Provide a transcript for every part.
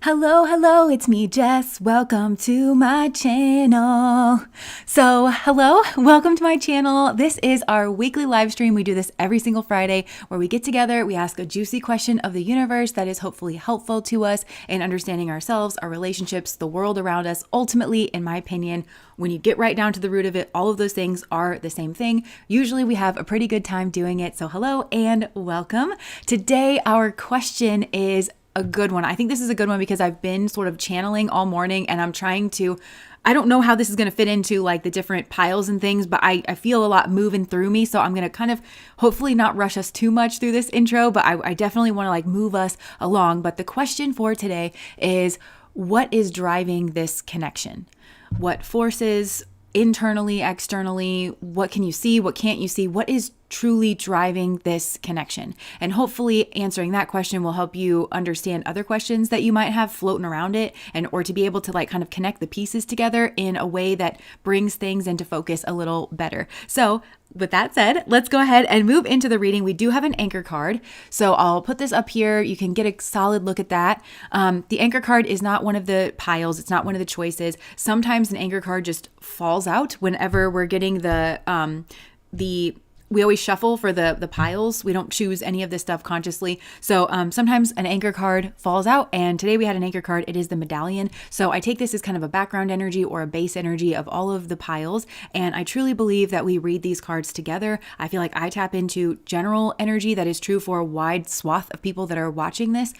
Hello, it's me, Jess. Welcome to my channel. Hello, welcome to my channel. This is our weekly live stream. We do this every single Friday where we get together, we ask a juicy question of the universe that is hopefully helpful to us in understanding ourselves, our relationships, the world around us. Ultimately, in my opinion, when you get right down to the root of it, all of those things are the same thing. Usually we have a pretty good time doing it. So hello and welcome. Today, our question is a good one. I think this is a good one because I've been sort of channeling all morning and I don't know how this is going to fit into like the different piles and things, but I feel a lot moving through me. So I'm going to kind of hopefully not rush us too much through this intro, but I definitely want to like move us along. But the question for today is, what is driving this connection? What forces internally, externally, what can you see? What can't you see? What is truly driving this connection? And hopefully answering that question will help you understand other questions that you might have floating around it, and or to be able to like kind of connect the pieces together in a way that brings things into focus a little better. So with that said, let's go ahead and move into the reading. We do have an anchor card. So I'll put this up here. You can get a solid look at that. The anchor card is not one of the piles. It's not one of the choices. Sometimes an anchor card just falls out whenever we're getting we always shuffle for the piles. We don't choose any of this stuff consciously. So sometimes an anchor card falls out, and today we had an anchor card. It is the Medallion. So I take this as kind of a background energy or a base energy of all of the piles. And I truly believe that we read these cards together. I feel like I tap into general energy that is true for a wide swath of people that are watching this.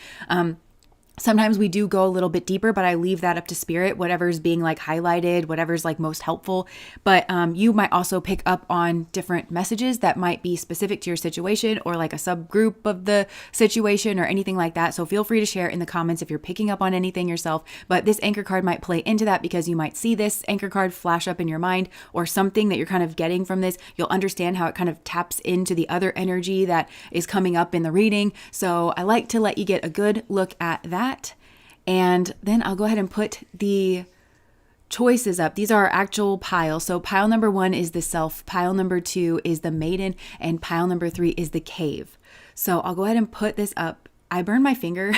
Sometimes we do go a little bit deeper, but I leave that up to spirit, whatever's being like highlighted, whatever's like most helpful. But you might also pick up on different messages that might be specific to your situation or like a subgroup of the situation or anything like that. So feel free to share in the comments if you're picking up on anything yourself. But this anchor card might play into that because you might see this anchor card flash up in your mind or something that you're kind of getting from this. You'll understand how it kind of taps into the other energy that is coming up in the reading. So I like to let you get a good look at that. And then I'll go ahead and put the choices up. These are our actual piles. So pile number 1 is the self, pile number 2 is the maiden, and pile number 3 is the cave. So I'll go ahead and put this up. I burned my finger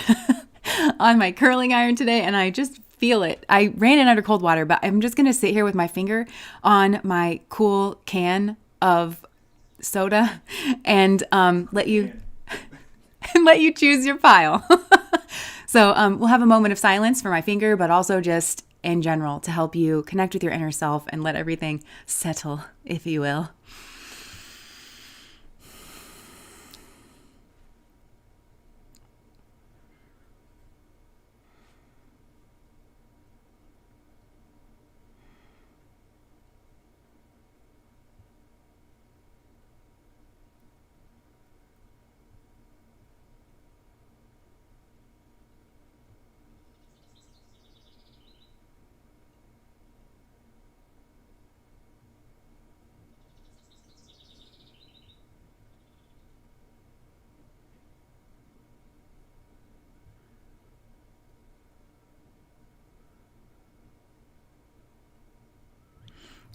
on my curling iron today and I just feel it. I ran it under cold water, but I'm just going to sit here with my finger on my cool can of soda and let you choose your pile. So we'll have a moment of silence for my finger, but also just in general to help you connect with your inner self and let everything settle, if you will.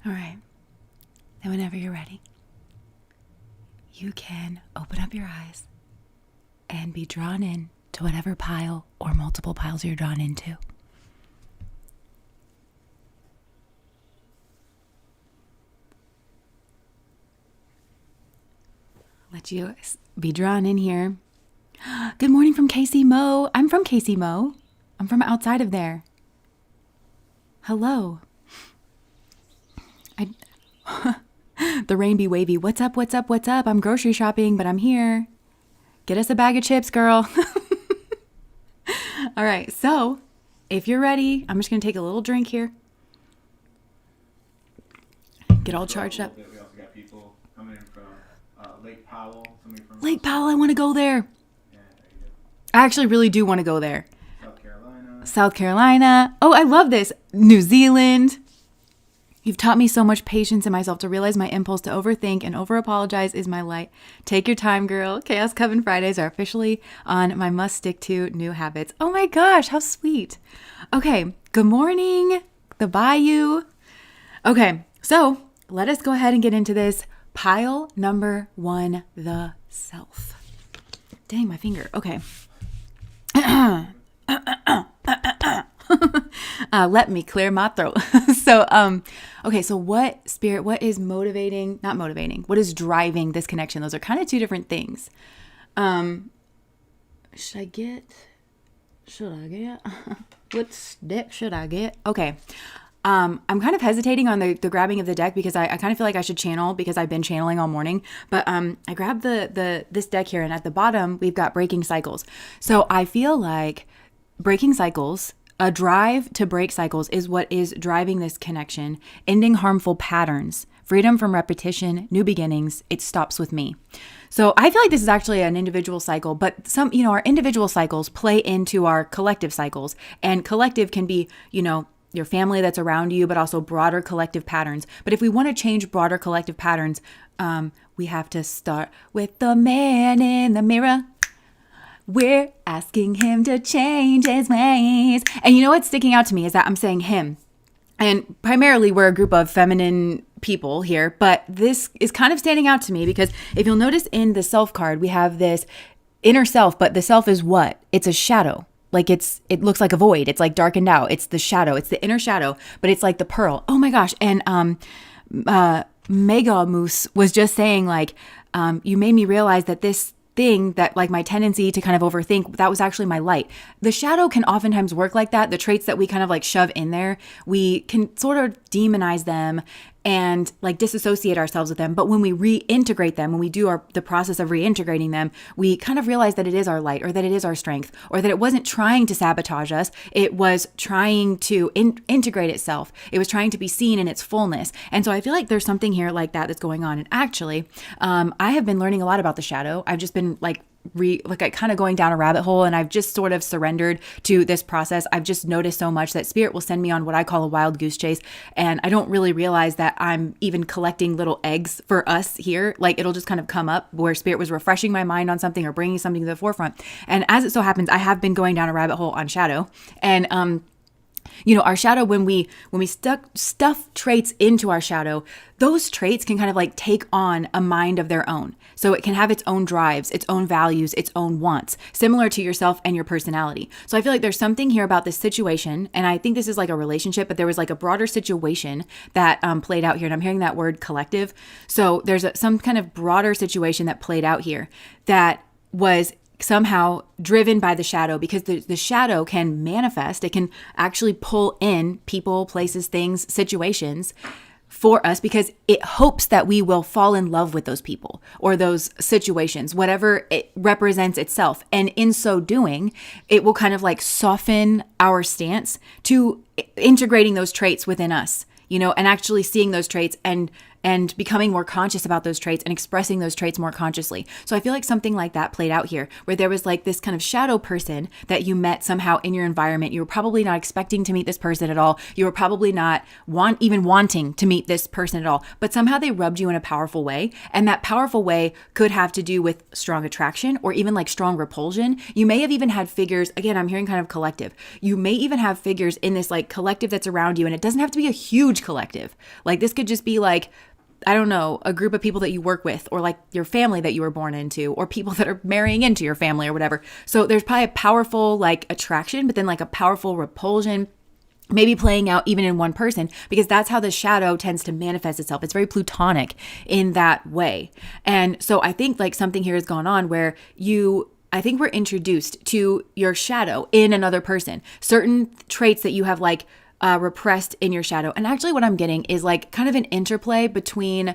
All right, then whenever you're ready, you can open up your eyes and be drawn in to whatever pile or multiple piles you're drawn into. Let you be drawn in here. Good morning from Casey Mo. I'm from Casey Mo. I'm from outside of there. Hello. The rain be wavy. What's up? I'm grocery shopping, but I'm here. Get us a bag of chips, girl. All right. So if you're ready, I'm just going to take a little drink here. Get all charged up. We also got people coming in from Lake Powell. Lake Powell, I want to go there. Yeah, there you go. I actually really do want to go there. South Carolina. Oh, I love this. New Zealand. You've taught me so much patience in myself to realize my impulse to overthink and over-apologize is my light. Take your time, girl. Chaos Coven Fridays are officially on my must-stick-to new habits. Oh my gosh, how sweet. Okay, good morning, the Bayou. Okay, so let us go ahead and get into this. Pile number 1, the self. Dang, my finger. Okay. Let me clear my throat. Okay, so what is not motivating, what is driving this connection? Those are kind of two different things. Should I get? What deck should I get? Okay. I'm kind of hesitating on the grabbing of the deck because I kind of feel like I should channel because I've been channeling all morning. But I grabbed this deck here, and at the bottom we've got breaking cycles. So I feel like breaking cycles, a drive to break cycles, is what is driving this connection, ending harmful patterns, freedom from repetition, new beginnings. It stops with me. So I feel like this is actually an individual cycle, but our individual cycles play into our collective cycles, and collective can be, your family that's around you, but also broader collective patterns. But if we want to change broader collective patterns, we have to start with the man in the mirror. We're asking him to change his ways. And you know what's sticking out to me is that I'm saying him. And primarily we're a group of feminine people here, but this is kind of standing out to me because if you'll notice in the self card, we have this inner self, but the self is what? It's a shadow. Like it looks like a void. It's like darkened out. It's the shadow. It's the inner shadow, but it's like the pearl. Oh my gosh. And Mega Moose was just saying like, you made me realize that this thing that like my tendency to kind of overthink, that was actually my light. The shadow can oftentimes work like that. The traits that we kind of like shove in there, we can sort of demonize them and like disassociate ourselves with them. But when we reintegrate them, when we do the process of reintegrating them, we kind of realize that it is our light, or that it is our strength, or that it wasn't trying to sabotage us. It was trying to integrate itself. It was trying to be seen in its fullness. And so I feel like there's something here like that's going on. And actually, I have been learning a lot about the shadow. I've just been like kind of going down a rabbit hole, and I've just sort of surrendered to this process. I've just noticed so much that spirit will send me on what I call a wild goose chase, and I don't really realize that I'm even collecting little eggs for us here. Like it'll just kind of come up where spirit was refreshing my mind on something or bringing something to the forefront. And as it so happens, I have been going down a rabbit hole on shadow, and our shadow, when we stuff traits into our shadow, those traits can kind of like take on a mind of their own. So it can have its own drives, its own values, its own wants, similar to yourself and your personality. So I feel like there's something here about this situation, and I think this is like a relationship, but there was like a broader situation that played out here, and I'm hearing that word collective. So there's some kind of broader situation that played out here that was somehow driven by the shadow, because the shadow can manifest. It can actually pull in people, places, things, situations for us because it hopes that we will fall in love with those people or those situations, whatever it represents itself. And in so doing, it will kind of like soften our stance to integrating those traits within us, and actually seeing those traits and becoming more conscious about those traits and expressing those traits more consciously. So I feel like something like that played out here, where there was like this kind of shadow person that you met somehow in your environment. You were probably not expecting to meet this person at all. You were probably not even wanting to meet this person at all, but somehow they rubbed you in a powerful way. And that powerful way could have to do with strong attraction or even like strong repulsion. You may have even had figures, again, I'm hearing kind of collective. You may even have figures in this like collective that's around you, and it doesn't have to be a huge collective. Like this could just be like, I don't know, a group of people that you work with, or like your family that you were born into, or people that are marrying into your family or whatever. So there's probably a powerful like attraction, but then like a powerful repulsion, maybe playing out even in one person, because that's how the shadow tends to manifest itself. It's very plutonic in that way. And so I think like something here has gone on where I think we're introduced to your shadow in another person, certain traits that you have like repressed in your shadow. And actually what I'm getting is like kind of an interplay between,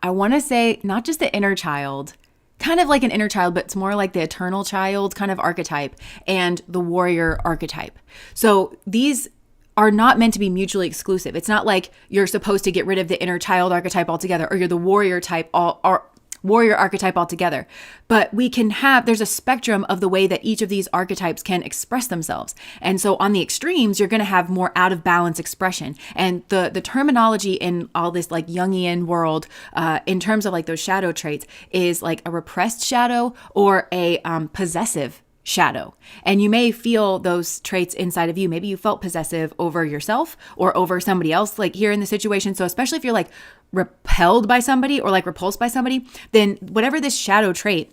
I want to say, not just the inner child, kind of like an inner child, but it's more like the eternal child kind of archetype and the warrior archetype. So these are not meant to be mutually exclusive. It's not like you're supposed to get rid of the inner child archetype altogether, or you're the warrior archetype altogether. But there's a spectrum of the way that each of these archetypes can express themselves. And so on the extremes, you're going to have more out of balance expression. And the terminology in all this like Jungian world, in terms of like those shadow traits, is like a repressed shadow or a possessive shadow. And you may feel those traits inside of you. Maybe you felt possessive over yourself or over somebody else, like here in the situation. So especially if you're like repelled by somebody or like repulsed by somebody, then whatever this shadow trait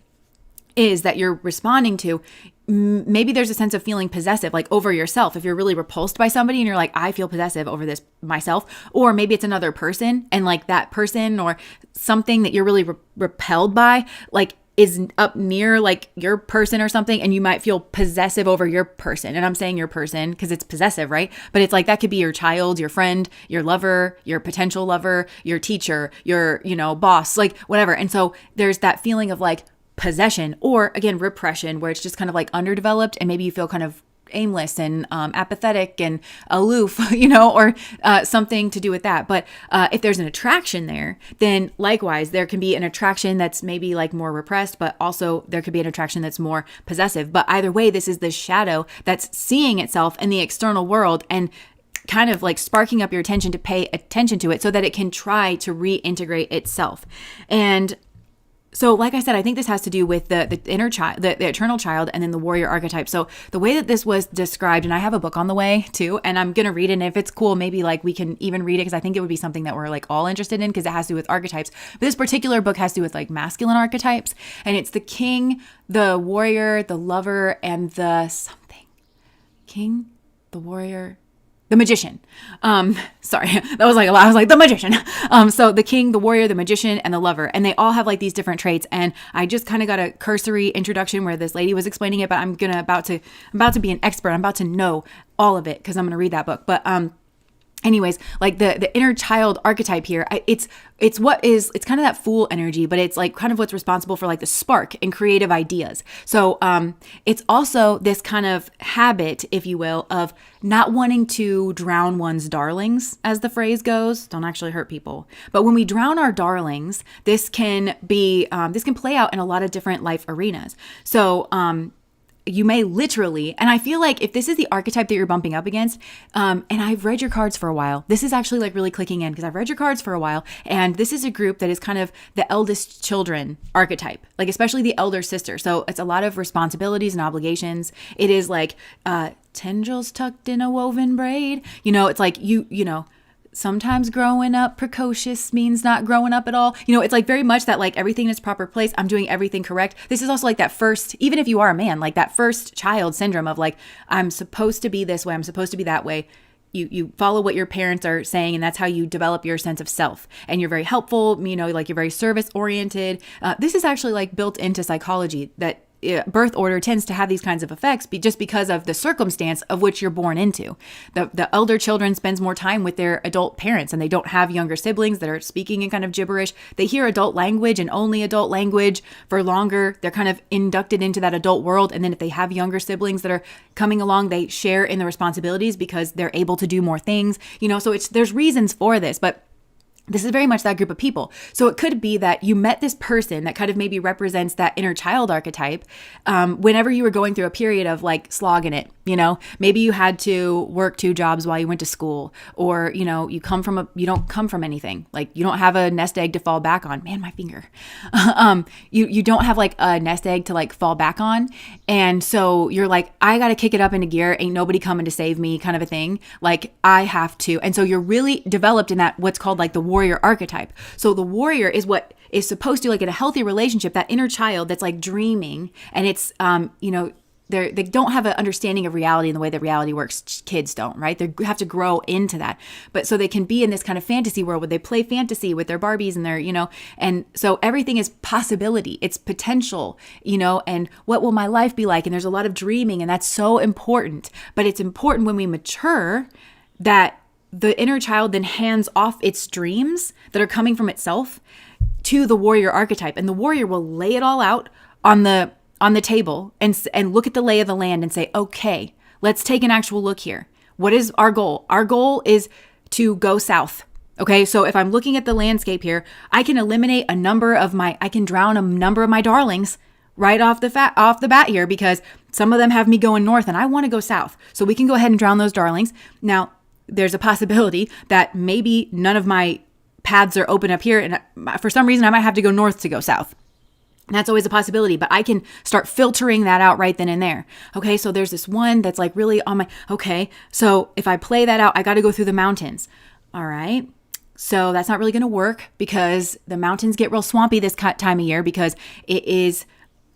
is that you're responding to, maybe there's a sense of feeling possessive, like over yourself. If you're really repulsed by somebody and you're like, I feel possessive over this myself, or maybe it's another person and like that person or something that you're really repelled by, like is up near like your person or something, and you might feel possessive over your person. And I'm saying your person because it's possessive, right? But it's like that could be your child, your friend, your lover, your potential lover, your teacher, your, boss, like whatever. And so there's that feeling of like possession, or again, repression, where it's just kind of like underdeveloped and maybe you feel kind of aimless and apathetic and aloof, or something to do with that. But if there's an attraction there, then likewise, there can be an attraction that's maybe like more repressed, but also there could be an attraction that's more possessive. But either way, this is the shadow that's seeing itself in the external world and kind of like sparking up your attention to pay attention to it so that it can try to reintegrate itself. And so, like I said, I think this has to do with the inner child, the eternal child, and then the warrior archetype. So the way that this was described, and I have a book on the way too, and I'm going to read it. And if it's cool, maybe like we can even read it, because I think it would be something that we're like all interested in, because it has to do with archetypes. But this particular book has to do with like masculine archetypes, and it's the king, the warrior, the lover, and the something. King, the warrior, the magician. Sorry, that was like a lot. I was like, the magician. So the king, the warrior, the magician, and the lover. And they all have like these different traits. And I just kind of got a cursory introduction where this lady was explaining it, but I'm about to be an expert. I'm about to know all of it because I'm going to read that book. But anyways, like the inner child archetype here, it's kind of that fool energy, but it's like kind of what's responsible for like the spark and creative ideas. So it's also this kind of habit, if you will, of not wanting to drown one's darlings, as the phrase goes. Don't actually hurt people. But when we drown our darlings, this can play out in a lot of different life arenas. So you may literally, and I feel like if this is the archetype that you're bumping up against, and I've read your cards for a while, this is actually like really clicking in because I've read your cards for a while, and this is a group that is kind of the eldest children archetype, like especially the elder sister. So it's a lot of responsibilities and obligations. It is like tendrils tucked in a woven braid. It's like sometimes growing up precocious means not growing up at all. It's like very much that like everything in its proper place. I'm doing everything correct. This is also like that first, even if you are a man, like that first child syndrome of like, I'm supposed to be this way. I'm supposed to be that way. You follow what your parents are saying, and that's how you develop your sense of self. And you're very helpful, like you're very service oriented. This is actually like built into psychology that birth order tends to have these kinds of effects just because of the circumstance of which you're born into. The elder children spends more time with their adult parents, and they don't have younger siblings that are speaking in kind of gibberish. They hear adult language and only adult language for longer. They're kind of inducted into that adult world. And then if they have younger siblings that are coming along, they share in the responsibilities because they're able to do more things, so there's reasons for this, but this is very much that group of people. So it could be that you met this person that kind of maybe represents that inner child archetype whenever you were going through a period of like slogging it. Maybe you had to work 2 jobs while you went to school, or, you don't come from anything. Like you don't have a nest egg to fall back on. Man, my finger. You don't have like a nest egg to like fall back on. And so you're like, I got to kick it up into gear. Ain't nobody coming to save me kind of a thing. Like I have to. And so you're really developed in that, what's called like the warrior archetype. So the warrior is what is supposed to, like in a healthy relationship, that inner child that's like dreaming, and it's, they don't have an understanding of reality in the way that reality works. Kids don't, right? They have to grow into that. But so they can be in this kind of fantasy world where they play fantasy with their Barbies and their, and so everything is possibility. It's potential, and what will my life be like? And there's a lot of dreaming, and that's so important. But it's important when we mature that the inner child then hands off its dreams that are coming from itself to the warrior archetype. And the warrior will lay it all out on the table and look at the lay of the land and say, okay, let's take an actual look here. What is our goal? Our goal is to go south. Okay, so if I'm looking at the landscape here, I can drown a number of my darlings right off the bat here, because some of them have me going north and I want to go south. So we can go ahead and drown those darlings. Now, there's a possibility that maybe none of my paths are open up here, and for some reason I might have to go north to go south. That's always a possibility, but I can start filtering that out right then and there. Okay, so there's this one that's like really on my, okay, so if I play that out, I got to go through the mountains. All right, so that's not really going to work because the mountains get real swampy this time of year because it is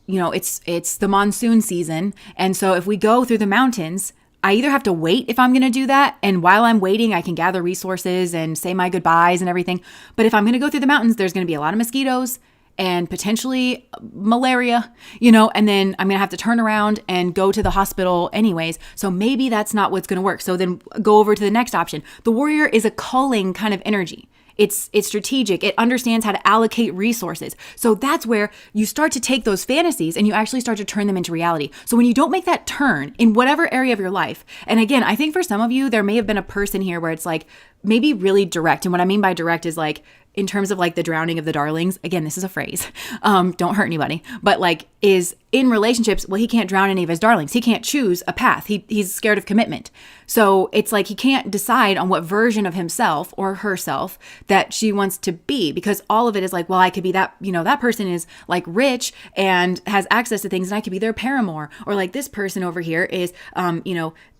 it's the monsoon season. And so if we go through the mountains, I either have to wait if I'm going to do that. And while I'm waiting, I can gather resources and say my goodbyes and everything. But if I'm going to go through the mountains, there's going to be a lot of mosquitoes and potentially malaria, and then I'm going to have to turn around and go to the hospital anyways. So maybe that's not what's going to work. So then go over to the next option. The warrior is a culling kind of energy. It's strategic. It understands how to allocate resources. So that's where you start to take those fantasies and you actually start to turn them into reality. So when you don't make that turn in whatever area of your life, and again, I think for some of you, there may have been a person here where it's like maybe really direct. And what I mean by direct is like, in terms of like the drowning of the darlings, again, this is a phrase, don't hurt anybody, but like is in relationships, well, he can't drown any of his darlings. He can't choose a path. He's scared of commitment. So it's like he can't decide on what version of himself or herself that she wants to be, because all of it is like, well, I could be that, that person is like rich and has access to things and I could be their paramour, or like this person over here is,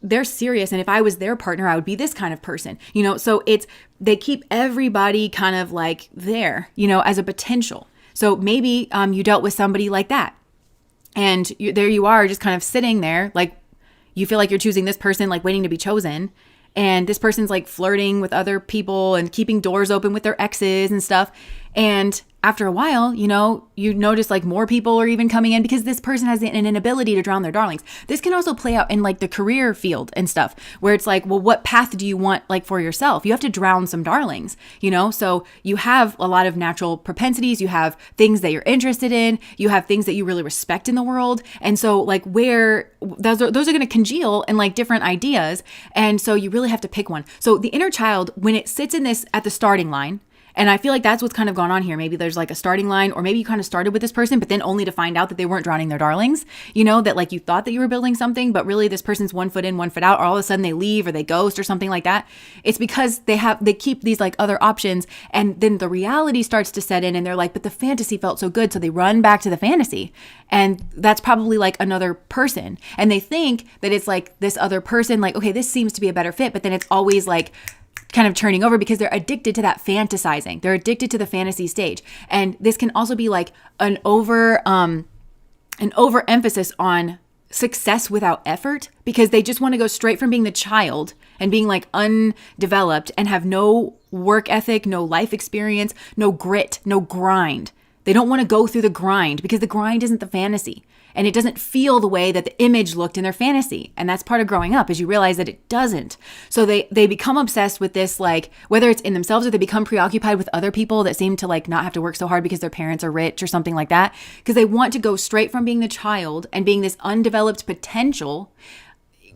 they're serious. And if I was their partner, I would be this kind of person, so they keep everybody kind of like there, as a potential. So maybe you dealt with somebody like that. And there you are just kind of sitting there, like you feel like you're choosing this person, like waiting to be chosen. And this person's like flirting with other people and keeping doors open with their exes and stuff. And after a while, you notice like more people are even coming in because this person has an inability to drown their darlings. This can also play out in like the career field and stuff where it's like, well, what path do you want like for yourself? You have to drown some darlings, so you have a lot of natural propensities. You have things that you're interested in. You have things that you really respect in the world. And so like where those are going to congeal in like different ideas. And so you really have to pick one. So the inner child, when it sits in this at the starting line, and I feel like that's what's kind of gone on here. Maybe there's like a starting line, or maybe you kind of started with this person, but then only to find out that they weren't drowning their darlings, that like you thought that you were building something, but really this person's 1 foot in, 1 foot out, or all of a sudden they leave or they ghost or something like that. It's because they keep these like other options, and then the reality starts to set in and they're like, but the fantasy felt so good. So they run back to the fantasy, and that's probably like another person. And they think that it's like this other person, like, okay, this seems to be a better fit, but then it's always like kind of turning over because they're addicted to that fantasizing. They're addicted to the fantasy stage. And this can also be like an overemphasis on success without effort, because they just want to go straight from being the child and being like undeveloped and have no work ethic, no life experience, no grit, no grind. They don't want to go through the grind because the grind isn't the fantasy. And it doesn't feel the way that the image looked in their fantasy. And that's part of growing up, is you realize that it doesn't. So they become obsessed with this, like, whether it's in themselves or they become preoccupied with other people that seem to like not have to work so hard because their parents are rich or something like that. Because they want to go straight from being the child and being this undeveloped potential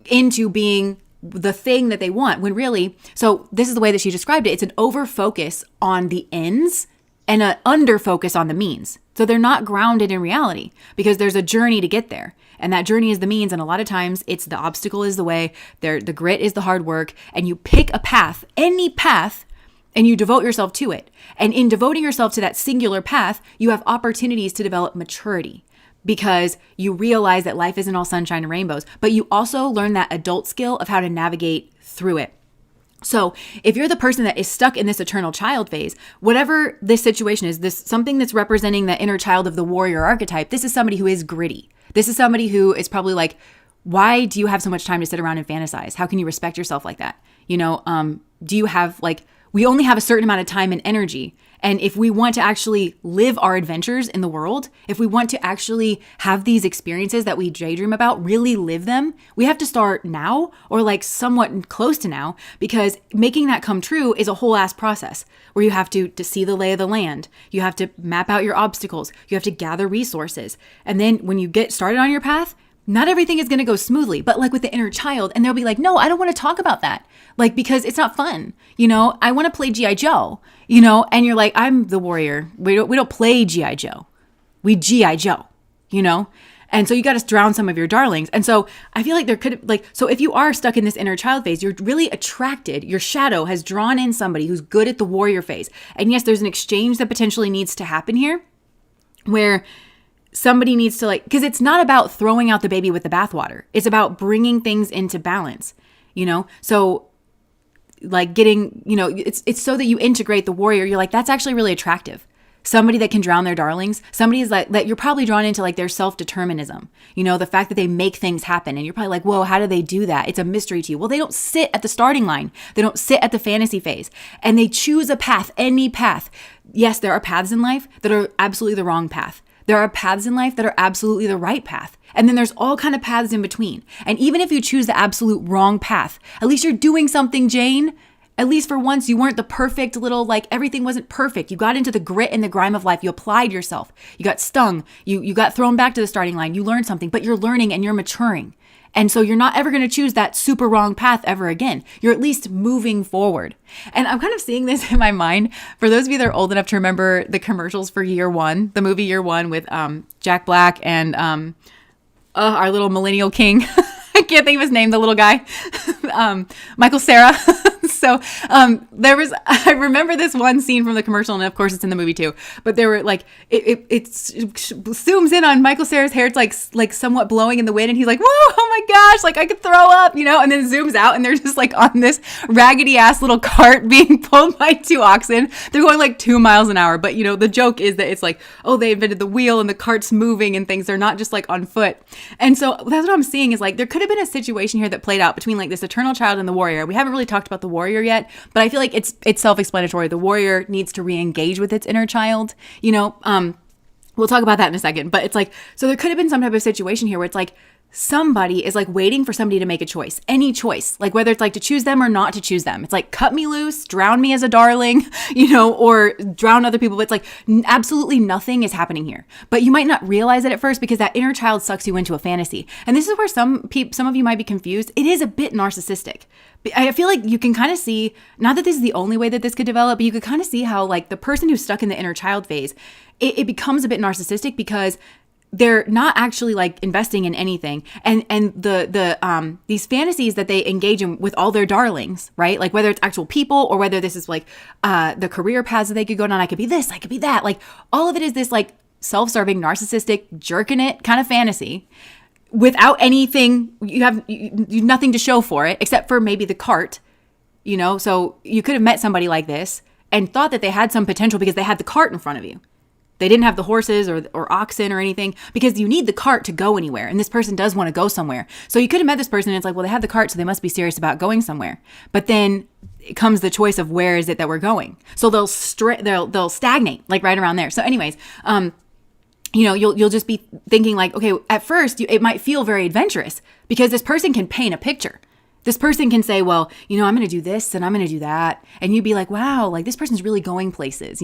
into being the thing that they want, when really, so this is the way that she described it. It's an over focus on the ends and an under focus on the means. So they're not grounded in reality because there's a journey to get there. And that journey is the means. And a lot of times it's the obstacle is the way, the grit is the hard work. And you pick a path, any path, and you devote yourself to it. And in devoting yourself to that singular path, you have opportunities to develop maturity, because you realize that life isn't all sunshine and rainbows, but you also learn that adult skill of how to navigate through it. So if you're the person that is stuck in this eternal child phase, whatever this situation is, this something that's representing the inner child of the warrior archetype, this is somebody who is gritty. This is somebody who is probably like, why do you have so much time to sit around and fantasize? How can you respect yourself like that? Do you have we only have a certain amount of time and energy. And if we want to actually live our adventures in the world, if we want to actually have these experiences that we daydream about, really live them, we have to start now, or like somewhat close to now, because making that come true is a whole ass process where you have to see the lay of the land. You have to map out your obstacles. You have to gather resources. And then when you get started on your path, not everything is going to go smoothly, but like with the inner child, and they'll be like, no, I don't want to talk about that. Because it's not fun. I want to play G.I. Joe, and you're like, I'm the warrior. We don't play G.I. Joe. We G.I. Joe, and so you got to drown some of your darlings. And so I feel like there could so if you are stuck in this inner child phase, you're really attracted. Your shadow has drawn in somebody who's good at the warrior phase. And yes, there's an exchange that potentially needs to happen here where somebody needs to because it's not about throwing out the baby with the bathwater. It's about bringing things into balance, so getting, it's so that you integrate the warrior. You're like, that's actually really attractive. somebody that can drown their darlings, somebody is like that you're probably drawn into like their self-determinism, the fact that they make things happen. And you're probably like, whoa, how do they do that? It's a mystery to you. Well, they don't sit at the starting line. They don't sit at the fantasy phase, and they choose a path, any path. Yes, there are paths in life that are absolutely the wrong path. There are paths in life that are absolutely the right path. And then there's all kind of paths in between. And even if you choose the absolute wrong path, at least you're doing something, Jane. At least for once, you weren't the perfect little, like everything wasn't perfect. You got into the grit and the grime of life. You applied yourself. You got stung. You got thrown back to the starting line. You learned something, but you're learning and you're maturing. And so you're not ever going to choose that super wrong path ever again. You're at least moving forward. And I'm kind of seeing this in my mind. For those of you that are old enough to remember the commercials for Year One, the movie Year One with Jack Black and our little millennial king. I can't think of his name, the little guy, Michael Cera. So I remember this one scene from the commercial, and of course it's in the movie too, but there were like, it zooms in on Michael Cera's hair. It's like somewhat blowing in the wind, and he's like, whoa, oh my gosh, like I could throw up, and then zooms out and they're just like on this raggedy ass little cart being pulled by 2 oxen. They're going like 2 miles an hour. But the joke is that it's like, oh, they invented the wheel and the cart's moving and things. They're not just like on foot. And so that's what I'm seeing is like, there could have been a situation here that played out between like this eternal child and the warrior. We haven't really talked about the warrior yet, but I feel like it's self-explanatory. The warrior needs to re-engage with its inner child. We'll talk about that in a second, but it's like, so there could have been some type of situation here where it's like somebody is like waiting for somebody to make a choice, any choice, like whether it's like to choose them or not to choose them. It's like, cut me loose, drown me as a darling, or drown other people. But it's like absolutely nothing is happening here, but you might not realize it at first because that inner child sucks you into a fantasy. And this is where some of you might be confused. It is a bit narcissistic. I feel like you can kind of see, not that this is the only way that this could develop, but you could kind of see how like the person who's stuck in the inner child phase, it becomes a bit narcissistic because they're not actually like investing in anything. And these fantasies that they engage in with all their darlings, right? Like whether it's actual people or whether this is like the career paths that they could go down. I could be this, I could be that. Like all of it is this like self-serving, narcissistic, jerking it kind of fantasy without anything. You have nothing to show for it except for maybe the cart, so you could have met somebody like this and thought that they had some potential because they had the cart in front of you. They didn't have the horses or oxen or anything because you need the cart to go anywhere. And this person does want to go somewhere. So you could have met this person and it's like, well, they have the cart, so they must be serious about going somewhere. But then it comes the choice of where is it that we're going. So they'll stagnate like right around there. So anyways, you'll just be thinking like, okay, at first it might feel very adventurous because this person can paint a picture. This person can say, well, I'm going to do this and I'm going to do that. And you'd be like, wow, like this person's really going places,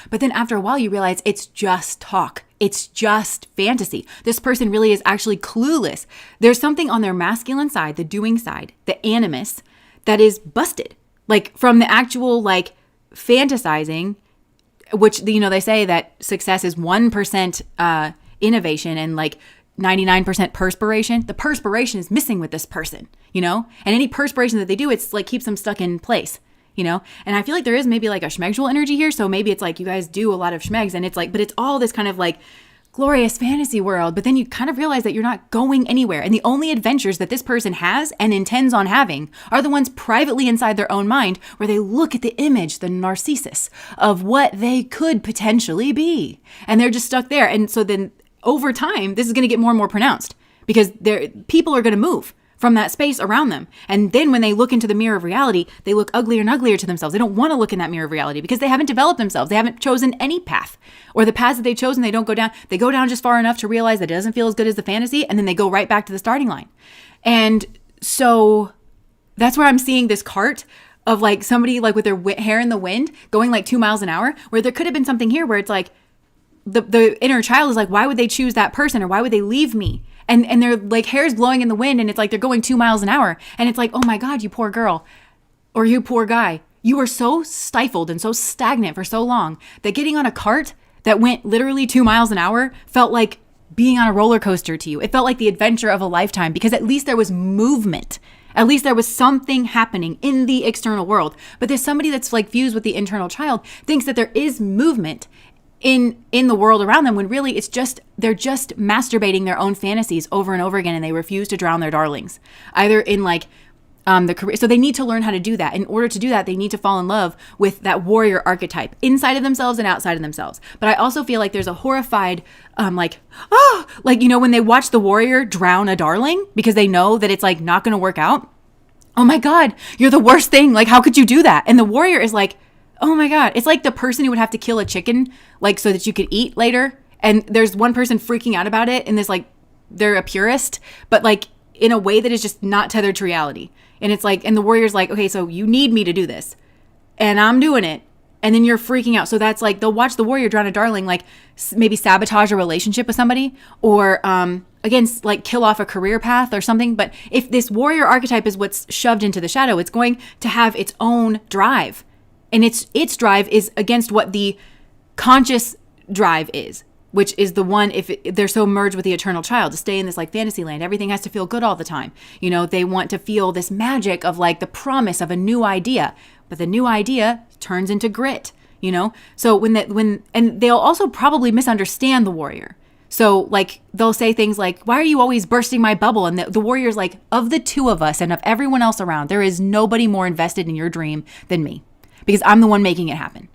But then after a while, you realize it's just talk. It's just fantasy. This person really is actually clueless. There's something on their masculine side, the doing side, the animus, that is busted. Like from the actual like fantasizing, which, they say that success is 1% innovation and like 99% perspiration. The perspiration is missing with this person, and any perspiration that they do, it's like keeps them stuck in place, and I feel like there is maybe like a schmegsual energy here. So maybe it's like you guys do a lot of schmegs and it's like, but it's all this kind of like glorious fantasy world. But then you kind of realize that you're not going anywhere. And the only adventures that this person has and intends on having are the ones privately inside their own mind where they look at the image, the narcissus of what they could potentially be. And they're just stuck there. And so then over time, this is going to get more and more pronounced because people are going to move from that space around them. And then when they look into the mirror of reality, they look uglier and uglier to themselves. They don't want to look in that mirror of reality because they haven't developed themselves. They haven't chosen any path, or the paths that they've chosen, they don't go down. They go down just far enough to realize that it doesn't feel as good as the fantasy. And then they go right back to the starting line. And so that's where I'm seeing this cart of like somebody like with their hair in the wind going like 2 miles an hour, where there could have been something here where it's like the inner child is like, why would they choose that person? Or why would they leave me? And their like hair's blowing in the wind and it's like they're going 2 miles an hour. And it's like, oh my God, you poor girl or you poor guy. You were so stifled and so stagnant for so long that getting on a cart that went literally 2 miles an hour felt like being on a roller coaster to you. It felt like the adventure of a lifetime because at least there was movement. At least there was something happening in the external world. But there's somebody that's like fused with the internal child thinks that there is movement in the world around them when really it's just, they're just masturbating their own fantasies over and over again and they refuse to drown their darlings. Either in like the career. So they need to learn how to do that. In order to do that, they need to fall in love with that warrior archetype inside of themselves and outside of themselves. But I also feel like there's a horrified, when they watch the warrior drown a darling because they know that it's like not going to work out. Oh my God, you're the worst thing. Like, how could you do that? And the warrior is like, oh my God. It's like the person who would have to kill a chicken, like so that you could eat later. And there's one person freaking out about it. And this like, they're a purist, but like in a way that is just not tethered to reality. And it's like, and the warrior's like, okay, so you need me to do this and I'm doing it. And then you're freaking out. So that's like, they'll watch the warrior drown a darling, like maybe sabotage a relationship with somebody or, again, like kill off a career path or something. But if this warrior archetype is what's shoved into the shadow, it's going to have its own drive. And its drive is against what the conscious drive is, which is the one, if they're so merged with the eternal child, to stay in this like fantasy land, everything has to feel good all the time. You know, they want to feel this magic of like the promise of a new idea, but the new idea turns into grit, you know? So and they'll also probably misunderstand the warrior. So like they'll say things like, why are you always bursting my bubble? And the warrior's like, of the two of us and of everyone else around, there is nobody more invested in your dream than me because I'm the one making it happen.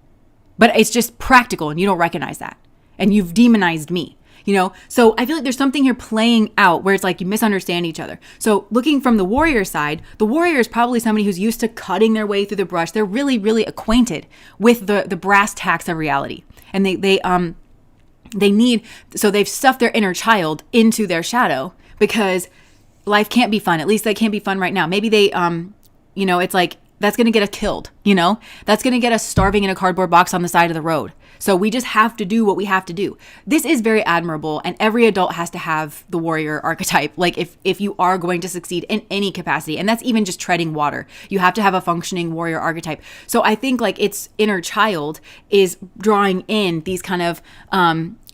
But it's just practical and you don't recognize that. And you've demonized me, you know? So I feel like there's something here playing out where it's like you misunderstand each other. So looking from the warrior side, the warrior is probably somebody who's used to cutting their way through the brush. They're really, really acquainted with the brass tacks of reality. And so they've stuffed their inner child into their shadow because life can't be fun. At least they can't be fun right now. Maybe they, it's like, that's going to get us killed, you know? That's going to get us starving in a cardboard box on the side of the road. So we just have to do what we have to do. This is very admirable, and every adult has to have the warrior archetype. Like if you are going to succeed in any capacity, and that's even just treading water, you have to have a functioning warrior archetype. So I think like its inner child is drawing in these kind of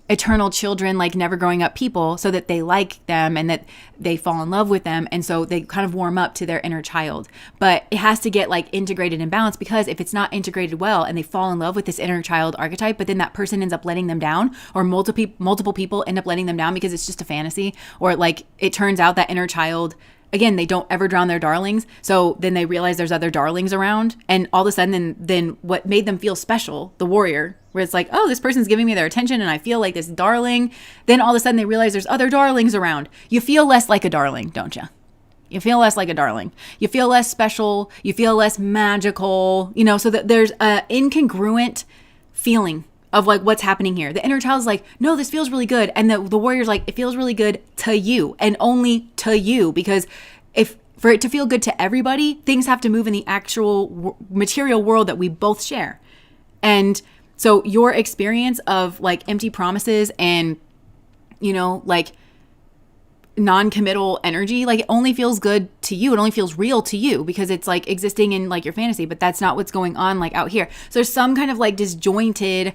eternal children, like never growing up people, so that they like them and that they fall in love with them. And so they kind of warm up to their inner child. But it has to get like integrated and balanced, because if it's not integrated well and they fall in love with this inner child archetype, but then that person ends up letting them down, or multiple people end up letting them down because it's just a fantasy, or like it turns out that inner child, again, they don't ever drown their darlings. So then they realize there's other darlings around. And all of a sudden, then what made them feel special, the warrior, where it's like, oh, this person's giving me their attention and I feel like this darling. Then all of a sudden they realize there's other darlings around. You feel less like a darling, don't you? You feel less like a darling. You feel less special. You feel less magical, you know, so that there's an incongruent feeling of like what's happening here. The inner child's like, no, this feels really good. And the warrior's like, it feels really good to you and only to you, because for it to feel good to everybody, things have to move in the actual material world that we both share. And so your experience of like empty promises and, you know, like non-committal energy, like it only feels good to you. It only feels real to you because it's like existing in like your fantasy, but that's not what's going on like out here. So there's some kind of like disjointed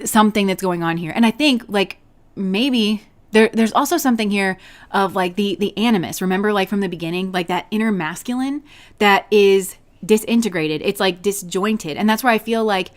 something that's going on here. And I think like maybe there's also something here of like the animus. Remember, like from the beginning, like that inner masculine that is disintegrated. It's like disjointed. And that's where I feel like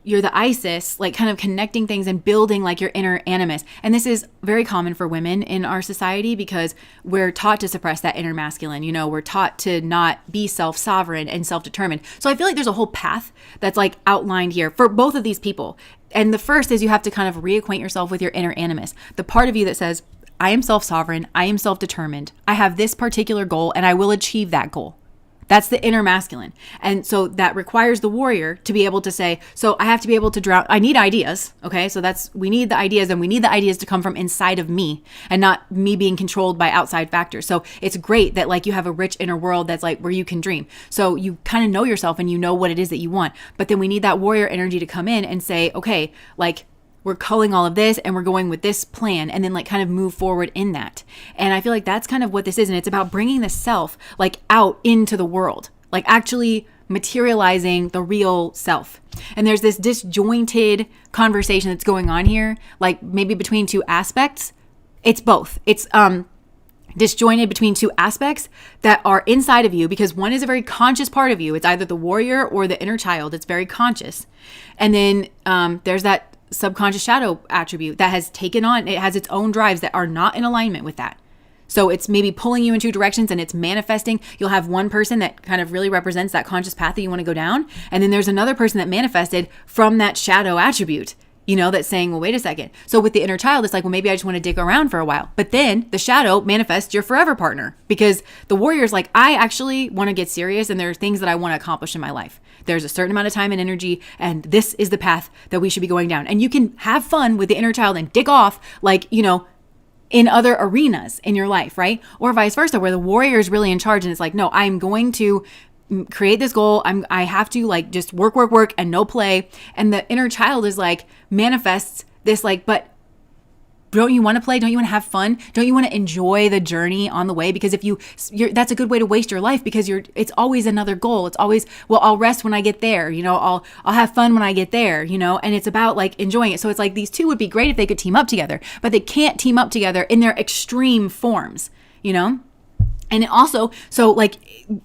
you're the Isis, like kind of connecting things and building like your inner animus. And this is very common for women in our society because we're taught to suppress that inner masculine. You know, we're taught to not be self-sovereign and self-determined. So I feel like there's a whole path that's like outlined here for both of these people. And the first is you have to kind of reacquaint yourself with your inner animus, the part of you that says, I am self-sovereign, I am self-determined, I have this particular goal and I will achieve that goal. That's the inner masculine. And so that requires the warrior to be able to say, so I have to be able to drown. I need ideas. Okay. So we need the ideas, and we need the ideas to come from inside of me and not me being controlled by outside factors. So it's great that like you have a rich inner world that's like where you can dream. So you kind of know yourself and you know what it is that you want. But then we need that warrior energy to come in and say, okay, like, we're culling all of this and we're going with this plan, and then like kind of move forward in that. And I feel like that's kind of what this is. And it's about bringing the self like out into the world, like actually materializing the real self. And there's this disjointed conversation that's going on here, like maybe between two aspects. It's both. It's disjointed between two aspects that are inside of you, because one is a very conscious part of you. It's either the warrior or the inner child. It's very conscious. And then there's that subconscious shadow attribute that has taken on, it has its own drives that are not in alignment with that. So it's maybe pulling you in two directions and it's manifesting. You'll have one person that kind of really represents that conscious path that you want to go down. And then there's another person that manifested from that shadow attribute, that's saying, well, wait a second. So with the inner child, it's like, well, maybe I just want to dig around for a while. But then the shadow manifests your forever partner, because the warrior is like, I actually want to get serious and there are things that I want to accomplish in my life. There's a certain amount of time and energy, and this is the path that we should be going down. And you can have fun with the inner child and dig off, in other arenas in your life, right? Or vice versa, where the warrior is really in charge and it's like, no, I'm going to create this goal. I have to just work and no play. And the inner child is like, manifests this but don't you want to play? Don't you want to have fun? Don't you want to enjoy the journey on the way? Because if that's a good way to waste your life, because it's always another goal. It's always, well, I'll rest when I get there. I'll have fun when I get there, and it's about enjoying it. So it's like these two would be great if they could team up together, but they can't team up together in their extreme forms, And it also,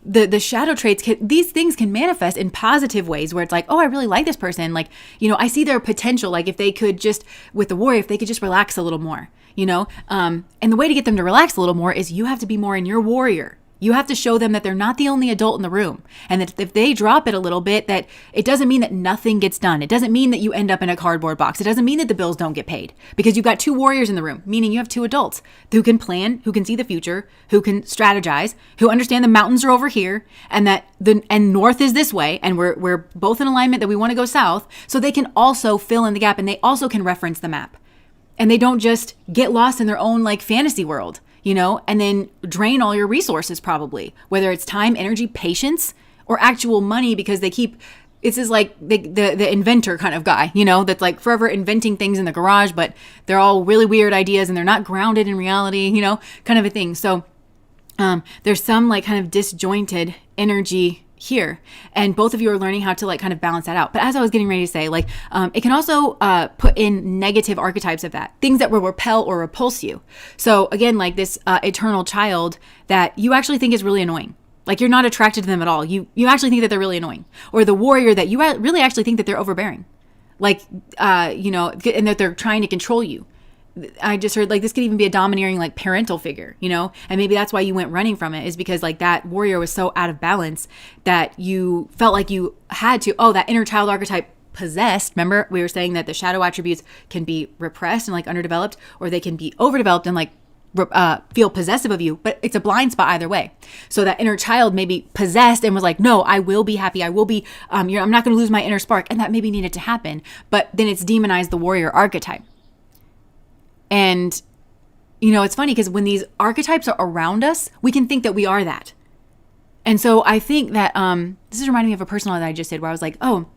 the shadow traits, these things can manifest in positive ways where it's like, oh, I really like this person. I see their potential. If they could just, with the warrior, if they could just relax a little more, and the way to get them to relax a little more is you have to be more in your warrior. You have to show them that they're not the only adult in the room. And that if they drop it a little bit, that it doesn't mean that nothing gets done. It doesn't mean that you end up in a cardboard box. It doesn't mean that the bills don't get paid, because you've got two warriors in the room, meaning you have two adults who can plan, who can see the future, who can strategize, who understand the mountains are over here and that and north is this way. And we're both in alignment that we want to go south. So they can also fill in the gap, and they also can reference the map, and they don't just get lost in their own fantasy world. And then drain all your resources, probably, whether it's time, energy, patience, or actual money, because it's just the inventor kind of guy, that's forever inventing things in the garage, but they're all really weird ideas and they're not grounded in reality, kind of a thing. So there's some kind of disjointed energy here, and both of you are learning how to kind of balance that out. But as I was getting ready to say, it can also put in negative archetypes of that, things that will repel or repulse you. So again, this eternal child that you actually think is really annoying. You're not attracted to them at all. You actually think that they're really annoying. Or the warrior that you really actually think that they're overbearing, and that they're trying to control you. I just heard this could even be a domineering parental figure, and maybe that's why you went running from it, is because that warrior was so out of balance that you felt like you had to, that inner child archetype possessed. Remember, we were saying that the shadow attributes can be repressed and underdeveloped, or they can be overdeveloped and feel possessive of you, but it's a blind spot either way. So that inner child may be possessed and was like, no, I will be happy. I will be, I'm not going to lose my inner spark. And that maybe needed to happen, but then it's demonized the warrior archetype. And, it's funny because when these archetypes are around us, we can think that we are that. And so I think that this is reminding me of a personal that I just did, where I was like, oh,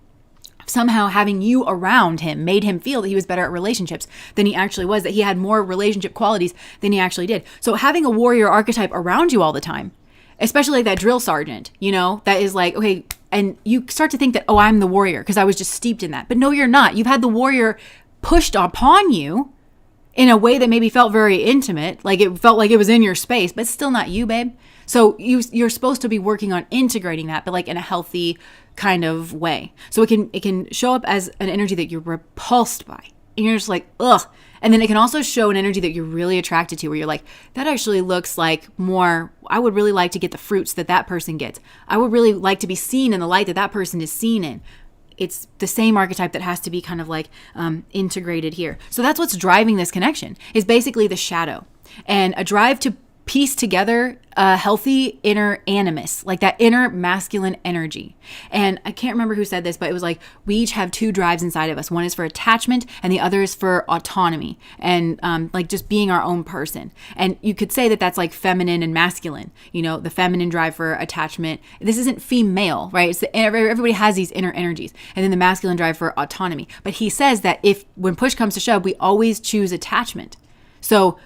somehow having you around him made him feel that he was better at relationships than he actually was, that he had more relationship qualities than he actually did. So having a warrior archetype around you all the time, especially that drill sergeant, that is okay, and you start to think that, oh, I'm the warrior because I was just steeped in that. But no, you're not. You've had the warrior pushed upon you in a way that maybe felt very intimate, it felt like it was in your space, but it's still not you, babe. So you're supposed to be working on integrating that, but in a healthy kind of way. So it can show up as an energy that you're repulsed by, and you're just ugh. And then it can also show an energy that you're really attracted to, where you're that actually looks more, I would really like to get the fruits that person gets. I would really like to be seen in the light that person is seen in. It's the same archetype that has to be kind of integrated here. So that's what's driving this connection, is basically the shadow, and a drive to piece together a healthy inner animus, that inner masculine energy. And I can't remember who said this, but it was we each have two drives inside of us. One is for attachment and the other is for autonomy and just being our own person. And you could say that that's feminine and masculine, the feminine drive for attachment. This isn't female, right? It's everybody has these inner energies, and then the masculine drive for autonomy. But he says that when push comes to shove, we always choose attachment. So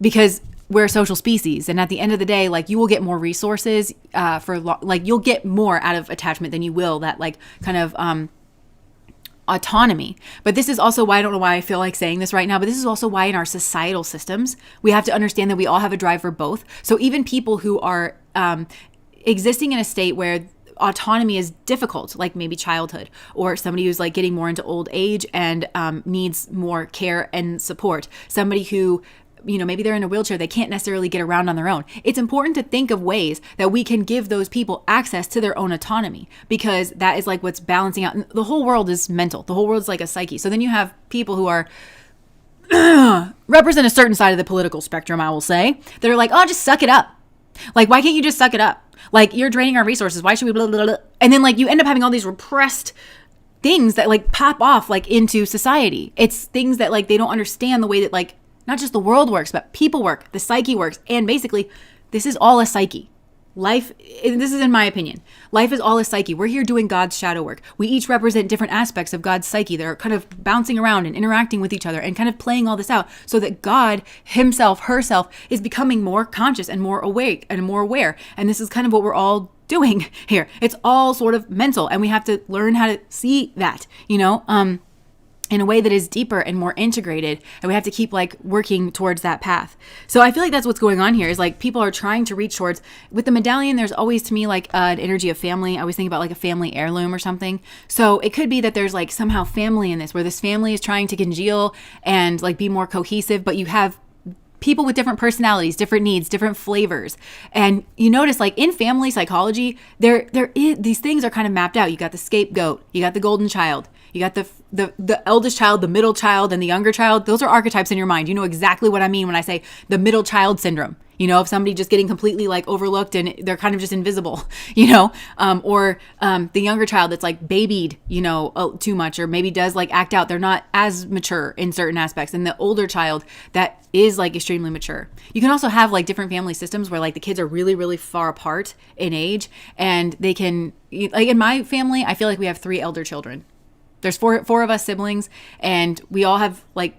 because we're a social species, and at the end of the day, you will get more resources you'll get more out of attachment than you will that kind of autonomy. But this is also why, I don't know why I feel like saying this right now, but this is also why in our societal systems we have to understand that we all have a drive for both. So even people who are existing in a state where autonomy is difficult, maybe childhood, or somebody who's getting more into old age and needs more care and support, somebody who maybe they're in a wheelchair, they can't necessarily get around on their own. It's important to think of ways that we can give those people access to their own autonomy, because that is like what's balancing out. The whole world is mental. The whole world's like a psyche. So then you have people who are represent a certain side of the political spectrum, I will say, that are like, oh, just suck it up. Like, why can't you just suck it up? Like, you're draining our resources. Why should we blah, blah, blah? And then like you end up having all these repressed things that like pop off like into society. It's things that like they don't understand the way that like not just the world works, but people work, the psyche works. And basically, this is all a psyche. Life, and this is in my opinion, life is all a psyche. We're here doing God's shadow work. We each represent different aspects of God's psyche that are kind of bouncing around and interacting with each other and kind of playing all this out so that God himself, herself is becoming more conscious and more awake and more aware. And this is kind of what we're all doing here. It's all sort of mental, and we have to learn how to see that, in a way that is deeper and more integrated, and we have to keep like working towards that path. So I feel like that's what's going on here, is like people are trying to reach towards, with the medallion, there's always to me like an energy of family. I always think about like a family heirloom or something. So it could be that there's like somehow family in this, where this family is trying to congeal and like be more cohesive, but you have people with different personalities, different needs, different flavors. And you notice like in family psychology, there is, these things are kind of mapped out. You got the scapegoat, you got the golden child, you got the eldest child, the middle child, and the younger child. Those are archetypes in your mind. You know exactly what I mean when I say the middle child syndrome. Of somebody just getting completely like overlooked and they're kind of just invisible, or the younger child that's like babied, too much, or maybe does like act out. They're not as mature in certain aspects. And the older child that is like extremely mature. You can also have like different family systems where like the kids are really, really far apart in age, and they can, like in my family, I feel like we have 3 elder children. There's four of us siblings, and we all have like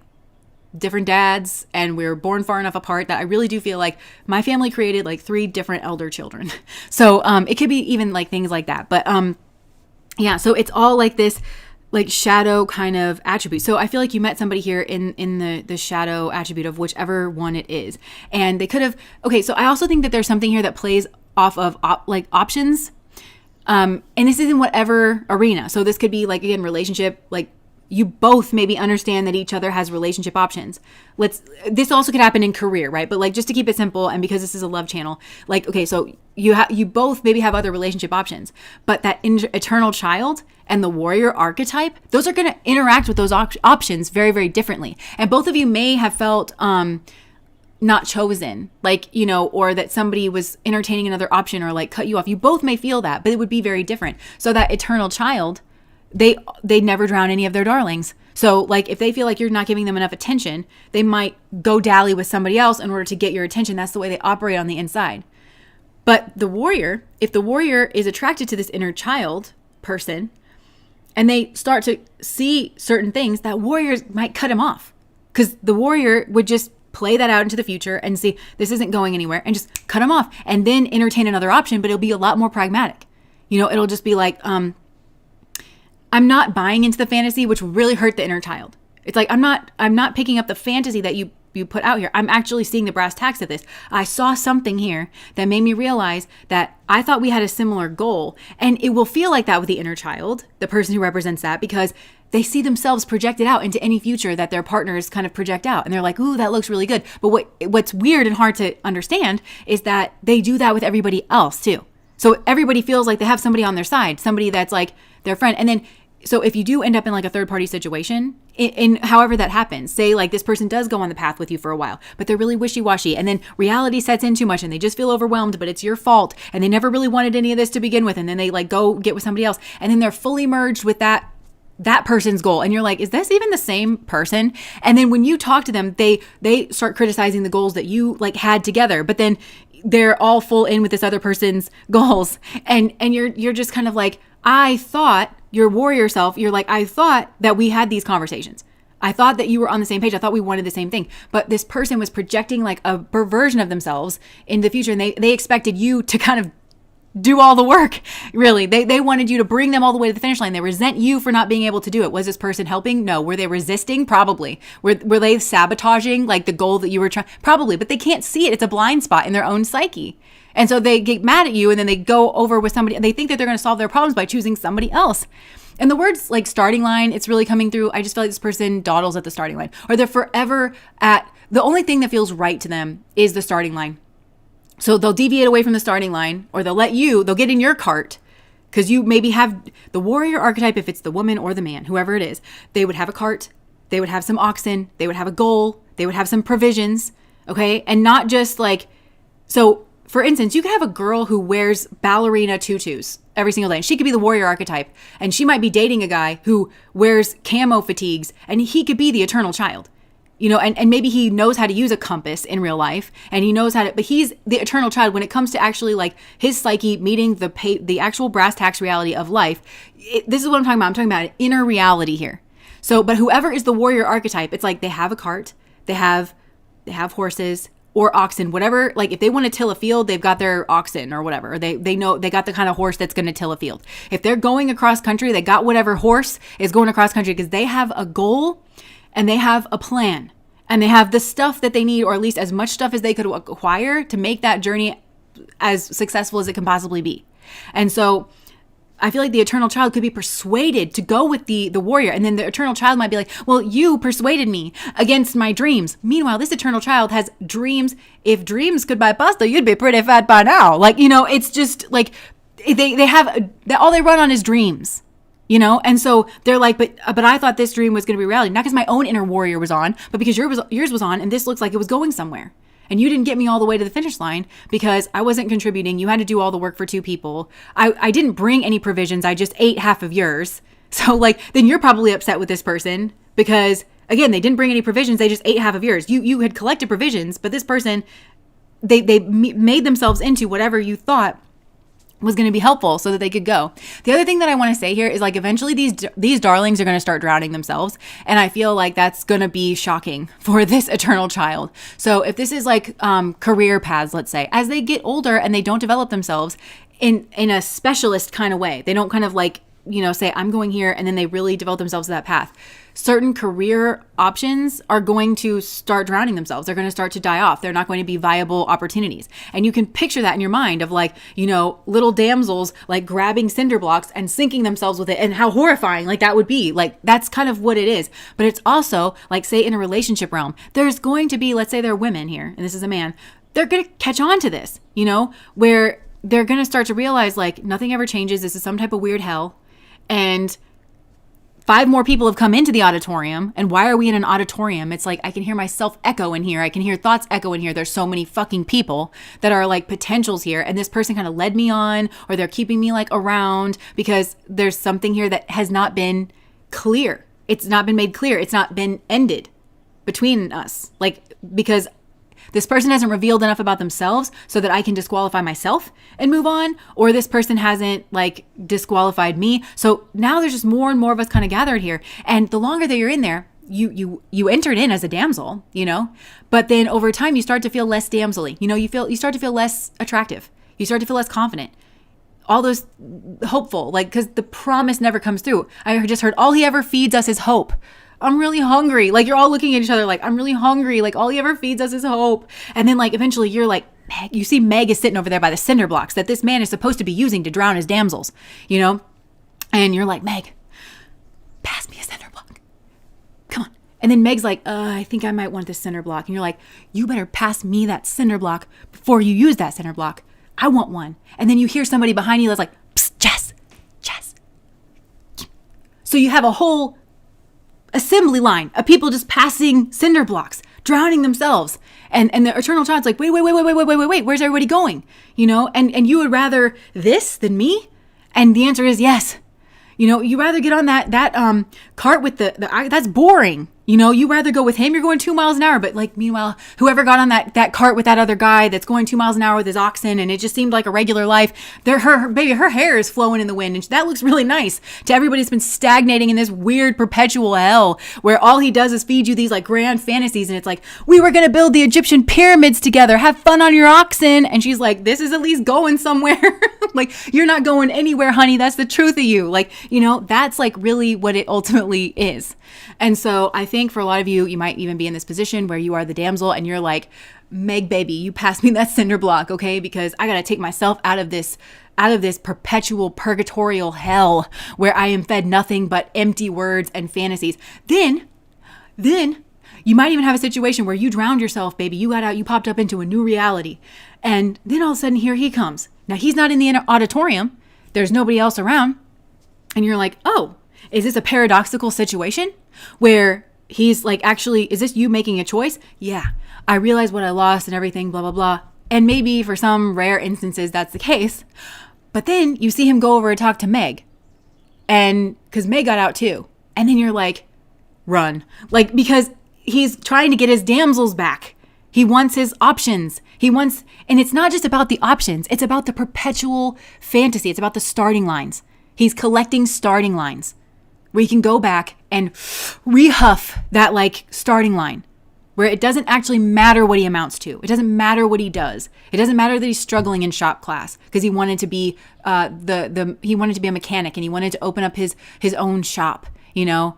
different dads, and we were born far enough apart that I really do feel like my family created like 3 different elder children. So it could be even like things like that. But yeah, so it's all like this like shadow kind of attribute. So I feel like you met somebody here in the shadow attribute of whichever one it is. And they could have, okay, so I also think that there's something here that plays off of options. And this is in whatever arena. So this could be like, again, relationship, like you both maybe understand that each other has relationship options. This also could happen in career, right? But like, just to keep it simple, and because this is a love channel, like, okay, so you both maybe have other relationship options, but that eternal child and the warrior archetype, those are going to interact with those options very, very differently. And both of you may have felt, not chosen, like, or that somebody was entertaining another option or like cut you off. You both may feel that, but it would be very different. So that eternal child, they never drown any of their darlings. So like if they feel like you're not giving them enough attention, they might go dally with somebody else in order to get your attention. That's the way they operate on the inside. But the warrior, if the warrior is attracted to this inner child person and they start to see certain things, that warrior might cut him off, because the warrior would just play that out into the future and see this isn't going anywhere and just cut him off and then entertain another option. But it'll be a lot more pragmatic. It'll just be like, I'm not buying into the fantasy, which will really hurt the inner child. It's like, I'm not picking up the fantasy that you put out here. I'm actually seeing the brass tacks of this. I saw something here that made me realize that I thought we had a similar goal. And it will feel like that with the inner child, the person who represents that, because they see themselves projected out into any future that their partners kind of project out. And they're like, ooh, that looks really good. But what's weird and hard to understand is that they do that with everybody else too. So everybody feels like they have somebody on their side, somebody that's like their friend. And then, so if you do end up in like a third party situation, in however that happens, say like this person does go on the path with you for a while, but they're really wishy-washy, and then reality sets in too much and they just feel overwhelmed, but it's your fault, and they never really wanted any of this to begin with, and then they like go get with somebody else, and then they're fully merged with that person's goal, and you're like, is this even the same person? And then when you talk to them, they start criticizing the goals that you like had together, but then they're all full in with this other person's goals, and you're just kind of like, I thought, your warrior self, you're like, I thought that we had these conversations. I thought that you were on the same page. I thought we wanted the same thing. But this person was projecting like a perversion of themselves in the future, and they expected you to kind of do all the work, really. They wanted you to bring them all the way to the finish line. They resent you for not being able to do it. Was this person helping? No. Were they resisting? Probably. Were they sabotaging like the goal that you were trying? Probably. But they can't see it. It's a blind spot in their own psyche. And so they get mad at you, and then they go over with somebody, and they think that they're going to solve their problems by choosing somebody else. And the words like starting line, it's really coming through. I just feel like this person dawdles at the starting line, or they're forever at the only thing that feels right to them is the starting line. So they'll deviate away from the starting line, or they'll get in your cart, because you maybe have the warrior archetype. If it's the woman or the man, whoever it is, they would have a cart, they would have some oxen, they would have a goal, they would have some provisions. Okay. And not just like, so for instance, you could have a girl who wears ballerina tutus every single day. And she could be the warrior archetype, and she might be dating a guy who wears camo fatigues, and he could be the eternal child. And maybe he knows how to use a compass in real life, and he knows but he's the eternal child when it comes to actually like his psyche meeting the actual brass tacks reality of life. This is what I'm talking about. I'm talking about an inner reality here. So, but whoever is the warrior archetype, it's like they have a cart, they have horses or oxen, whatever. Like if they want to till a field, they've got their oxen or whatever. Or they know they got the kind of horse that's going to till a field. If they're going across country, they got whatever horse is going across country, because they have a goal. And they have a plan, and they have the stuff that they need, or at least as much stuff as they could acquire to make that journey as successful as it can possibly be. And so I feel like the eternal child could be persuaded to go with the warrior. And then the eternal child might be like, well, you persuaded me against my dreams. Meanwhile, this eternal child has dreams. If dreams could buy pasta, you'd be pretty fat by now. Like, it's just like they have all they run on is dreams. And so they're like, but I thought this dream was going to be reality, not because my own inner warrior was on, but because yours was on, and this looks like it was going somewhere. And you didn't get me all the way to the finish line because I wasn't contributing. You had to do all the work for two people. I didn't bring any provisions. I just ate half of yours. So like, then you're probably upset with this person because again, they didn't bring any provisions. They just ate half of yours. You had collected provisions, but this person, they made themselves into whatever you thought was going to be helpful so that they could go. The other thing that I want to say here is like, eventually these darlings are going to start drowning themselves. And I feel like that's going to be shocking for this eternal child. So if this is like career paths, let's say, as they get older and they don't develop themselves in a specialist kind of way, they don't kind of like, say I'm going here, and then they really develop themselves to that path. Certain career options are going to start drowning themselves. They're going to start to die off. They're not going to be viable opportunities. And you can picture that in your mind of like, little damsels like grabbing cinder blocks and sinking themselves with it, and how horrifying like that would be. Like that's kind of what it is. But it's also like, say in a relationship realm, there's going to be, let's say there are women here and this is a man, they're going to catch on to this, where they're going to start to realize like nothing ever changes. This is some type of weird hell. And 5 more people have come into the auditorium. And why are we in an auditorium? It's like, I can hear myself echo in here. I can hear thoughts echo in here. There's so many fucking people that are like potentials here. And this person kind of led me on, or they're keeping me like around because there's something here that has not been clear. It's not been made clear. It's not been ended between us. Like, because this person hasn't revealed enough about themselves so that I can disqualify myself and move on, or this person hasn't like disqualified me. So now there's just more and more of us kind of gathered here. And the longer that you're in there, you entered in as a damsel, but then over time you start to feel less damsel-y. You start to feel less attractive. You start to feel less confident. All those hopeful, like, because the promise never comes through. I just heard all he ever feeds us is hope. I'm really hungry. Like, you're all looking at each other like, I'm really hungry. Like, all he ever feeds us is hope. And then like, eventually you're like, you see Meg is sitting over there by the cinder blocks that this man is supposed to be using to drown his damsels, and you're like, Meg, pass me a cinder block. Come on. And then Meg's like, I think I might want this cinder block. And you're like, you better pass me that cinder block before you use that cinder block. I want one. And then you hear somebody behind you that's like, psst, Jess. So you have a whole assembly line of people just passing cinder blocks, drowning themselves. And the eternal child's like, wait, where's everybody going? And you would rather this than me? And the answer is yes. You rather get on that cart with the that's boring. You rather go with him. You're going 2 miles an hour. But like, meanwhile, whoever got on that cart with that other guy that's going 2 miles an hour with his oxen, and it just seemed like a regular life. Her hair is flowing in the wind, and that looks really nice to everybody who's been stagnating in this weird perpetual hell where all he does is feed you these like grand fantasies. And it's like, we were going to build the Egyptian pyramids together. Have fun on your oxen. And she's like, this is at least going somewhere. Like, you're not going anywhere, honey. That's the truth of you. Like, that's like really what it ultimately is. And so I think for a lot of you, you might even be in this position where you are the damsel and you're like, Meg, baby, you pass me that cinder block, okay? Because I got to take myself out of this perpetual purgatorial hell where I am fed nothing but empty words and fantasies. Then You might even have a situation where you drowned yourself, baby. You got out, you popped up into a new reality. And then all of a sudden, here he comes. Now, he's not in the auditorium. There's nobody else around. And you're like, oh, is this a paradoxical situation where he's like, actually, is this you making a choice? Yeah, I realize what I lost and everything, blah, blah, blah. And maybe for some rare instances, that's the case. But then you see him go over and talk to Meg. And because Meg got out too. And then you're like, run. Like, because he's trying to get his damsels back. He wants his options. And it's not just about the options. It's about the perpetual fantasy. It's about the starting lines. He's collecting starting lines where he can go back and rehuff that like starting line where it doesn't actually matter what he amounts to. It doesn't matter what he does. It doesn't matter that he's struggling in shop class because he wanted to be he wanted to be a mechanic and he wanted to open up his own shop, you know.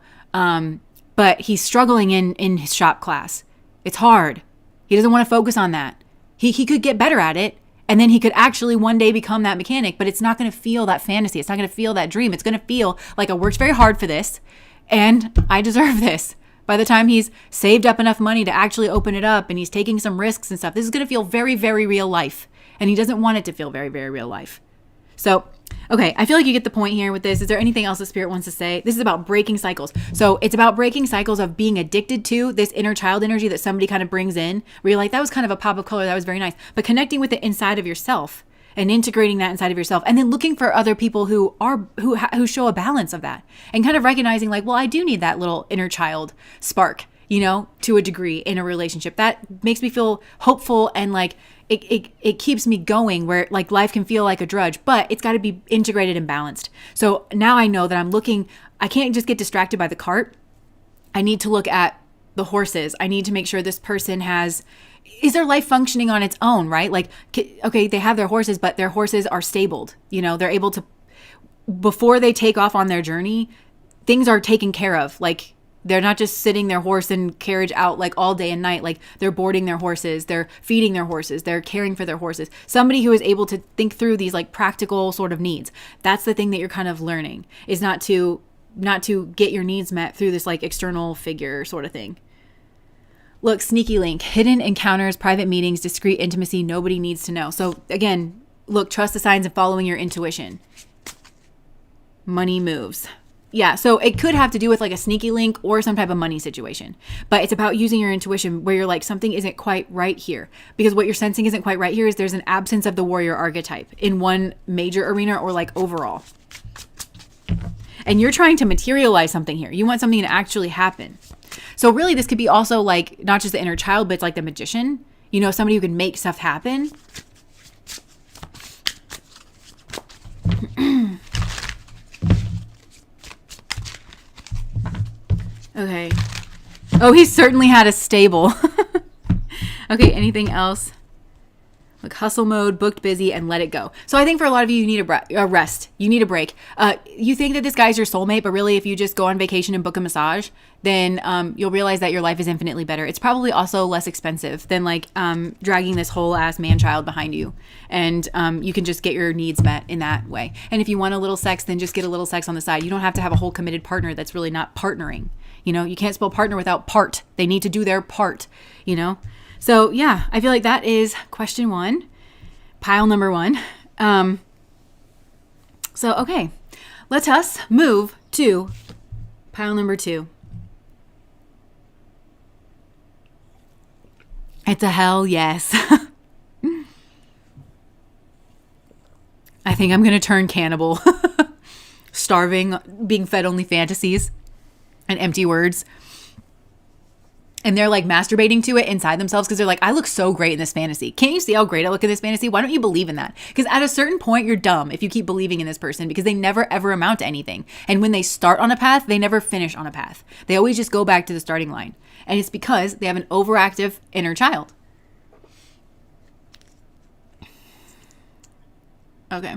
But he's struggling in his shop class. It's hard. He doesn't want to focus on that. He could get better at it. And then he could actually one day become that mechanic, but it's not going to feel that fantasy. It's not going to feel that dream. It's going to feel like I worked very hard for this and I deserve this. By the time he's saved up enough money to actually open it up and he's taking some risks and stuff, this is going to feel very, very real life. And he doesn't want it to feel very, very real life. So, okay, I feel like you get the point here with this. Is there anything else the Spirit wants to say? This is about breaking cycles. So it's about breaking cycles of being addicted to this inner child energy that somebody kind of brings in, where you're like, that was kind of a pop of color. That was very nice. But connecting with it inside of yourself and integrating that inside of yourself, and then looking for other people who show a balance of that, and kind of recognizing like, well, I do need that little inner child spark, you know, to a degree in a relationship. That makes me feel hopeful and like it keeps me going, where like life can feel like a drudge, but it's got to be integrated and balanced. So now I know that I can't just get distracted by the cart. I need to look at the horses. I need to make sure this person is their life functioning on its own, right? Like, okay, they have their horses, but their horses are stabled. You know, they're able to, before they take off on their journey, things are taken care of. Like, they're not just sitting their horse and carriage out like all day and night. Like, they're boarding their horses, they're feeding their horses, they're caring for their horses. Somebody who is able to think through these like practical sort of needs. That's the thing that you're kind of learning, is not to get your needs met through this like external figure sort of thing. Look, sneaky link, hidden encounters, private meetings, discreet intimacy, nobody needs to know. So again, look, trust the signs and following your intuition. Money moves. Yeah, so it could have to do with like a sneaky link or some type of money situation. But it's about using your intuition where you're like, something isn't quite right here. Because what you're sensing isn't quite right here is there's an absence of the warrior archetype in one major arena or like overall. And you're trying to materialize something here. You want something to actually happen. So really this could be also like not just the inner child, but it's like the magician. You know, somebody who can make stuff happen. Okay. Oh, he certainly had a stable. Okay, anything else? Like hustle mode, booked, busy, and let it go. So I think for a lot of you, you need a rest. You need a break. You think that this guy's your soulmate, but really if you just go on vacation and book a massage, then you'll realize that your life is infinitely better. It's probably also less expensive than like dragging this whole ass man-child behind you. And you can just get your needs met in that way. And if you want a little sex, then just get a little sex on the side. You don't have to have a whole committed partner that's really not partnering. You know, you can't spell partner without part. They need to do their part, you know? So yeah, I feel like that is question 1, pile number 1. So, okay, let us move to pile number 2. It's a hell yes. I think I'm going to turn cannibal. Starving, being fed only fantasies and empty words. And they're like masturbating to it inside themselves because they're like, I look so great in this fantasy. Can't you see how great I look in this fantasy? Why don't you believe in that? Because at a certain point, you're dumb if you keep believing in this person, because they never ever amount to anything. And when they start on a path, they never finish on a path. They always just go back to the starting line. And it's because they have an overactive inner child. Okay.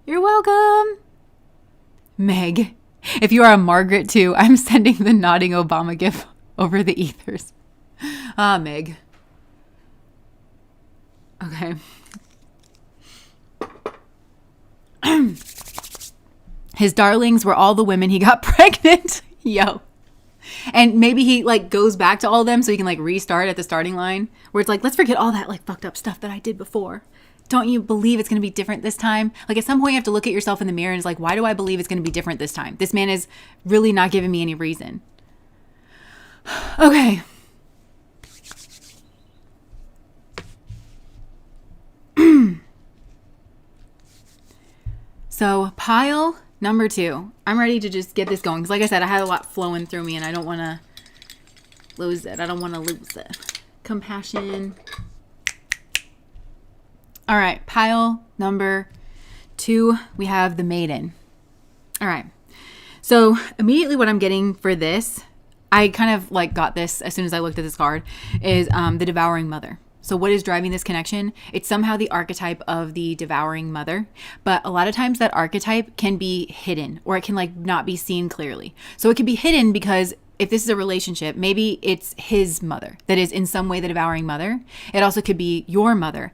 You're welcome. Meg. If you are a Margaret too, I'm sending the nodding Obama gif over the ethers. Ah, Meg. Okay. His darlings were all the women he got pregnant. Yo. And maybe he like goes back to all of them so he can like restart at the starting line where it's like, let's forget all that like fucked up stuff that I did before. Don't you believe it's going to be different this time? Like at some point you have to look at yourself in the mirror and it's like, why do I believe it's going to be different this time? This man is really not giving me any reason. Okay. So pile number 2. I'm ready to just get this going. Because like I said, I had a lot flowing through me and I don't want to lose it. Compassion. All right. Pile number 2. We have the Maiden. All right. So immediately what I'm getting for this, I kind of like got this as soon as I looked at this card, is the devouring mother. So what is driving this connection? It's somehow the archetype of the devouring mother. But a lot of times that archetype can be hidden, or it can like not be seen clearly. So it can be hidden because if this is a relationship, maybe it's his mother that is in some way the devouring mother. It also could be your mother.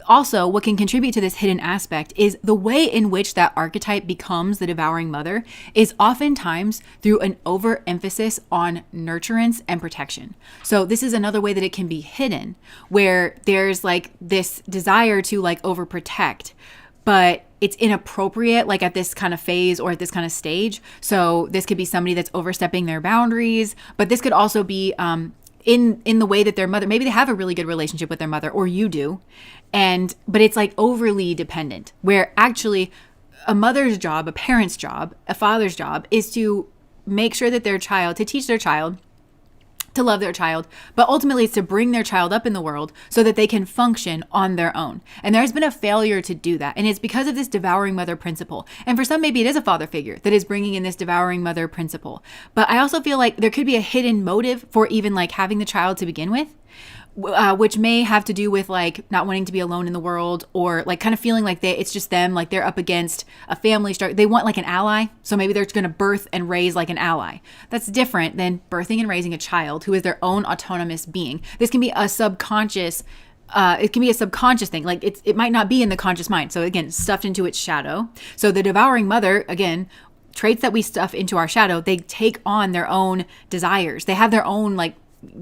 Also, what can contribute to this hidden aspect is the way in which that archetype becomes the devouring mother is oftentimes through an overemphasis on nurturance and protection. So this is another way that it can be hidden, where there's like this desire to like overprotect, but it's inappropriate like at this kind of phase or at this kind of stage. So this could be somebody that's overstepping their boundaries, but this could also be in the way that their mother, maybe they have a really good relationship with their mother, or you do, but it's like overly dependent, where actually a mother's job, a parent's job, a father's job is to make sure that to teach their child, to love their child, but ultimately it's to bring their child up in the world so that they can function on their own. And there's been a failure to do that. And it's because of this devouring mother principle. And for some, maybe it is a father figure that is bringing in this devouring mother principle. But I also feel like there could be a hidden motive for even like having the child to begin with, which may have to do with like not wanting to be alone in the world, or like kind of feeling like it's just them, like they're up against a family struggle. They want like an ally. So maybe they're going to birth and raise like an ally. That's different than birthing and raising a child who is their own autonomous being. This can be a subconscious thing. Like it might not be in the conscious mind. So again, stuffed into its shadow. So the devouring mother, again, traits that we stuff into our shadow, they take on their own desires. They have their own, like,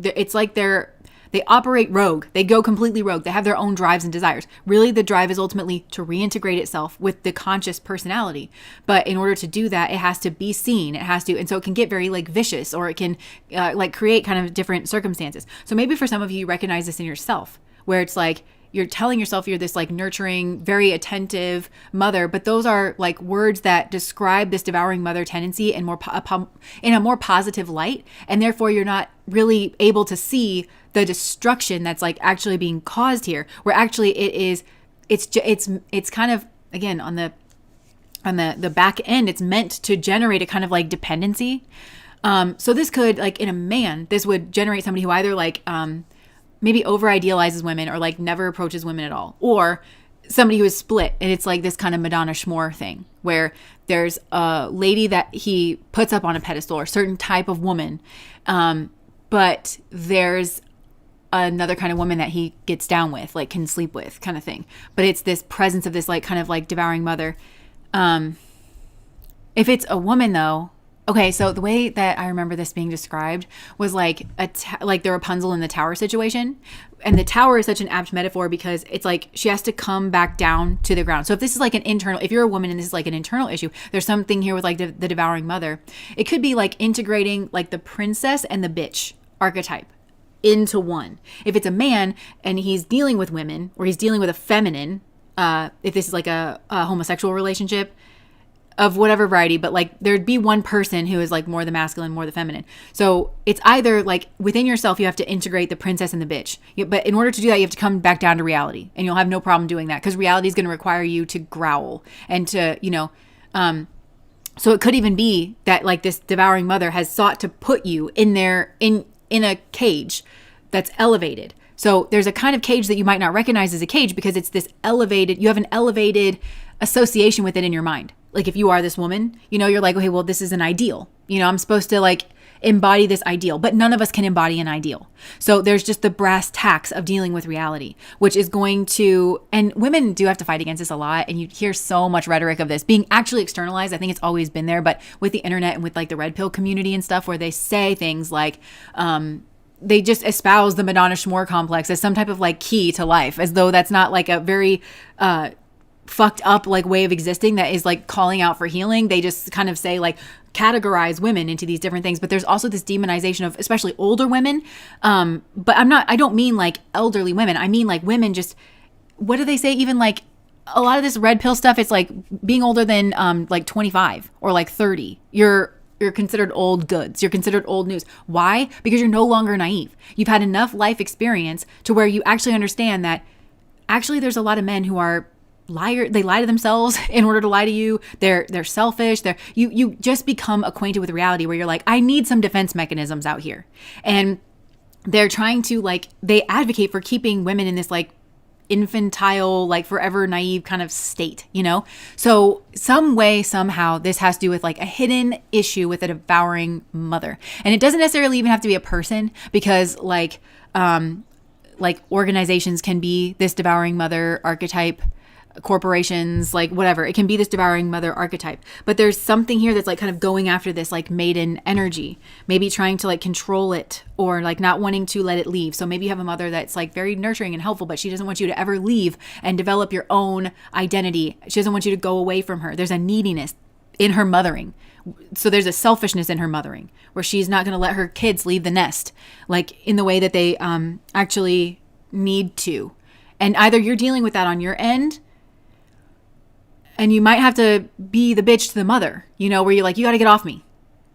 it's like they operate rogue. They go completely rogue. They have their own drives and desires. Really, the drive is ultimately to reintegrate itself with the conscious personality. But in order to do that, it has to be seen. And so it can get very like vicious, or it can like create kind of different circumstances. So maybe for some of you recognize this in yourself, where it's like you're telling yourself you're this like nurturing, very attentive mother, but those are like words that describe this devouring mother tendency in a more positive light, and therefore you're not really able to see the destruction that's like actually being caused here, where actually it's kind of, again, on the back end, it's meant to generate a kind of like dependency. So this could, like in a man, this would generate somebody who either like maybe over idealizes women, or like never approaches women at all, or somebody who is split, and it's like this kind of Madonna Schmore thing where there's a lady that he puts up on a pedestal, or a certain type of woman, but there's another kind of woman that he gets down with, like can sleep with, kind of thing. But it's this presence of this like kind of like devouring mother. If it's a woman though, okay, so the way that I remember this being described was like like the Rapunzel in the tower situation. And the tower is such an apt metaphor because it's like she has to come back down to the ground. So if this is like if you're a woman and this is like an internal issue, there's something here with like the devouring mother. It could be like integrating like the princess and the bitch archetype into one. If it's a man and he's dealing with women, or he's dealing with a feminine, if this is like a homosexual relationship of whatever variety, but like there'd be one person who is like more the masculine, more the feminine. So it's either like within yourself, you have to integrate the princess and the bitch. But in order to do that, you have to come back down to reality, and you'll have no problem doing that because reality is going to require you to growl and to, so it could even be that like this devouring mother has sought to put you in a cage that's elevated. So there's a kind of cage that you might not recognize as a cage because it's this elevated, you have an elevated association with it in your mind. Like if you are this woman, you're like, okay, well, this is an ideal. I'm supposed to like embody this ideal, but none of us can embody an ideal. So there's just the brass tacks of dealing with reality, which is going to, and women do have to fight against this a lot. And you hear so much rhetoric of this being actually externalized. I think it's always been there, but with the internet and with like the red pill community and stuff, where they say things like, they just espouse the Madonna Schmore complex as some type of like key to life, as though that's not like a very, fucked up like way of existing that is like calling out for healing. They just kind of say like categorize women into these different things, but there's also this demonization of especially older women. But I don't mean like elderly women. I mean like women just, what do they say? Even like a lot of this red pill stuff, it's like being older than like 25 or like 30. You're considered old goods. You're considered old news. Why? Because you're no longer naive. You've had enough life experience to where you actually understand that actually there's a lot of men who are liar. They lie to themselves in order to lie to you. They're selfish. You just become acquainted with reality where you're like, I need some defense mechanisms out here. And they're trying to like, they advocate for keeping women in this like infantile, like forever naive kind of state, you know? So some way, somehow this has to do with like a hidden issue with a devouring mother. And it doesn't necessarily even have to be a person, because like organizations can be this devouring mother archetype, corporations, like whatever. It can be this devouring mother archetype. But there's something here that's like kind of going after this like maiden energy, maybe trying to like control it or like not wanting to let it leave. So maybe you have a mother that's like very nurturing and helpful, but she doesn't want you to ever leave and develop your own identity. She doesn't want you to go away from her. There's a neediness in her mothering. So there's a selfishness in her mothering where she's not going to let her kids leave the nest, like in the way that they actually need to. And either you're dealing with that on your end, and you might have to be the bitch to the mother, you know, where you're like, you got to get off me.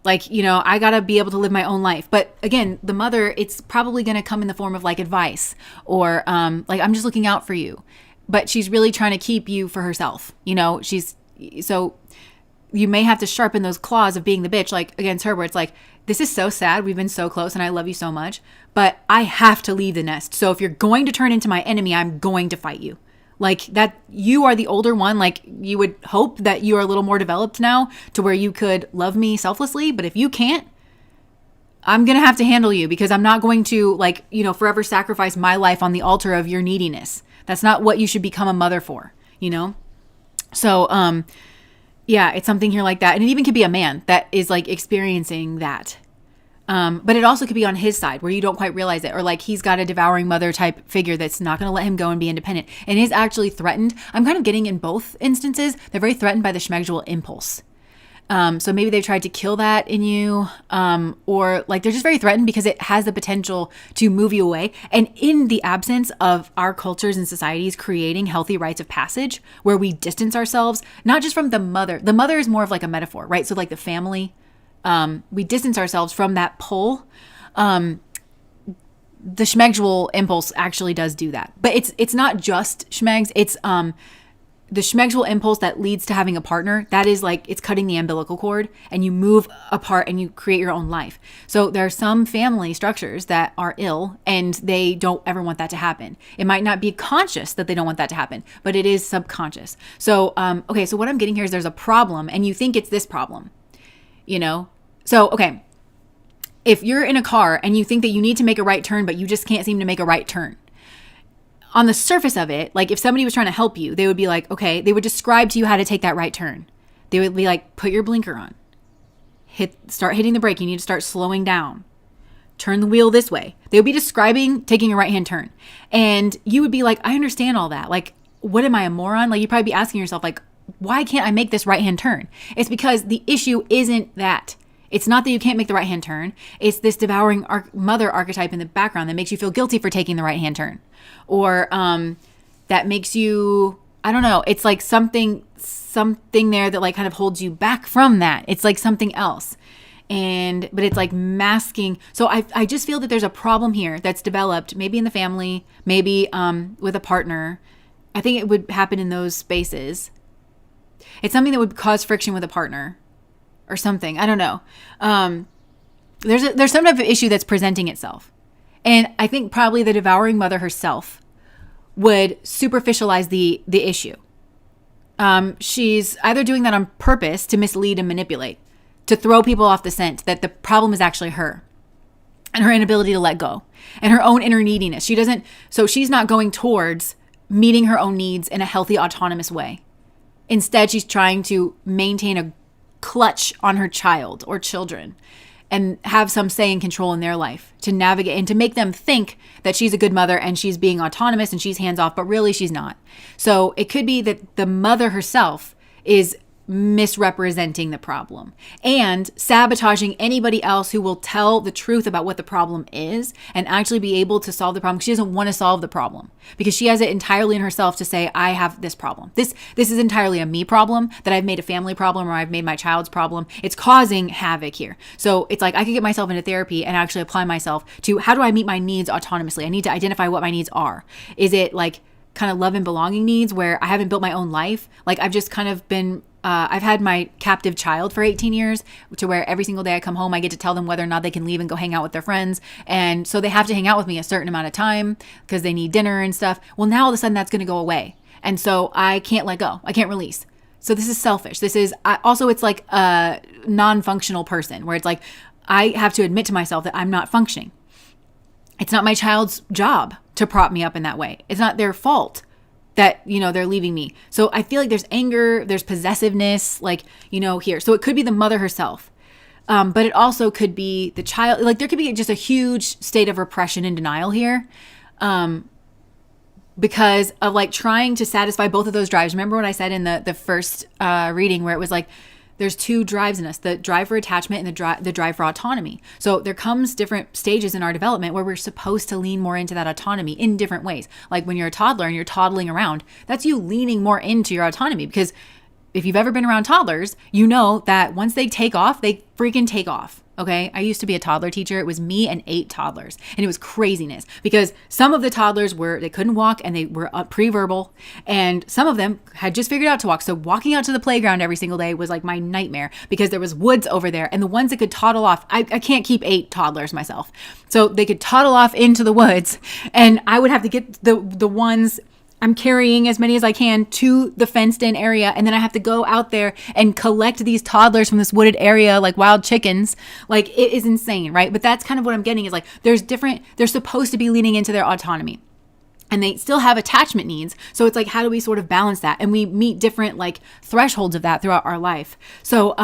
Like, you know, I got to be able to live my own life. But again, the mother, it's probably going to come in the form of like advice or like, I'm just looking out for you. But she's really trying to keep you for herself. You know, so you may have to sharpen those claws of being the bitch, like against her, where it's like, this is so sad. We've been so close and I love you so much, but I have to leave the nest. So if you're going to turn into my enemy, I'm going to fight you. Like that, you are the older one. Like you would hope that you are a little more developed now to where you could love me selflessly. But if you can't, I'm going to have to handle you, because I'm not going to like, you know, forever sacrifice my life on the altar of your neediness. That's not what you should become a mother for, you know? So, yeah, it's something here like that. And it even could be a man that is like experiencing that. But it also could be on his side where you don't quite realize it, or like he's got a devouring mother type figure that's not going to let him go and be independent and is actually threatened. I'm kind of getting in both instances, they're very threatened by the schmegdual impulse. So maybe they tried to kill that in you, or like they're just very threatened because it has the potential to move you away. And in the absence of our cultures and societies creating healthy rites of passage where we distance ourselves, not just from the mother is more of like a metaphor, right? So like the family, we distance ourselves from that pull. The schmegdual impulse actually does do that, but it's not just schmegs. It's the schmegdual impulse that leads to having a partner. That is like, it's cutting the umbilical cord and you move apart and you create your own life. So there are some family structures that are ill and they don't ever want that to happen. It might not be conscious that they don't want that to happen, but it is subconscious. So, okay. So what I'm getting here is there's a problem and you think it's this problem, you know? So, okay, if you're in a car and you think that you need to make a right turn, but you just can't seem to make a right turn, on the surface of it, like if somebody was trying to help you, they would be like, okay, they would describe to you how to take that right turn. They would be like, put your blinker on, start hitting the brake. You need to start slowing down, turn the wheel this way. They would be describing taking a right-hand turn. And you would be like, I understand all that. Like, what am I, a moron? Like you'd probably be asking yourself like, why can't I make this right-hand turn? It's because the issue isn't that. It's not that you can't make the right-hand turn. It's this devouring mother archetype in the background that makes you feel guilty for taking the right-hand turn. Or that makes you, I don't know, it's like something there that like kind of holds you back from that. It's like something else. But it's like masking. So I just feel that there's a problem here that's developed, maybe in the family, maybe with a partner. I think it would happen in those spaces. It's something that would cause friction with a partner or something. I don't know. There's some type of issue that's presenting itself. And I think probably the devouring mother herself would superficialize the issue. She's either doing that on purpose to mislead and manipulate. to throw people off the scent that the problem is actually her and her inability to let go and her own inner neediness. So she's not going towards meeting her own needs in a healthy, autonomous way. Instead, she's trying to maintain a clutch on her child or children and have some say and control in their life to navigate and to make them think that she's a good mother and she's being autonomous and she's hands off, but really she's not. So it could be that the mother herself is misrepresenting the problem and sabotaging anybody else who will tell the truth about what the problem is and actually be able to solve the problem. She doesn't want to solve the problem because she has it entirely in herself to say, I have this problem. This is entirely a me problem, that I've made a family problem or I've made my child's problem. It's causing havoc here. So it's like I could get myself into therapy and actually apply myself to how do I meet my needs autonomously? I need to identify what my needs are. Is it like kind of love and belonging needs where I haven't built my own life? Like I've just kind of been I've had my captive child for 18 years to where every single day I come home, I get to tell them whether or not they can leave and go hang out with their friends. And so they have to hang out with me a certain amount of time because they need dinner and stuff. Well, now all of a sudden that's going to go away. And so I can't let go. I can't release. So this is selfish. Also, it's like a non-functional person where it's like, I have to admit to myself that I'm not functioning. It's not my child's job to prop me up in that way. It's not their fault that, they're leaving me. So I feel like there's anger, there's possessiveness, here. So it could be the mother herself. But it also could be the child. Like there could be just a huge state of repression and denial here. Because of like trying to satisfy both of those drives. Remember what I said in the first reading where it was like, there's two drives in us, the drive for attachment and the drive for autonomy. So there comes different stages in our development where we're supposed to lean more into that autonomy in different ways. Like when you're a toddler and you're toddling around, that's you leaning more into your autonomy. Because if you've ever been around toddlers, you know that once they take off, they freaking take off. Okay. I used to be a toddler teacher. It was me and 8 toddlers and it was craziness because some of the toddlers they couldn't walk and they were pre-verbal and some of them had just figured out to walk. So walking out to the playground every single day was like my nightmare because there was woods over there and the ones that could toddle off, I can't keep 8 toddlers myself. So they could toddle off into the woods and I would have to get the ones I'm carrying as many as I can to the fenced in area. And then I have to go out there and collect these toddlers from this wooded area like wild chickens. Like it is insane, right? But that's kind of what I'm getting is like, they're supposed to be leaning into their autonomy. And they still have attachment needs. So it's like, how do we sort of balance that? And we meet different like thresholds of that throughout our life. So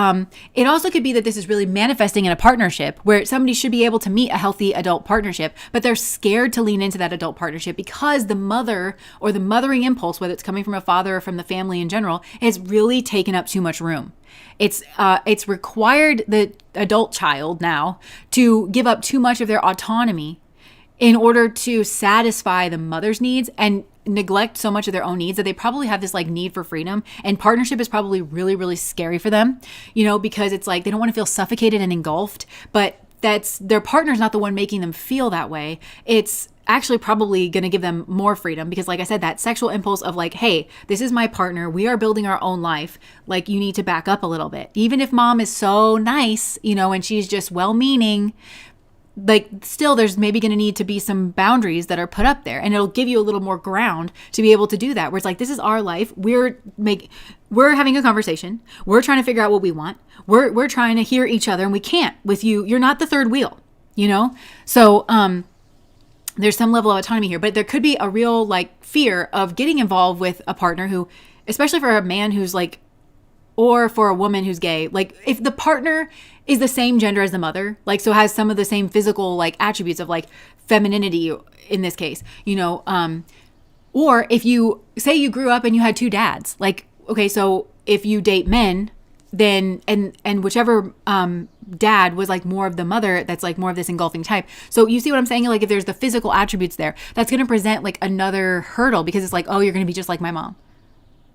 it also could be that this is really manifesting in a partnership where somebody should be able to meet a healthy adult partnership, but they're scared to lean into that adult partnership because the mother or the mothering impulse, whether it's coming from a father or from the family in general, has really taken up too much room. It's required the adult child now to give up too much of their autonomy in order to satisfy the mother's needs and neglect so much of their own needs that they probably have this like need for freedom, and partnership is probably really, really scary for them, because it's like they don't want to feel suffocated and engulfed, but that's their partner's not the one making them feel that way. It's actually probably going to give them more freedom because like I said, that sexual impulse of like, hey, this is my partner. We are building our own life. Like you need to back up a little bit. Even if mom is so nice, and she's just well-meaning, like still there's maybe going to need to be some boundaries that are put up there, and it'll give you a little more ground to be able to do that, where it's like, this is our life. We're having a conversation. We're trying to figure out what we want. We're trying to hear each other, and we can't with you. You're not the third wheel, So there's some level of autonomy here, but there could be a real like fear of getting involved with a partner who, especially for a man who's like, or for a woman who's gay, like if the partner is the same gender as the mother, like so has some of the same physical like attributes of like femininity in this case, or if you say you grew up and you had 2 dads, like, okay, so if you date men, then and whichever dad was like more of the mother, that's like more of this engulfing type. So you see what I'm saying? Like if there's the physical attributes there, that's going to present like another hurdle because it's like, oh, you're going to be just like my mom,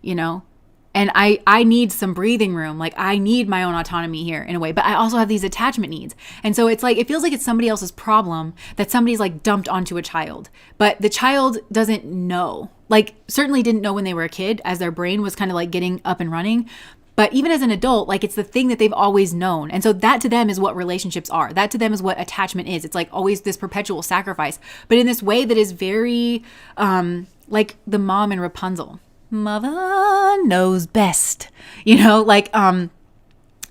And I need some breathing room. Like I need my own autonomy here in a way, but I also have these attachment needs. And so it's like, it feels like it's somebody else's problem that somebody's like dumped onto a child, but the child doesn't know, like certainly didn't know when they were a kid as their brain was kind of like getting up and running. But even as an adult, like it's the thing that they've always known. And so that to them is what relationships are. That to them is what attachment is. It's like always this perpetual sacrifice, but in this way that is very like the mom in Rapunzel. Mother knows best,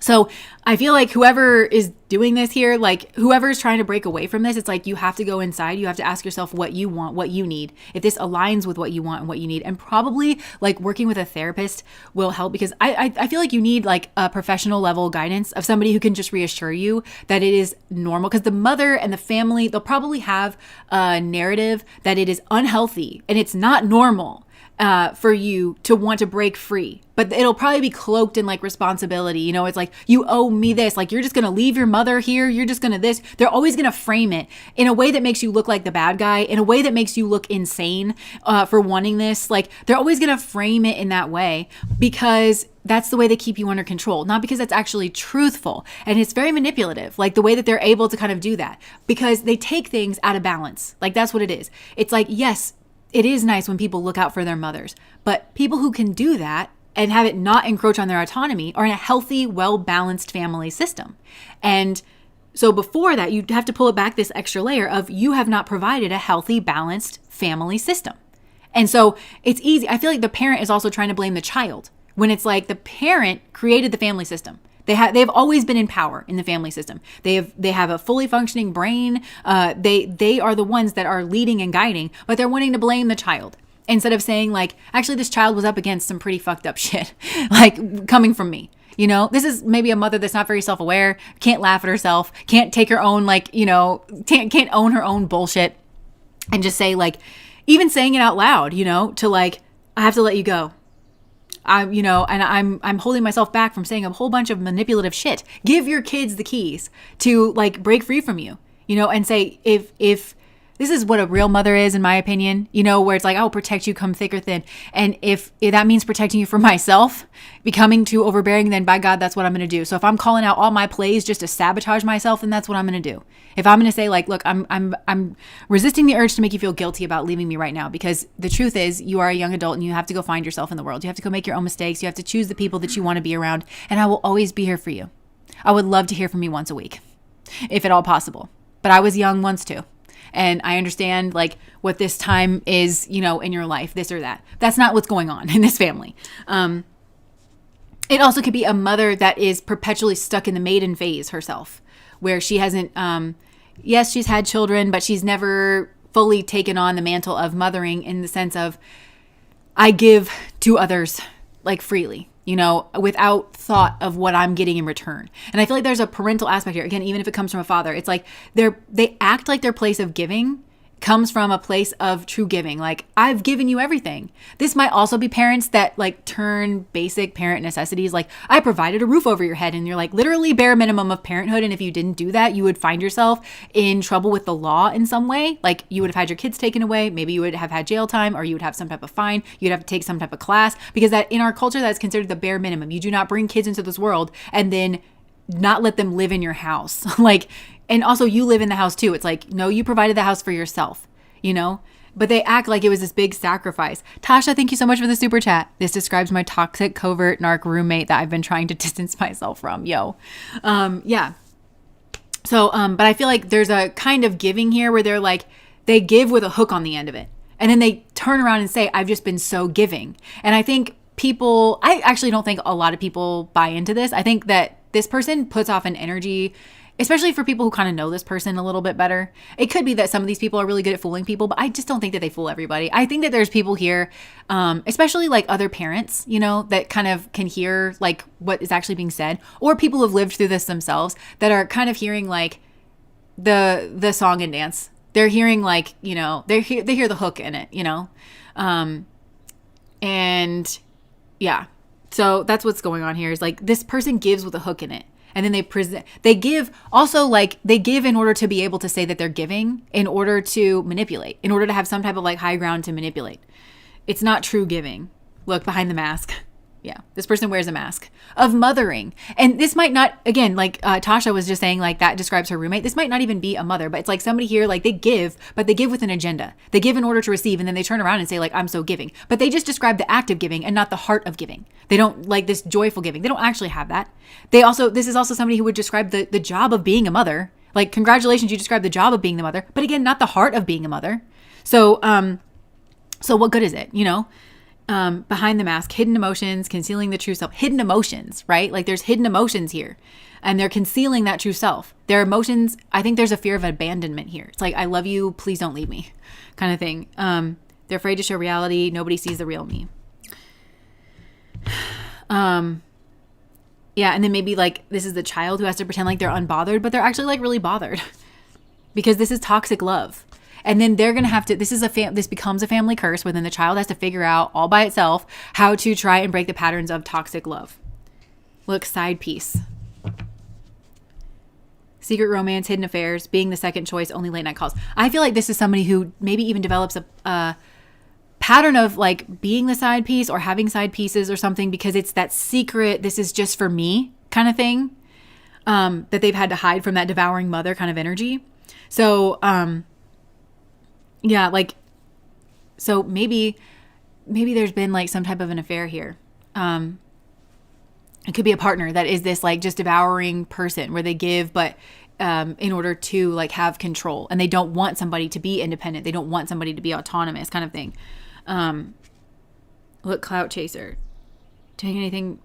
So I feel like whoever is doing this here, like whoever is trying to break away from this, it's like you have to go inside. You have to ask yourself what you want, what you need, if this aligns with what you want and what you need. And probably like working with a therapist will help, because I feel like you need like a professional level guidance of somebody who can just reassure you that it is normal. Because the mother and the family, they'll probably have a narrative that it is unhealthy and it's not normal for you to want to break free, but it'll probably be cloaked in like responsibility. You know, it's like, you owe me this, like, you're just going to leave your mother here. You're just going to this. They're always going to frame it in a way that makes you look like the bad guy, in a way that makes you look insane for wanting this. Like, they're always going to frame it in that way because that's the way they keep you under control, not because that's actually truthful. And it's very manipulative, like the way that they're able to kind of do that, because they take things out of balance. Like, that's what it is. It's like, yes, it is nice when people look out for their mothers, but people who can do that and have it not encroach on their autonomy are in a healthy, well-balanced family system. And so before that, you have to pull it back this extra layer of you have not provided a healthy, balanced family system. And so it's easy. I feel like the parent is also trying to blame the child when it's like the parent created the family system. They've always been in power in the family system. They have a fully functioning brain. They are the ones that are leading and guiding, but they're wanting to blame the child instead of saying like, actually, this child was up against some pretty fucked up shit, like coming from me. You know, this is maybe a mother that's not very self-aware, can't laugh at herself, can't take her own, like, you know, can't own her own bullshit, and just say like, even saying it out loud, you know, to like, I have to let you go. I'm holding myself back from saying a whole bunch of manipulative shit. Give your kids the keys to like break free from you, you know, and say, if this is what a real mother is, in my opinion, you know, where it's like, I will protect you come thick or thin. And if that means protecting you from myself, becoming too overbearing, then by God, that's what I'm going to do. So if I'm calling out all my plays just to sabotage myself, then that's what I'm going to do. If I'm going to say like, look, I'm resisting the urge to make you feel guilty about leaving me right now, because the truth is you are a young adult and you have to go find yourself in the world. You have to go make your own mistakes. You have to choose the people that you want to be around. And I will always be here for you. I would love to hear from you once a week, if at all possible. But I was young once too. And I understand like what this time is, you know, in your life, this or that. That's not what's going on in this family. It also could be a mother that is perpetually stuck in the maiden phase herself, where she hasn't, yes, she's had children, but she's never fully taken on the mantle of mothering in the sense of, I give to others like freely, you know, without thought of what I'm getting in return. And I feel like there's a parental aspect here. Again, even if it comes from a father, it's like they act like their place of giving comes from a place of true giving. Like, I've given you everything. This might also be parents that like turn basic parent necessities. Like, I provided a roof over your head, and you're like literally bare minimum of parenthood. And if you didn't do that, you would find yourself in trouble with the law in some way. Like, you would have had your kids taken away. Maybe you would have had jail time, or you would have some type of fine. You'd have to take some type of class, because that in our culture, that's considered the bare minimum. You do not bring kids into this world and then not let them live in your house. Like, and also you live in the house too. It's like, no, you provided the house for yourself, you know, but they act like it was this big sacrifice. Tasha, thank you so much for the super chat. This describes my toxic, covert, narc roommate that I've been trying to distance myself from. Yo. Yeah. So, but I feel like there's a kind of giving here where they're like, they give with a hook on the end of it. And then they turn around and say, I've just been so giving. And I think I actually don't think a lot of people buy into this. I think that this person puts off an energy, especially for people who kind of know this person a little bit better. It could be that some of these people are really good at fooling people, but I just don't think that they fool everybody. I think that there's people here, especially like other parents, you know, that kind of can hear like what is actually being said, or people who've lived through this themselves that are kind of hearing like the song and dance. They're hearing like, you know, they hear the hook in it, you know? And yeah, so that's what's going on here is like this person gives with a hook in it. And then they give in order to be able to say that they're giving, in order to manipulate, in order to have some type of like high ground to manipulate. It's not true giving. Look behind the mask. Yeah, this person wears a mask of mothering. And this might not, again, like Tasha was just saying, like that describes her roommate. This might not even be a mother, but it's like somebody here, like they give, but they give with an agenda. They give in order to receive, and then they turn around and say like, I'm so giving. But they just describe the act of giving and not the heart of giving. They don't like this joyful giving. They don't actually have that. This is also somebody who would describe the job of being a mother. Like, congratulations, you described the job of being the mother, but again, not the heart of being a mother. So what good is it, you know? Behind the mask, hidden emotions, concealing the true self, hidden emotions, right? Like there's hidden emotions here and they're concealing that true self. Their emotions, I think there's a fear of abandonment here. It's like, I love you, please don't leave me kind of thing. They're afraid to show reality. Nobody sees the real me. Yeah. And then maybe like this is the child who has to pretend like they're unbothered, but they're actually like really bothered because this is toxic love. And then they're going to have to, this becomes a family curse where then the child has to figure out all by itself how to try and break the patterns of toxic love. Look, side piece. Secret romance, hidden affairs, being the second choice, only late night calls. I feel like this is somebody who maybe even develops a pattern of like being the side piece or having side pieces or something because it's that secret, this is just for me kind of thing that they've had to hide from that devouring mother kind of energy. So, yeah, like, so maybe there's been like some type of an affair here. It could be a partner that is this like just devouring person where they give, but in order to like have control and they don't want somebody to be independent. They don't want somebody to be autonomous kind of thing. Look, clout chaser. Doing anything.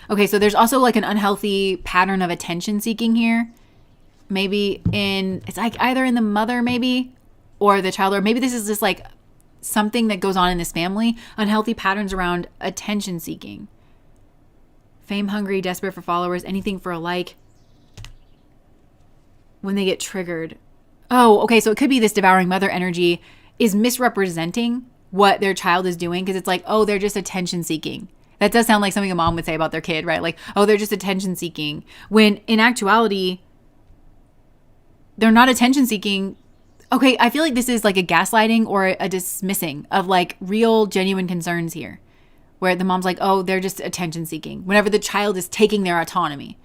Okay, so there's also like an unhealthy pattern of attention seeking here. Maybe it's like either in the mother maybe or the child, or maybe this is just like something that goes on in this family, unhealthy patterns around attention seeking. Fame hungry, desperate for followers, anything for a like. When they get triggered. Oh, okay, so it could be this devouring mother energy is misrepresenting what their child is doing because it's like, oh, they're just attention seeking. That does sound like something a mom would say about their kid, right? Like, oh, they're just attention seeking. When in actuality, they're not attention seeking. Okay, I feel like this is like a gaslighting or a dismissing of like real, genuine concerns here. Where the mom's like, oh, they're just attention seeking. Whenever the child is taking their autonomy.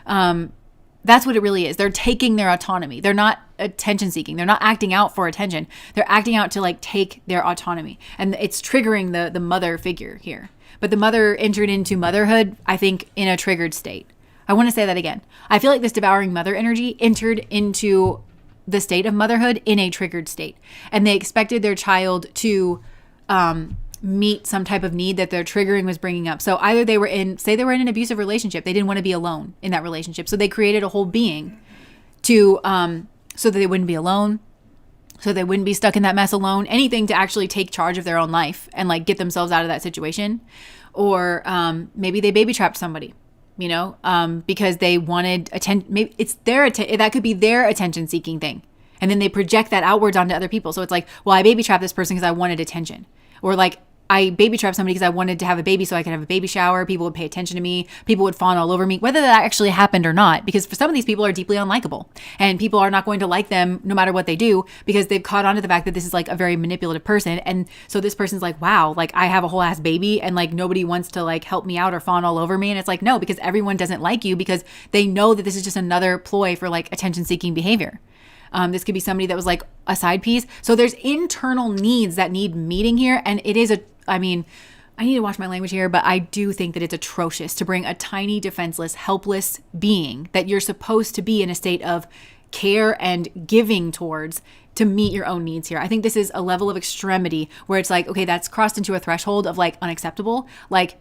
That's what it really is. They're taking their autonomy. They're not attention seeking. They're not acting out for attention. They're acting out to like take their autonomy. And it's triggering the mother figure here. But the mother entered into motherhood, I think, in a triggered state. I want to say that again. I feel like this devouring mother energy entered into the state of motherhood in a triggered state. And they expected their child to meet some type of need that their triggering was bringing up. So either they were in an abusive relationship. They didn't want to be alone in that relationship. So they created a whole being to, so that they wouldn't be alone. So they wouldn't be stuck in that mess alone. Anything to actually take charge of their own life and like get themselves out of that situation. Or maybe they baby trapped somebody. Because they wanted attention. Maybe it's that could be their attention seeking thing. And then they project that outwards onto other people. So it's like, well, I baby trapped this person because I wanted attention. Or like, I baby trapped somebody because I wanted to have a baby so I could have a baby shower. People would pay attention to me. People would fawn all over me, whether that actually happened or not. Because for some of these people are deeply unlikable. And people are not going to like them no matter what they do because they've caught on to the fact that this is like a very manipulative person. And so this person's like, wow, like I have a whole ass baby and like nobody wants to like help me out or fawn all over me. And it's like, no, because everyone doesn't like you because they know that this is just another ploy for like attention seeking behavior. This could be somebody that was like a side piece. So there's internal needs that need meeting here. And it is I need to watch my language here, but I do think that it's atrocious to bring a tiny, defenseless, helpless being that you're supposed to be in a state of care and giving towards to meet your own needs here. I think this is a level of extremity where it's like, okay, that's crossed into a threshold of like unacceptable. Like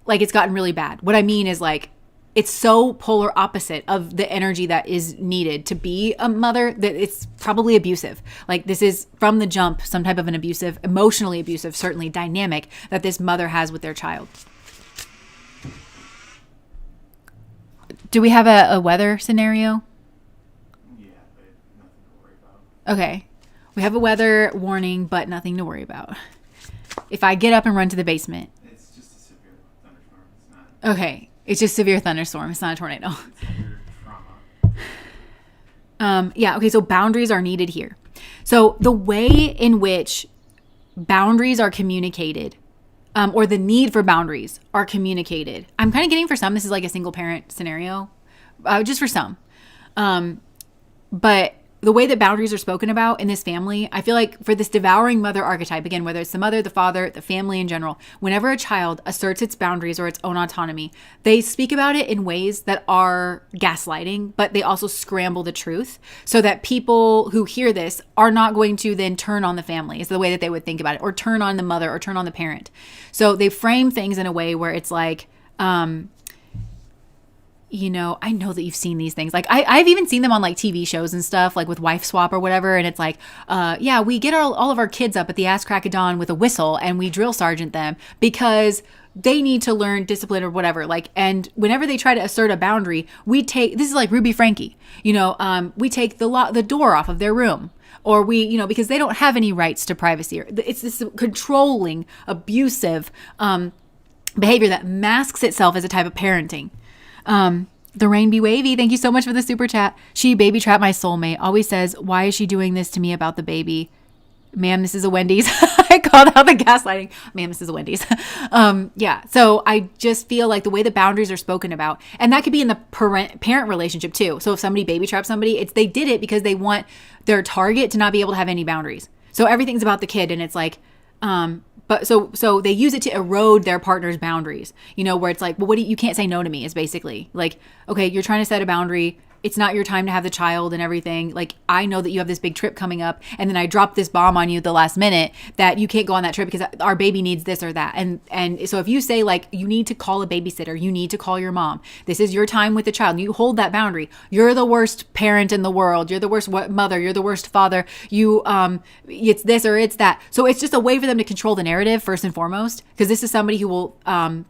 it's gotten really bad. What I mean is like, it's so polar opposite of the energy that is needed to be a mother that it's probably abusive. Like this is from the jump, some type of an abusive, emotionally abusive, certainly dynamic that this mother has with their child. Do we have a weather scenario? Yeah, but nothing to worry about. Okay. We have a weather warning, but nothing to worry about. If I get up and run to the basement. It's just a severe thunderstorm. It's not. Okay. It's just severe thunderstorm. It's not a tornado. It's severe trauma. Yeah. Okay. So boundaries are needed here. So the way in which boundaries are communicated, or the need for boundaries are communicated, I'm kind of getting for some, this is like a single parent scenario, just for some. But the way that boundaries are spoken about in this family, I feel like for this devouring mother archetype, again, whether it's the mother, the father, the family in general, whenever a child asserts its boundaries or its own autonomy, they speak about it in ways that are gaslighting, but they also scramble the truth so that people who hear this are not going to then turn on the family, is the way that they would think about it, or turn on the mother or turn on the parent. So they frame things in a way where it's like, I know that you've seen these things. Like I've even seen them on like TV shows and stuff, like with Wife Swap or whatever. And it's like, we get all of our kids up at the ass crack of dawn with a whistle and we drill sergeant them because they need to learn discipline or whatever. Like, and whenever they try to assert a boundary, this is like Ruby Frankie, we take the door off of their room. Or because they don't have any rights to privacy. It's this controlling, abusive behavior that masks itself as a type of parenting. The Rain Be Wavy, thank you so much for the super chat. She baby trapped my soulmate. Always says, why is she doing this to me about the baby? Ma'am, this is a Wendy's. I called out the gaslighting. Ma'am, this is a Wendy's. So I just feel like the way the boundaries are spoken about, and that could be in the parent relationship too. So if somebody baby traps somebody, they did it because they want their target to not be able to have any boundaries. So everything's about the kid, and it's like, but so they use it to erode their partner's boundaries, where it's like, well, you can't say no to me is basically like, okay, you're trying to set a boundary. It's not your time to have the child and everything. Like, I know that you have this big trip coming up, and then I drop this bomb on you at the last minute that you can't go on that trip because our baby needs this or that. And so if you say like, you need to call a babysitter, you need to call your mom, this is your time with the child, and you hold that boundary, you're the worst parent in the world. You're the worst mother. You're the worst father. It's this or it's that. So it's just a way for them to control the narrative first and foremost, because this is somebody who will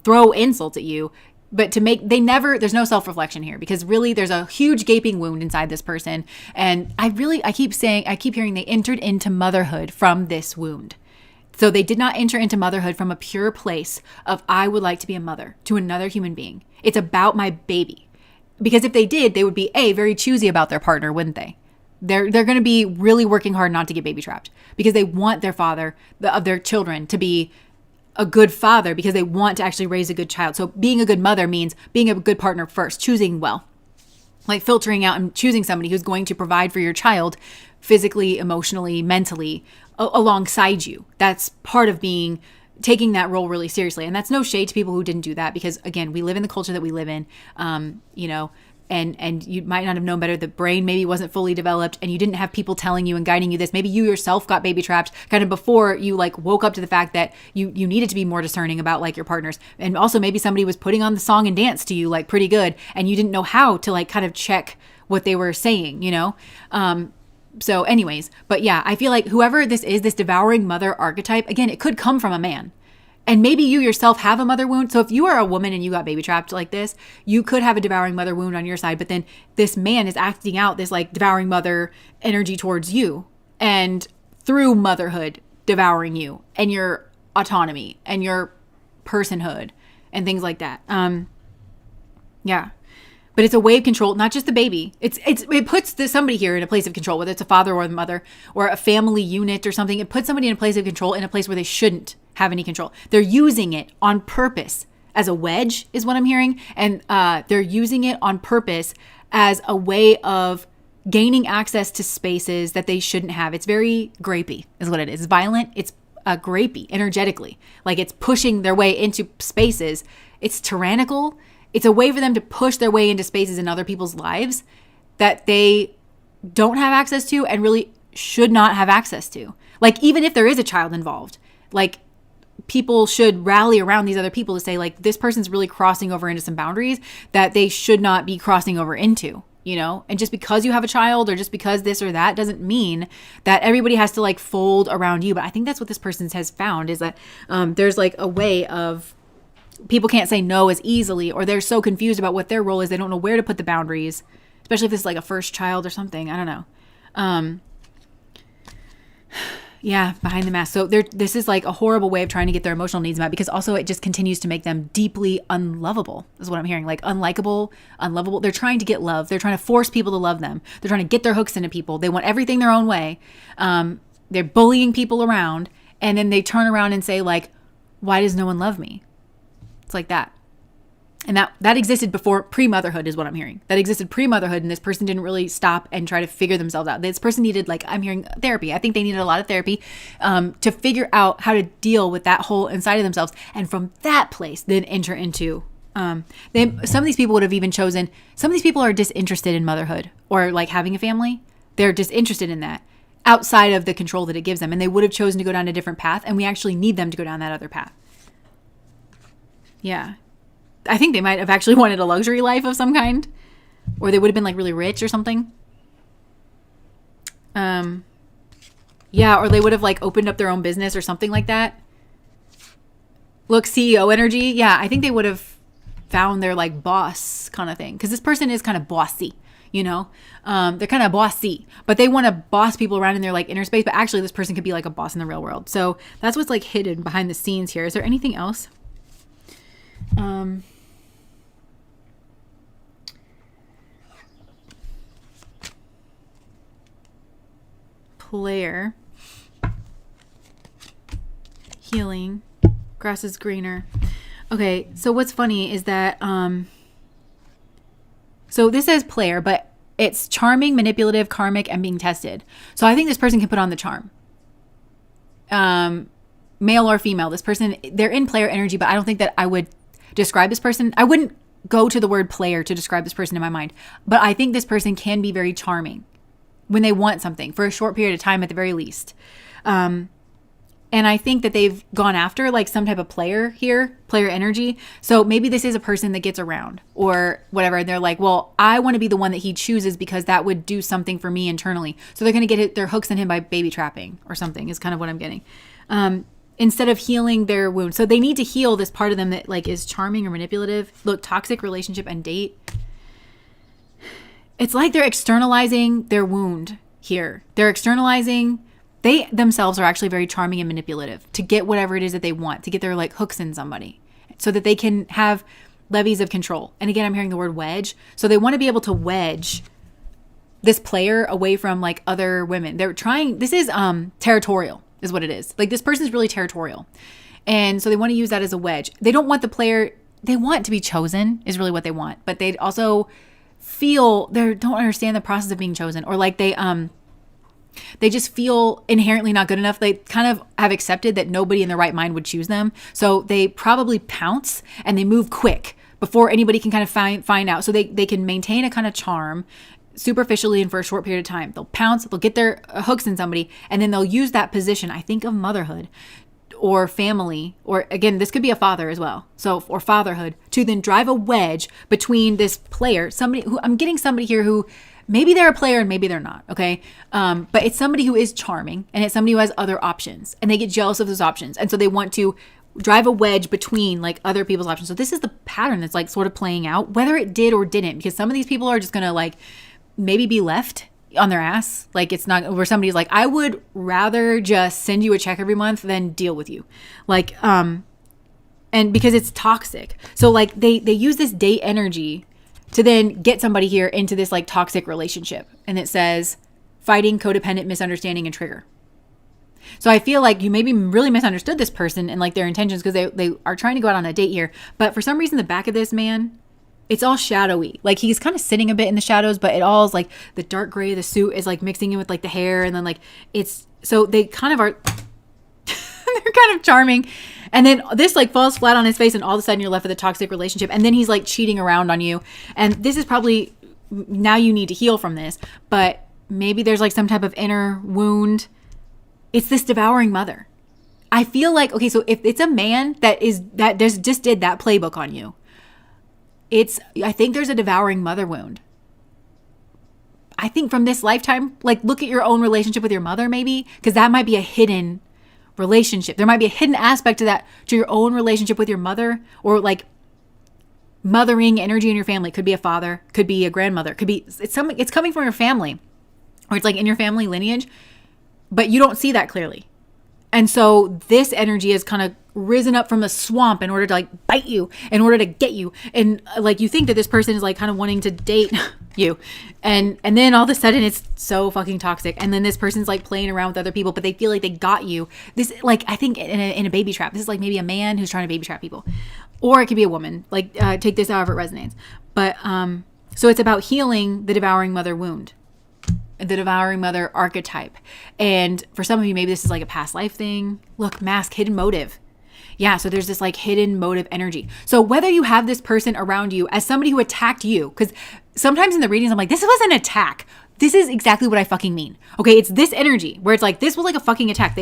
throw insults at you. But there's no self-reflection here, because really there's a huge gaping wound inside this person. And I keep hearing they entered into motherhood from this wound. So they did not enter into motherhood from a pure place of, I would like to be a mother to another human being. It's about my baby. Because if they did, they would be very choosy about their partner, wouldn't they? They're going to be really working hard not to get baby trapped, because they want their father of their children to be a good father, because they want to actually raise a good child. So being a good mother means being a good partner first, choosing well, like filtering out and choosing somebody who's going to provide for your child physically, emotionally, mentally, alongside you. That's part of taking that role really seriously. And that's no shade to people who didn't do that, because again, we live in the culture that we live in, and you might not have known better. The brain maybe wasn't fully developed, and you didn't have people telling you and guiding you this. Maybe you yourself got baby trapped kind of before you like woke up to the fact that you needed to be more discerning about like your partners. And also maybe somebody was putting on the song and dance to you like pretty good, and you didn't know how to like kind of check what they were saying, So anyways, but yeah, I feel like whoever this is, this devouring mother archetype, again, it could come from a man. And maybe you yourself have a mother wound. So if you are a woman and you got baby trapped like this, you could have a devouring mother wound on your side. But then this man is acting out this like devouring mother energy towards you, and through motherhood, devouring you and your autonomy and your personhood and things like that. But it's a way of control, not just the baby. It puts somebody here in a place of control, whether it's a father or the mother or a family unit or something. It puts somebody in a place of control, in a place where they shouldn't have any control. They're using it on purpose as a wedge, is what I'm hearing. And they're using it on purpose as a way of gaining access to spaces that they shouldn't have. It's very grapey, is what it is. It's violent. It's grapey, energetically. Like it's pushing their way into spaces. It's tyrannical. It's a way for them to push their way into spaces in other people's lives that they don't have access to and really should not have access to. Like, even if there is a child involved, like, people should rally around these other people to say, like, this person's really crossing over into some boundaries that they should not be crossing over into, And just because you have a child or just because this or that doesn't mean that everybody has to, like, fold around you. But I think that's what this person has found, is that there's, like, a way of people can't say no as easily, or they're so confused about what their role is, they don't know where to put the boundaries, especially if it's like a first child or something. I don't know. Behind the mask. So this is like a horrible way of trying to get their emotional needs met, because also it just continues to make them deeply unlovable, is what I'm hearing. Like unlikable, unlovable. They're trying to get love. They're trying to force people to love them. They're trying to get their hooks into people. They want everything their own way. They're bullying people around, and then they turn around and say, like, why does no one love me? It's like that. And that existed before pre-motherhood is what I'm hearing. That existed pre-motherhood, and this person didn't really stop and try to figure themselves out. This person needed, like, I'm hearing therapy. I think they needed a lot of therapy to figure out how to deal with that whole inside of themselves. And from that place, then enter into, some of these people would have even chosen, some of these people are disinterested in motherhood or like having a family. They're disinterested in that outside of the control that it gives them. And they would have chosen to go down a different path. And we actually need them to go down that other path. Yeah. I think they might have actually wanted a luxury life of some kind, or they would have been like really rich or something. Yeah, or they would have like opened up their own business or something like that. Look, CEO energy. Yeah, I think they would have found their like boss kind of thing, because this person is kind of bossy, you know. They're kind of bossy, but they want to boss people around in their like inner space. But actually, this person could be like a boss in the real world. So that's what's like hidden behind the scenes here. Is there anything else? Player, healing, grass is greener. Okay, so what's funny is that so this says player, but it's charming, manipulative, karmic, and being tested. So I think this person can put on the charm. Male or female, this person, they're in player energy, but I don't think that I would describe this person. I wouldn't go to the word player to describe this person in my mind, but I think this person can be very charming when they want something for a short period of time at the very least. And I think that they've gone after like some type of player here, player energy. So maybe this is a person that gets around or whatever. And they're like, well, I want to be the one that he chooses because that would do something for me internally. So they're going to get their hooks in him by baby trapping or something is kind of what I'm getting. Instead of healing their wound. So they need to heal this part of them that like is charming or manipulative. Look, toxic relationship and date. It's like they're externalizing their wound here. They're externalizing, they themselves are actually very charming and manipulative to get whatever it is that they want, to get their like hooks in somebody so that they can have levies of control. And again, I'm hearing the word wedge. So they want to be able to wedge this player away from like other women. They're trying, this is territorial is what it is. Like this person is really territorial. And so they want to use that as a wedge. They don't want the player, they want to be chosen is really what they want. But they also feel they don't understand the process of being chosen, or like they just feel inherently not good enough. They kind of have accepted that nobody in their right mind would choose them. So they probably pounce and they move quick before anybody can kind of find out. So they can maintain a kind of charm superficially and for a short period of time. They'll pounce, they'll get their hooks in somebody, and then they'll use that position, I think of motherhood or family, or again, this could be a father as well. So, or fatherhood, to then drive a wedge between this player, somebody who I'm getting somebody here who maybe they're a player and maybe they're not. Okay. But it's somebody who is charming and it's somebody who has other options and they get jealous of those options. And so they want to drive a wedge between like other people's options. So this is the pattern that's like sort of playing out, whether it did or didn't, because some of these people are just going to like maybe be left on their ass. Like it's not where somebody's like, I would rather just send you a check every month than deal with you. Like, and because it's toxic. So like they use this date energy to then get somebody here into this like toxic relationship. And it says fighting, codependent, misunderstanding, and trigger. So I feel like you maybe really misunderstood this person and like their intentions because they are trying to go out on a date here. But for some reason, the back of this man, it's all shadowy. Like he's kind of sitting a bit in the shadows, but it all is like the dark gray of the suit is like mixing in with like the hair. And then like it's, so they kind of are, they're kind of charming. And then this like falls flat on his face and all of a sudden you're left with a toxic relationship. And then he's like cheating around on you. And this is probably, now you need to heal from this, but maybe there's like some type of inner wound. It's this devouring mother. I feel like, okay, so if it's a man that just did that playbook on you, I think there's a devouring mother wound. I think from this lifetime, like look at your own relationship with your mother maybe, because that might be a hidden relationship. There might be a hidden aspect to that, to your own relationship with your mother, or like mothering energy in your family. Could be a father, could be a grandmother, could be, it's coming from your family, or it's like in your family lineage, but you don't see that clearly. And so this energy has kind of risen up from the swamp in order to like bite you, in order to get you. And like you think that this person is like kind of wanting to date you. And then all of a sudden it's so fucking toxic. And then this person's like playing around with other people, but they feel like they got you. This like, I think in a baby trap, this is like maybe a man who's trying to baby trap people. or it could be a woman. Like, take this however it resonates. But so it's about healing the devouring mother wound, the devouring mother archetype. And for some of you, maybe this is like a past life thing. Look, mask, hidden motive. Yeah, so there's this like hidden motive energy. So whether you have this person around you as somebody who attacked you, because sometimes in the readings I'm like, this was an attack. This is exactly what I fucking mean. Okay, it's this energy where it's like, this was like a fucking attack.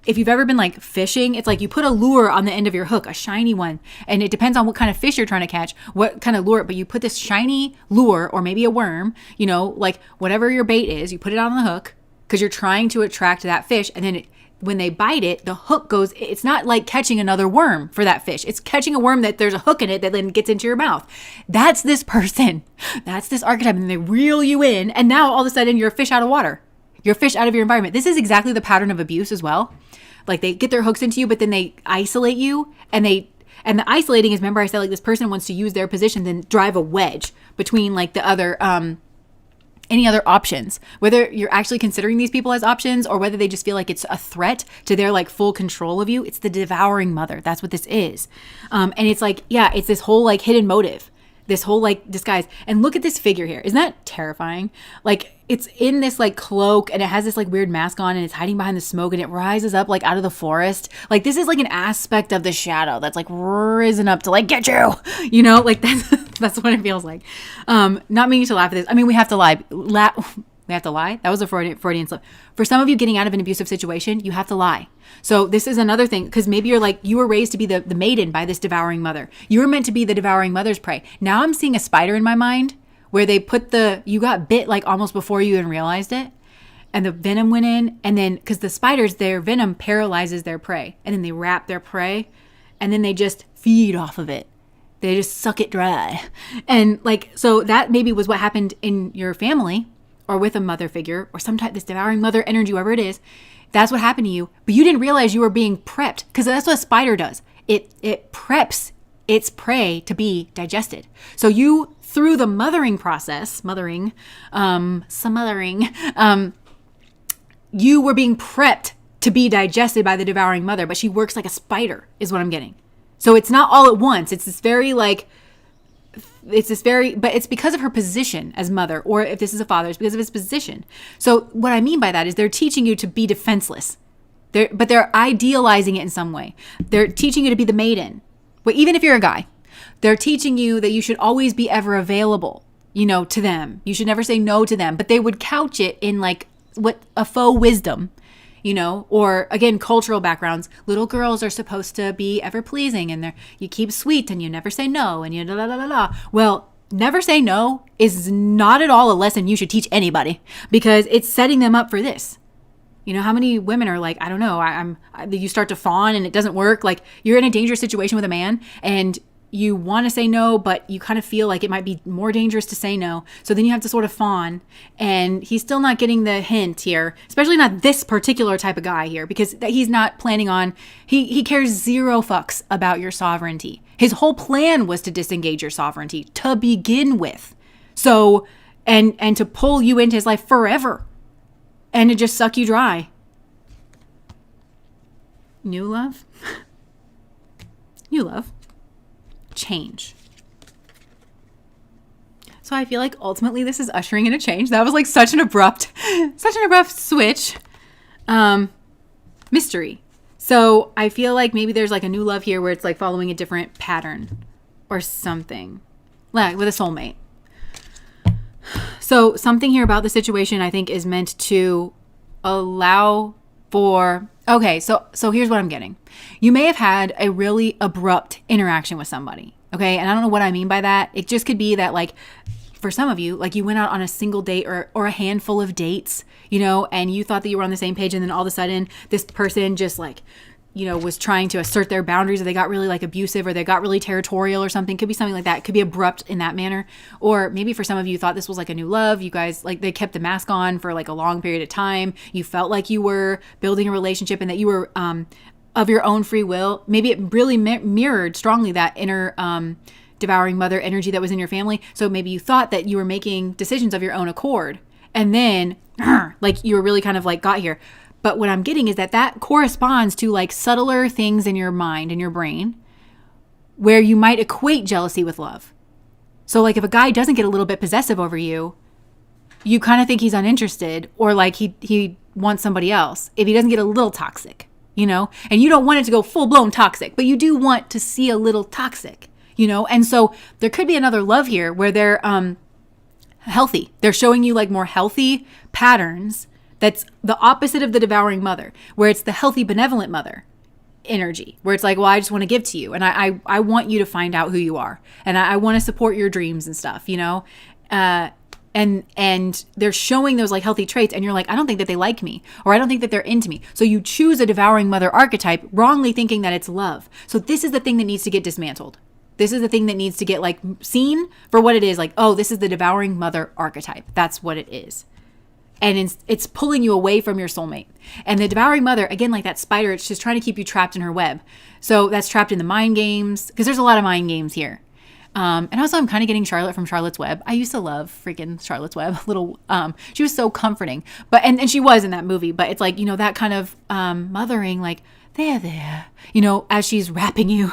If you've ever been like fishing, it's like you put a lure on the end of your hook, a shiny one. And it depends on what kind of fish you're trying to catch, what kind of lure, but you put this shiny lure or maybe a worm, you know, like whatever your bait is, you put it on the hook because you're trying to attract that fish. And then when they bite it, the hook goes, it's not like catching another worm for that fish. It's catching a worm that there's a hook in it that then gets into your mouth. That's this person. That's this archetype. And they reel you in. And now all of a sudden you're a fish out of water. You're a fish out of your environment. This is exactly the pattern of abuse as well. Like they get their hooks into you, but then they isolate you. And the isolating is, remember I said like this person wants to use their position, then drive a wedge between like the other, any other options, whether you're actually considering these people as options or whether they just feel like it's a threat to their like full control of you. It's the devouring mother. That's what this is. And it's like, yeah, it's this whole like hidden motive, this whole like disguise. And look at this figure here. Isn't that terrifying? Like it's in this like cloak and it has this like weird mask on and it's hiding behind the smoke and it rises up like out of the forest. Like this is like an aspect of the shadow that's like risen up to like get you, you know, like that's what it feels like. Not meaning to laugh at this. I mean, we have to lie. We have to lie. That was a Freudian slip. For some of you getting out of an abusive situation, you have to lie. So this is another thing, because maybe you're like, you were raised to be the maiden by this devouring mother. You were meant to be the devouring mother's prey. Now I'm seeing a spider in my mind where they put you got bit like almost before you even realized it. And the venom went in. And then, because the spiders, their venom paralyzes their prey. And then they wrap their prey. And then they just feed off of it. They just suck it dry. And like, so that maybe was what happened in your family or with a mother figure or some type, this devouring mother energy, whoever it is. That's what happened to you. But you didn't realize you were being prepped, because that's what a spider does. It preps its prey to be digested. So you, through the mothering process, you were being prepped to be digested by the devouring mother, but she works like a spider is what I'm getting. So it's not all at once. But it's because of her position as mother, or if this is a father, it's because of his position. So what I mean by that is they're teaching you to be defenseless, but they're idealizing it in some way. They're teaching you to be the maiden. But even if you're a guy, they're teaching you that you should always be ever available, you know, to them. You should never say no to them, but they would couch it in like what a faux wisdom, you know, or again, cultural backgrounds. Little girls are supposed to be ever pleasing and you keep sweet and you never say no and you la la la la. Well, never say no is not at all a lesson you should teach anybody, because it's setting them up for this. You know, how many women are like, I don't know, you start to fawn and it doesn't work. Like you're in a dangerous situation with a man and you want to say no, but you kind of feel like it might be more dangerous to say no. So then you have to sort of fawn, and he's still not getting the hint here, especially not this particular type of guy here, because he's not planning on, he cares zero fucks about your sovereignty. His whole plan was to disengage your sovereignty to begin with. So, and to pull you into his life forever and to just suck you dry. New love? New love. Change. So I feel like ultimately this is ushering in a change. That was like such an abrupt switch. Mystery. So I feel like maybe there's like a new love here where it's like following a different pattern or something, like with a soulmate. So something here about the situation I think is meant to allow for, okay, so here's what I'm getting. You may have had a really abrupt interaction with somebody, okay? And I don't know what I mean by that. It just could be that like, for some of you, like you went out on a single date or a handful of dates, you know, and you thought that you were on the same page, and then all of a sudden this person just like, you know, was trying to assert their boundaries, or they got really like abusive, or they got really territorial or something. Could be something like that. It could be abrupt in that manner. Or maybe for some of you thought this was like a new love. You guys, like they kept the mask on for like a long period of time. You felt like you were building a relationship and that you were of your own free will. Maybe it really mirrored strongly that inner devouring mother energy that was in your family. So maybe you thought that you were making decisions of your own accord. And then like you were really kind of like got here. But what I'm getting is that corresponds to like subtler things in your mind and your brain where you might equate jealousy with love. So like if a guy doesn't get a little bit possessive over you, you kind of think he's uninterested, or like he wants somebody else. If he doesn't get a little toxic, you know, and you don't want it to go full blown toxic, but you do want to see a little toxic, you know? And so there could be another love here where they're healthy. They're showing you like more healthy patterns. That's the opposite of the devouring mother, where it's the healthy, benevolent mother energy, where it's like, well, I just want to give to you. And I want you to find out who you are. And I want to support your dreams and stuff, you know? And they're showing those like healthy traits, and you're like, I don't think that they like me, or I don't think that they're into me. So you choose a devouring mother archetype, wrongly thinking that it's love. So this is the thing that needs to get dismantled. This is the thing that needs to get like seen for what it is. Like, oh, this is the devouring mother archetype. That's what it is. And it's pulling you away from your soulmate. And the devouring mother, again, like that spider, it's just trying to keep you trapped in her web. So that's trapped in the mind games, because there's a lot of mind games here. And also I'm kind of getting Charlotte from Charlotte's Web. I used to love freaking Charlotte's Web. She was so comforting, but, and she was in that movie, but it's like, you know, that kind of, mothering, like, there, you know, as she's wrapping you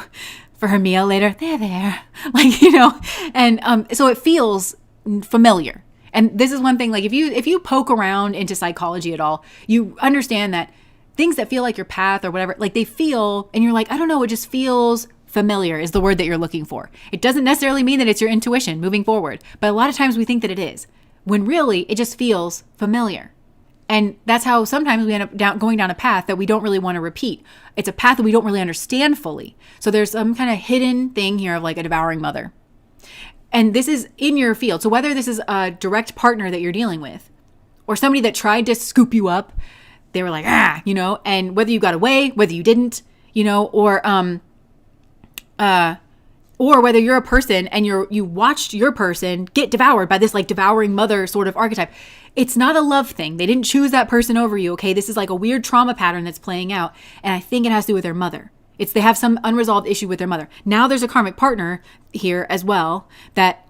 for her meal later, there, like, you know, and, so it feels familiar. And this is one thing, like if you poke around into psychology at all, you understand that things that feel like your path or whatever, like they feel, and you're like, I don't know, it just feels familiar is the word that you're looking for. It doesn't necessarily mean that it's your intuition moving forward, but a lot of times we think that it is, when really it just feels familiar. And that's how sometimes we end up going down a path that we don't really want to repeat. It's a path that we don't really understand fully. So there's some kind of hidden thing here of like a devouring mother. And this is in your field. So whether this is a direct partner that you're dealing with, or somebody that tried to scoop you up, they were like, you know, and whether you got away, whether you didn't, you know, or whether you're a person and you watched your person get devoured by this like devouring mother sort of archetype. It's not a love thing. They didn't choose that person over you. Okay. This is like a weird trauma pattern that's playing out. And I think it has to do with their mother. They have some unresolved issue with their mother. Now there's a karmic partner here as well that,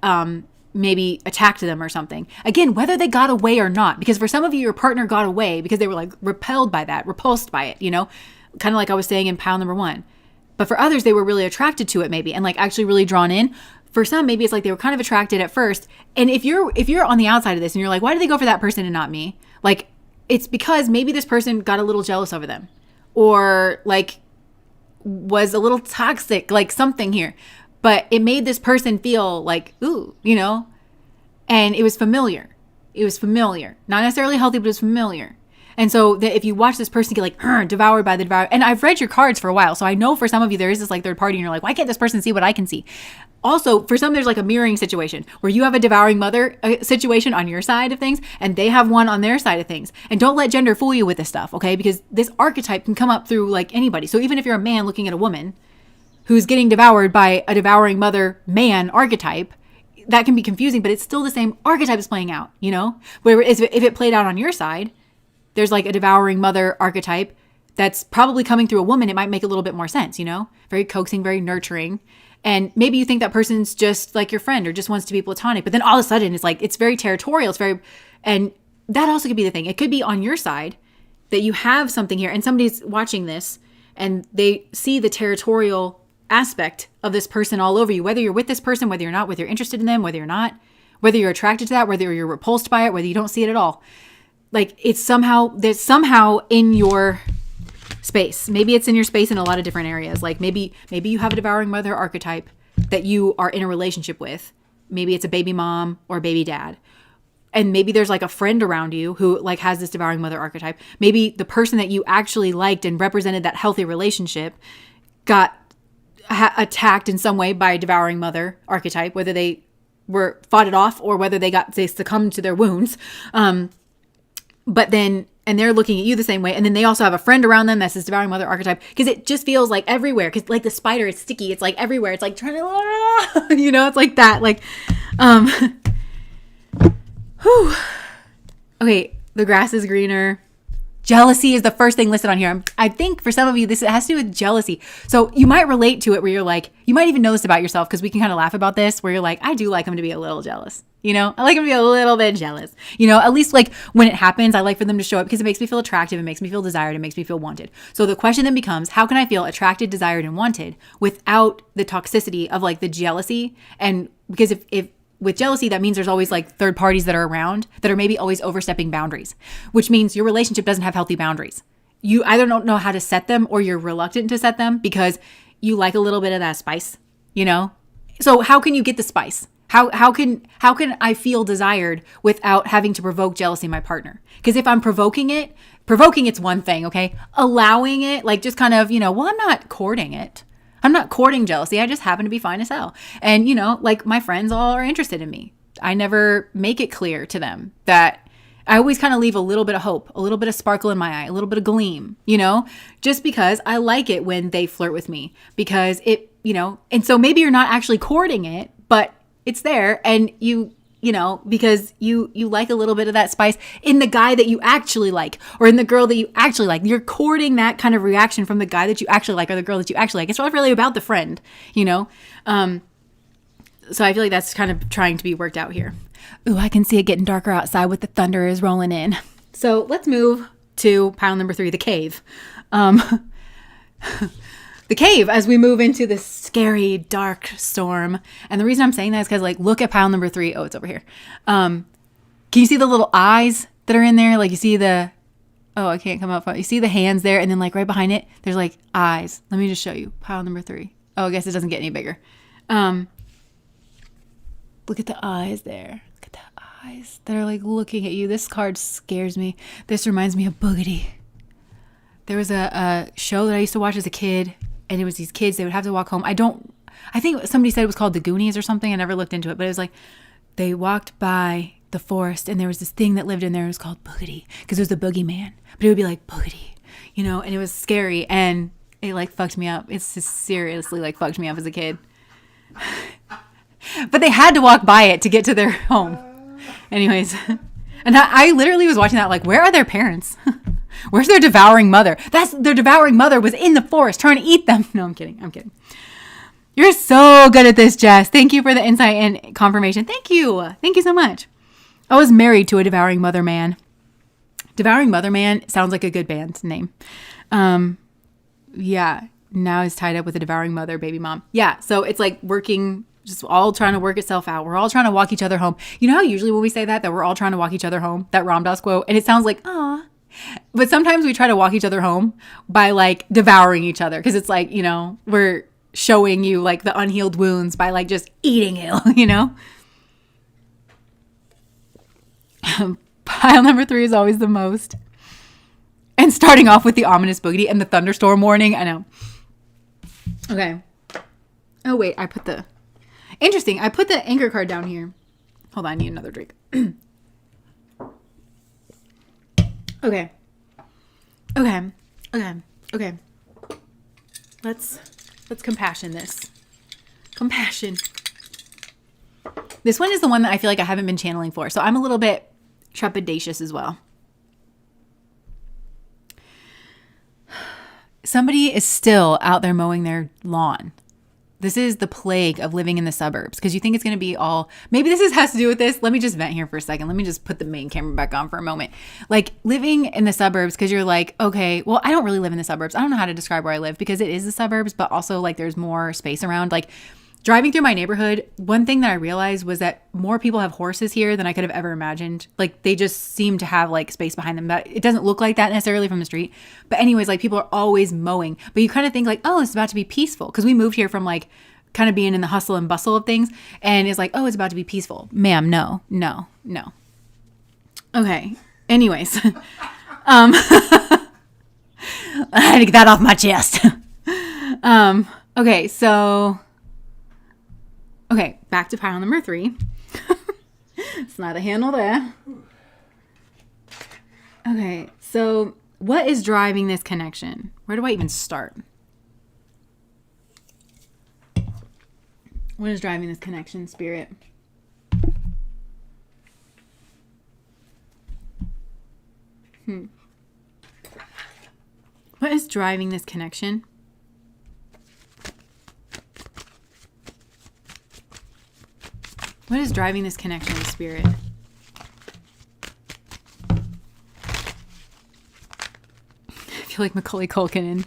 maybe attacked them or something. Again, whether they got away or not, because for some of you, your partner got away because they were like repelled by that, repulsed by it, you know, kind of like I was saying in pile number 1. But for others, they were really attracted to it maybe, and like actually really drawn in. For some, maybe it's like they were kind of attracted at first. And if you're on the outside of this and you're like, why did they go for that person and not me? Like, it's because maybe this person got a little jealous over them, or like was a little toxic, like something here. But it made this person feel like, ooh, you know, and it was familiar. It was familiar. Not necessarily healthy, but it was familiar. And so that if you watch this person get like devoured by the devourer, and I've read your cards for a while, so I know for some of you there is this like third party and you're like, why can't this person see what I can see? Also, for some, there's like a mirroring situation where you have a devouring mother situation on your side of things and they have one on their side of things. And don't let gender fool you with this stuff, okay? Because this archetype can come up through like anybody. So even if you're a man looking at a woman who's getting devoured by a devouring mother man archetype, that can be confusing, but it's still the same archetype is playing out, you know? Whereas if it played out on your side, there's like a devouring mother archetype that's probably coming through a woman, it might make a little bit more sense, you know? Very coaxing, very nurturing. And maybe you think that person's just like your friend or just wants to be platonic, but then all of a sudden it's like, it's very territorial. And that also could be the thing. It could be on your side that you have something here and somebody's watching this and they see the territorial aspect of this person all over you, whether you're with this person, whether you're not, whether you're interested in them, whether you're not, whether you're attracted to that, whether you're repulsed by it, whether you don't see it at all. Like there's somehow in your space. Maybe it's in your space in a lot of different areas. Like maybe you have a devouring mother archetype that you are in a relationship with. Maybe it's a baby mom or a baby dad. And maybe there's like a friend around you who like has this devouring mother archetype. Maybe the person that you actually liked and represented that healthy relationship got attacked in some way by a devouring mother archetype, whether they fought it off or whether they succumbed to their wounds. But then, and they're looking at you the same way. And then they also have a friend around them that's this devouring mother archetype, because it just feels like everywhere. Because like the spider, it's sticky. It's like everywhere. It's like trying to, you know, it's like that. Like, whew. Okay, the grass is greener. Jealousy is the first thing listed on here. I think for some of you, this has to do with jealousy. So you might relate to it where you're like, you might even know this about yourself because we can kind of laugh about this where you're like, I do like him to be a little jealous. You know, I like him to be a little bit jealous. You know, at least like when it happens, I like for them to show up because it makes me feel attractive. It makes me feel desired. It makes me feel wanted. So the question then becomes, how can I feel attracted, desired, and wanted without the toxicity of like the jealousy? And because if with jealousy, that means there's always like third parties that are around that are maybe always overstepping boundaries, which means your relationship doesn't have healthy boundaries. You either don't know how to set them or you're reluctant to set them because you like a little bit of that spice, you know? So how can you get the spice? How can I feel desired without having to provoke jealousy in my partner? Because if I'm provoking it's one thing, okay? Allowing it, like just kind of, you know, well, I'm not courting it. I'm not courting jealousy. I just happen to be fine as hell. And, you know, like my friends all are interested in me. I never make it clear to them that I always kind of leave a little bit of hope, a little bit of sparkle in my eye, a little bit of gleam, you know, just because I like it when they flirt with me because it, you know, and so maybe you're not actually courting it, but it's there and you know, because you like a little bit of that spice in the guy that you actually like or in the girl that you actually like. You're courting that kind of reaction from the guy that you actually like or the girl that you actually like. It's not really about the friend, you know? So I feel like that's kind of trying to be worked out here. Ooh, I can see it getting darker outside with the thunder is rolling in. So let's move to pile number 3, the cave. The cave as we move into this scary, dark storm. And the reason I'm saying that is because, like, look at pile number 3. Oh, it's over here. Can you see the little eyes that are in there? Like, you see the, oh, I can't come up. You see the hands there. And then, like, right behind it, there's, like, eyes. Let me just show you. Pile number 3. Oh, I guess it doesn't get any bigger. Look at the eyes there. Look at the eyes that are, like, looking at you. This card scares me. This reminds me of Boogity. There was a show that I used to watch as a kid. And it was these kids, they would have to walk home. I think somebody said it was called The Goonies or something. I never looked into it, but it was like they walked by the forest and there was this thing that lived in there. It was called Boogity because it was the boogeyman, but it would be like Boogity, you know, and it was scary and it like fucked me up. It's just seriously like fucked me up as a kid. But they had to walk by it to get to their home. Anyways, and I literally was watching that like, where are their parents? Where's their devouring mother? Their devouring mother was in the forest trying to eat them. No, I'm kidding. You're so good at this, Jess. Thank you for the insight and confirmation. Thank you so much. I was married to a devouring mother man. Devouring mother man sounds like a good band name. Yeah, now is tied up with a devouring mother, baby mom. Yeah, so it's like working, just all trying to work itself out. We're all trying to walk each other home. You know how usually when we say that we're all trying to walk each other home, that Ram Dass quote, and it sounds like, aw. But sometimes we try to walk each other home by like devouring each other because it's like, you know, we're showing you like the unhealed wounds by like just eating it, you know? Pile number 3 is always the most. And starting off with the ominous boogity and the thunderstorm warning. I know. Okay. Oh, wait. I put the anchor card down here. Hold on. I need another drink. Okay. Let's compassion this. Compassion. This one is the one that I feel like I haven't been channeling for. So I'm a little bit trepidatious as well. Somebody is still out there mowing their lawn. This is the plague of living in the suburbs because you think it's going to be all, maybe this has to do with this. Let me just vent here for a second. Let me just put the main camera back on for a moment. Like living in the suburbs because you're like, okay, well, I don't really live in the suburbs. I don't know how to describe where I live because it is the suburbs, but also like there's more space around. Like driving through my neighborhood, one thing that I realized was that more people have horses here than I could have ever imagined. Like they just seem to have like space behind them. But it doesn't look like that necessarily from the street. But anyways, like people are always mowing. But you kind of think like, oh, it's about to be peaceful. Because we moved here from like kind of being in the hustle and bustle of things. And it's like, oh, it's about to be peaceful. Ma'am, no. Okay. Anyways. I had to get that off my chest. Okay, so... Okay, back to pile number 3. It's not a handle there. Okay, so what is driving this connection? Where do I even start? What is driving this connection, Spirit? What is driving this connection? What is driving this connection with spirit? I feel like Macaulay Culkin in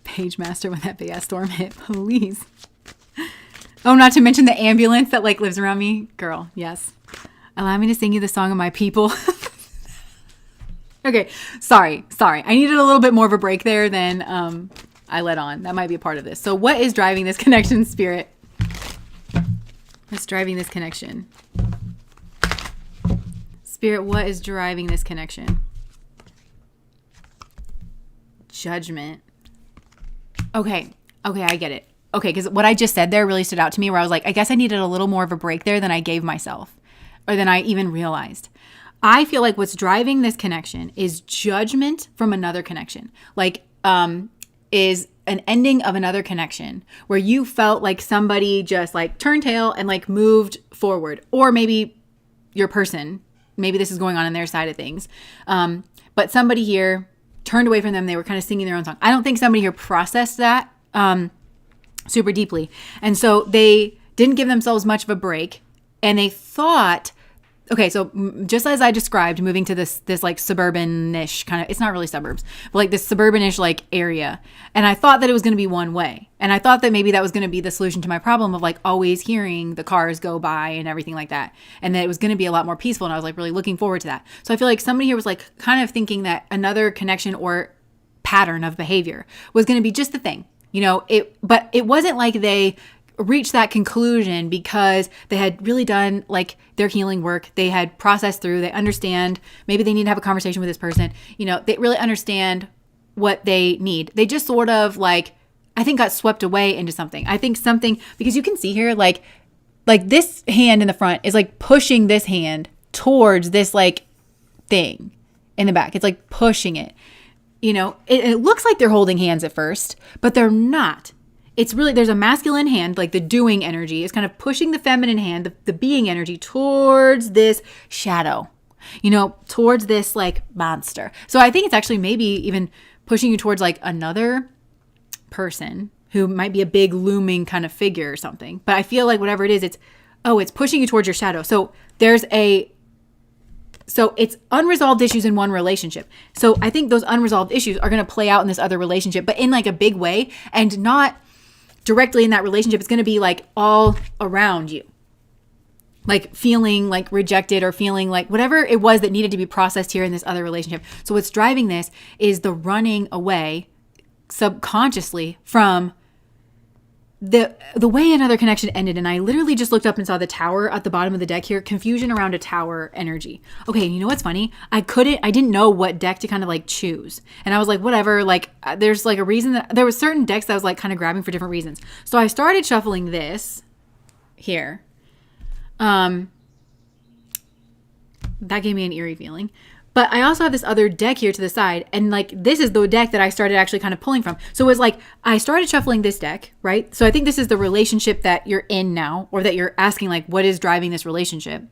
Page Master when that big ass storm hit. Please. Oh, not to mention the ambulance that like lives around me. Girl, yes. Allow me to sing you the song of my people. Okay, sorry. I needed a little bit more of a break there than I let on. That might be a part of this. So what is driving this connection, spirit? What's driving this connection? Spirit, what is driving this connection? Judgment. Okay, I get it. Okay, because what I just said there really stood out to me where I was like, I guess I needed a little more of a break there than I gave myself or than I even realized. I feel like what's driving this connection is judgment from another connection. Like, is an ending of another connection where you felt like somebody just like turned tail and like moved forward, or maybe your person, maybe this is going on in their side of things. But somebody here turned away from them. They were kind of singing their own song. I don't think somebody here processed that super deeply. And so they didn't give themselves much of a break, and they thought, okay, so just as I described, moving to this like suburban-ish kind of, it's not really suburbs, but like this suburban-ish like area. And I thought that it was going to be one way. And I thought that maybe that was going to be the solution to my problem of like always hearing the cars go by and everything like that. And that it was going to be a lot more peaceful. And I was like really looking forward to that. So I feel like somebody here was like kind of thinking that another connection or pattern of behavior was going to be just the thing, but it wasn't like they reached that conclusion because they had really done like their healing work. They had processed through, they understand, maybe they need to have a conversation with this person. They really understand what they need. They just sort of like, I think got swept away into something. I think something, because you can see here, like this hand in the front is like pushing this hand towards this like thing in the back. It's like pushing it, it looks like they're holding hands at first, but they're not. It's really, there's a masculine hand, like the doing energy is kind of pushing the feminine hand, the being energy towards this shadow, towards this like monster. So I think it's actually maybe even pushing you towards like another person who might be a big looming kind of figure or something. But I feel like whatever it is, it's pushing you towards your shadow. So it's unresolved issues in one relationship. So I think those unresolved issues are going to play out in this other relationship, but in like a big way and not directly in that relationship. It's going to be like all around you, like feeling like rejected or feeling like whatever it was that needed to be processed here in this other relationship. So what's driving this is the running away subconsciously from the way another connection ended. And I literally just looked up and saw the tower at the bottom of the deck here, confusion around a tower energy. Okay. You know what's funny? I didn't know what deck to kind of like choose. And I was like, whatever, like there's like a reason that there was certain decks that I was like kind of grabbing for different reasons. So I started shuffling this here. That gave me an eerie feeling. But I also have this other deck here to the side. And like, this is the deck that I started actually kind of pulling from. So it was like, I started shuffling this deck, right? So I think this is the relationship that you're in now, or that you're asking like, what is driving this relationship?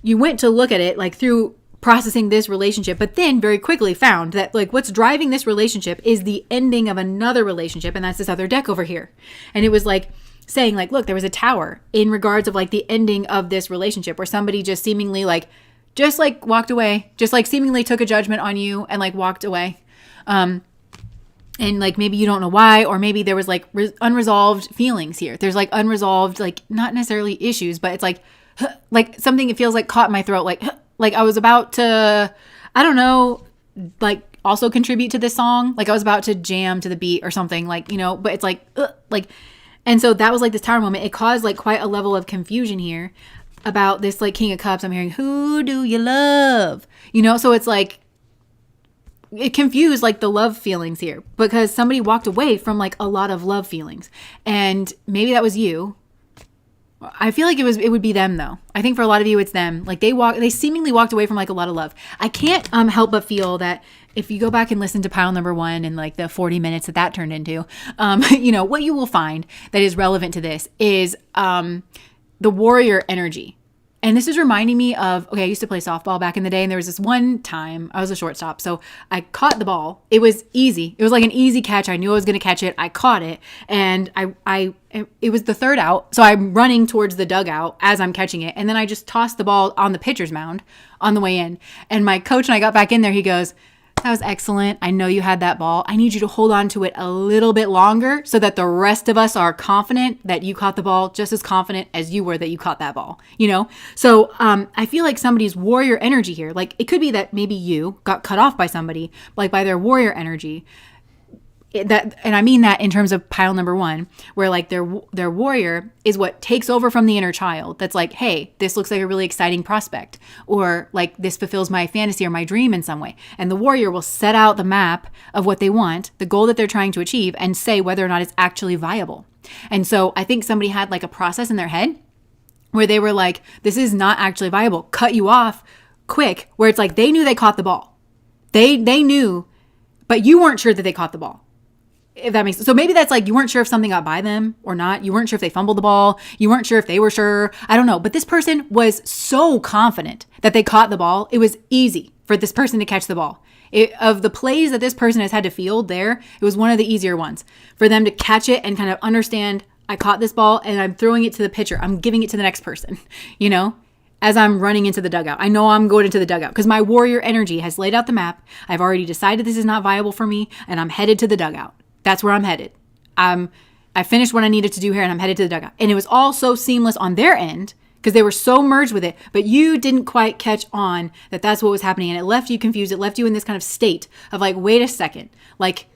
You went to look at it like through processing this relationship, but then very quickly found that like what's driving this relationship is the ending of another relationship. And that's this other deck over here. And it was like saying like, look, there was a tower in regards of like the ending of this relationship where somebody just seemingly like, just like walked away, just like seemingly took a judgment on you and like walked away. And like, maybe you don't know why, or maybe there was like unresolved feelings here. There's like unresolved, like not necessarily issues, but it's like something, it feels like caught in my throat. Like I was about to, I don't know, like also contribute to this song. Like I was about to jam to the beat or something like, but it's like, and so that was like this tower moment. It caused like quite a level of confusion here about this like King of Cups. I'm hearing, who do you love? So it's like, it confused like the love feelings here because somebody walked away from like a lot of love feelings. And maybe that was you. I feel like it would be them though. I think for a lot of you, it's them. Like they seemingly walked away from like a lot of love. I can't help but feel that if you go back and listen to pile number 1 and like the 40 minutes that turned into, what you will find that is relevant to this is, the warrior energy. And this is reminding me of, okay, I used to play softball back in the day, and there was this one time I was a shortstop. So I caught the ball. It was easy. It was like an easy catch. I knew I was going to catch it. I caught it, and it was the third out. So I'm running towards the dugout as I'm catching it. And then I just tossed the ball on the pitcher's mound on the way in. And my coach, and I got back in there, he goes, "That was excellent. I know you had that ball. I need you to hold on to it a little bit longer so that the rest of us are confident that you caught the ball, just as confident as you were that you caught that ball." You know? So I feel like somebody's warrior energy here. Like, it could be that maybe you got cut off by somebody, like by their warrior energy. And I mean that in terms of pile number 1, where like their warrior is what takes over from the inner child. That's like, hey, this looks like a really exciting prospect, or like this fulfills my fantasy or my dream in some way. And the warrior will set out the map of what they want, the goal that they're trying to achieve, and say whether or not it's actually viable. And so I think somebody had like a process in their head where they were like, this is not actually viable, cut you off quick, where it's like they knew they caught the ball. They knew, but you weren't sure that they caught the ball. If that makes sense. So maybe that's like, you weren't sure if something got by them or not. You weren't sure if they fumbled the ball. You weren't sure if they were sure. I don't know. But this person was so confident that they caught the ball. It was easy for this person to catch the ball. Of the plays that this person has had to field there, it was one of the easier ones for them to catch it and kind of understand, I caught this ball and I'm throwing it to the pitcher. I'm giving it to the next person, you know, as I'm running into the dugout. I know I'm going into the dugout because my warrior energy has laid out the map. I've already decided this is not viable for me, and I'm headed to the dugout. That's where I'm headed. I finished what I needed to do here, and I'm headed to the dugout. And it was all so seamless on their end because they were so merged with it, but you didn't quite catch on that that's what was happening. And it left you confused. It left you in this kind of state of like, wait a second, like,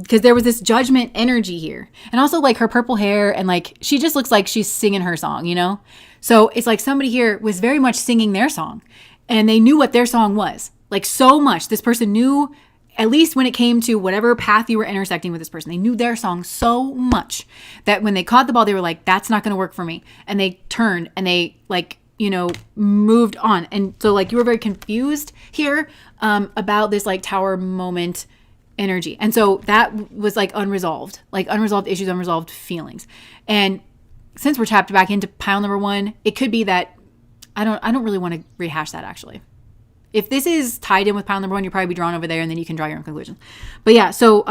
because there was this judgment energy here. And also like her purple hair, and like, she just looks like she's singing her song, you know? So it's like somebody here was very much singing their song, and they knew what their song was. Like, so much. This person knew, at least when it came to whatever path you were intersecting with this person, they knew their song so much that when they caught the ball, they were like, that's not going to work for me. And they turned and they like, you know, moved on. And so like, you were very confused here about this like tower moment energy. And so that was like unresolved issues, unresolved feelings. And since we're tapped back into pile number 1, it could be that I don't really want to rehash that actually. If this is tied in with pile number 1, you'll probably be drawn over there, and then you can draw your own conclusion. But yeah, so,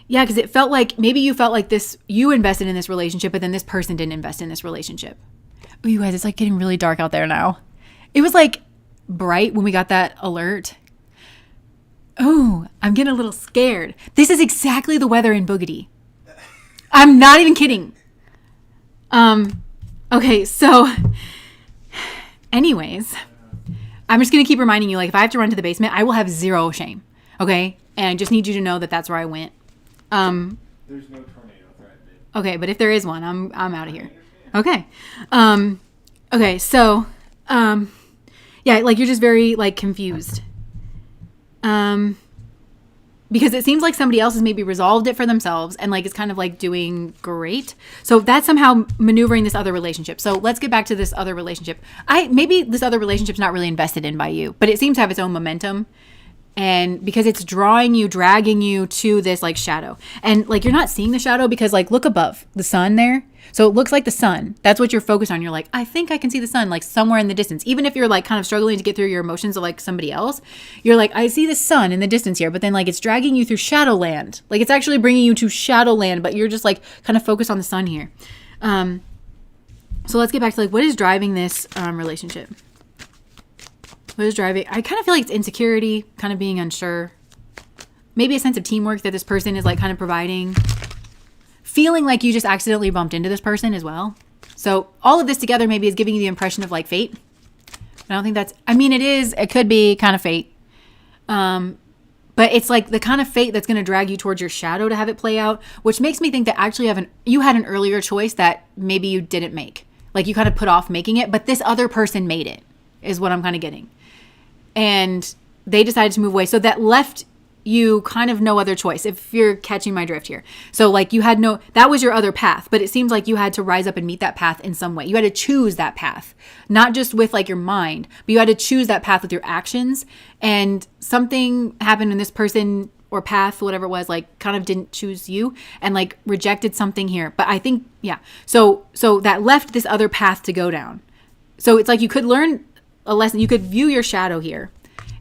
yeah, because it felt like, maybe you felt like this, you invested in this relationship, but then this person didn't invest in this relationship. Oh, you guys, it's like getting really dark out there now. It was like bright when we got that alert. Oh, I'm getting a little scared. This is exactly the weather in Boogedy. I'm not even kidding. Okay, so anyways, I'm just going to keep reminding you, like, if I have to run to the basement, I will have zero shame. Okay. And I just need you to know that that's where I went. There's no tornado threat. Okay. But if there is one, I'm out of here. Okay. Okay. So, yeah, like, you're just very like confused. Because it seems like somebody else has maybe resolved it for themselves and like is kind of like doing great. So that's somehow maneuvering this other relationship. So let's get back to this other relationship. Maybe this other relationship's not really invested in by you, but it seems to have its own momentum. And because it's drawing you, dragging you to this like shadow. And like, you're not seeing the shadow because like, look above the sun there. So it looks like the sun. That's what you're focused on. You're like, I think I can see the sun like somewhere in the distance. Even if you're like kind of struggling to get through your emotions of like somebody else, you're like, I see the sun in the distance here. But then like, it's dragging you through Shadowland. Like, it's actually bringing you to Shadowland, but you're just like kind of focused on the sun here. So let's get back to like, what is driving this relationship? What is driving? I kind of feel like it's insecurity, kind of being unsure. Maybe a sense of teamwork that this person is like kind of providing. Feeling like you just accidentally bumped into this person as well. So all of this together maybe is giving you the impression of like fate. I don't think that's, I mean, it could be kind of fate. But it's like the kind of fate that's going to drag you towards your shadow to have it play out, which makes me think that actually you had an earlier choice that maybe you didn't make. Like, you kind of put off making it, but this other person made it, is what I'm kind of getting. And they decided to move away. So that left you kind of no other choice, if you're catching my drift here. So like, that was your other path, but it seems like you had to rise up and meet that path in some way. You had to choose that path, not just with like your mind, but you had to choose that path with your actions. And something happened, and this person or path, whatever it was, like kind of didn't choose you and like rejected something here. But I think, yeah. So that left this other path to go down. So it's like you could learn a lesson. You could view your shadow here.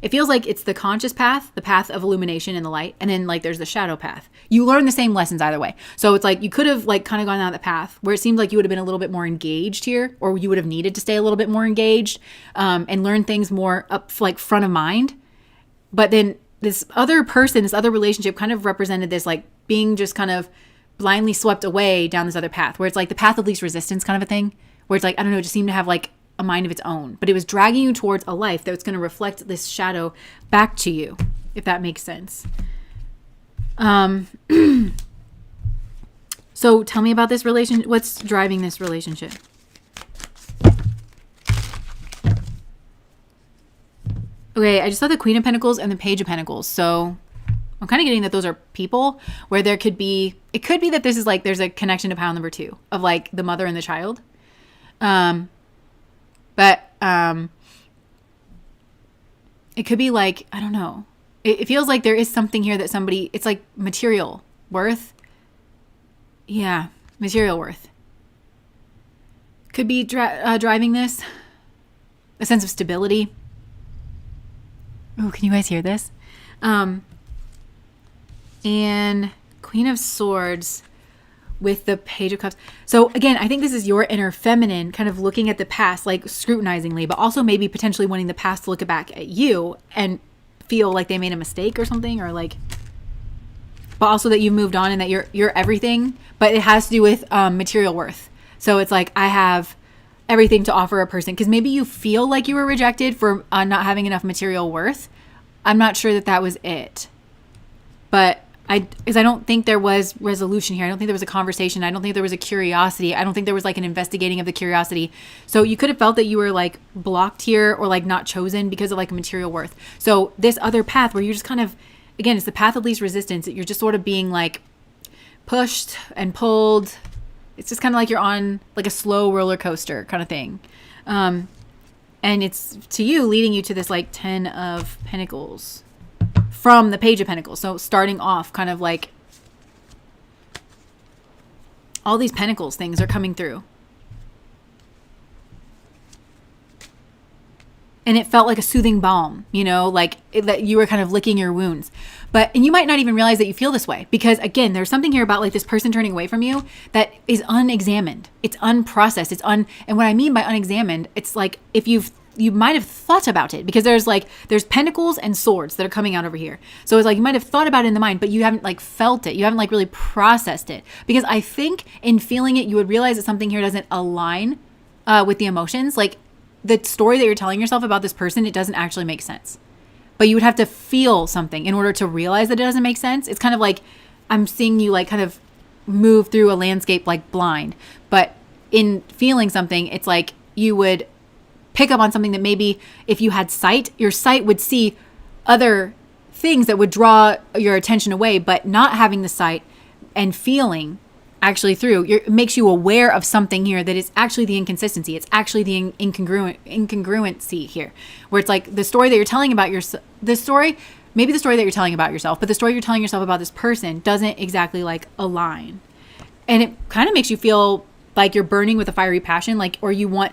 It feels like it's the conscious path, the path of illumination and the light. And then like there's the shadow path. You learn the same lessons either way. So it's like you could have like kind of gone down the path where it seemed like you would have been a little bit more engaged here, or you would have needed to stay a little bit more engaged and learn things more up like front of mind. But then this other person, this other relationship kind of represented this like being just kind of blindly swept away down this other path where it's like the path of least resistance kind of a thing, where it's like, I don't know, it just seemed to have like a mind of its own, but it was dragging you towards a life that was going to reflect this shadow back to you, if that makes sense. So tell me about this relationship. What's driving this relationship? Okay, I just saw the Queen of Pentacles and the Page of Pentacles. So I'm kind of getting that those are people where there could be, it could be that this is like, there's a connection to pile number 2 of like the mother and the child. But it could be like, I don't know. It feels like there is something here that somebody, it's like material worth. Yeah, material worth. Could be driving this. A sense of stability. Oh, can you guys hear this? And Queen of Swords with the Page of Cups. So again, I think this is your inner feminine kind of looking at the past, like scrutinizingly, but also maybe potentially wanting the past to look back at you and feel like they made a mistake or something, or like, but also that you've moved on and that you're everything, but it has to do with material worth. So it's like, I have everything to offer a person, because maybe you feel like you were rejected for not having enough material worth. I'm not sure that was it, but because I don't think there was resolution here. I don't think there was a conversation. I don't think there was a curiosity. I don't think there was like an investigating of the curiosity. So you could have felt that you were like blocked here or like not chosen because of like material worth. So this other path where you're just kind of, again, it's the path of least resistance. You're just sort of being like pushed and pulled. It's just kind of like you're on like a slow roller coaster kind of thing. And it's to you leading you to this like 10 of Pentacles from the Page of Pentacles. So starting off kind of like all these Pentacles things are coming through. And it felt like a soothing balm, you know, like that you were kind of licking your wounds. And you might not even realize that you feel this way, because again, there's something here about like this person turning away from you that is unexamined. It's unprocessed. And what I mean by unexamined, it's like if you might have thought about it, because there's Pentacles and Swords that are coming out over here. So it's like you might have thought about it in the mind, but you haven't like felt it. You haven't like really processed it, because I think in feeling it, you would realize that something here doesn't align with the emotions. Like the story that you're telling yourself about this person, it doesn't actually make sense. But you would have to feel something in order to realize that it doesn't make sense. It's kind of like I'm seeing you like kind of move through a landscape like blind. But in feeling something, it's like you would pick up on something that maybe if you had sight, your sight would see other things that would draw your attention away. But not having the sight and feeling actually through, it makes you aware of something here that is actually the inconsistency. It's actually the incongruency here, where it's like the story that you're telling about yourself, maybe the story that you're telling about yourself, but the story you're telling yourself about this person doesn't exactly like align. And it kind of makes you feel like you're burning with a fiery passion, like, or you're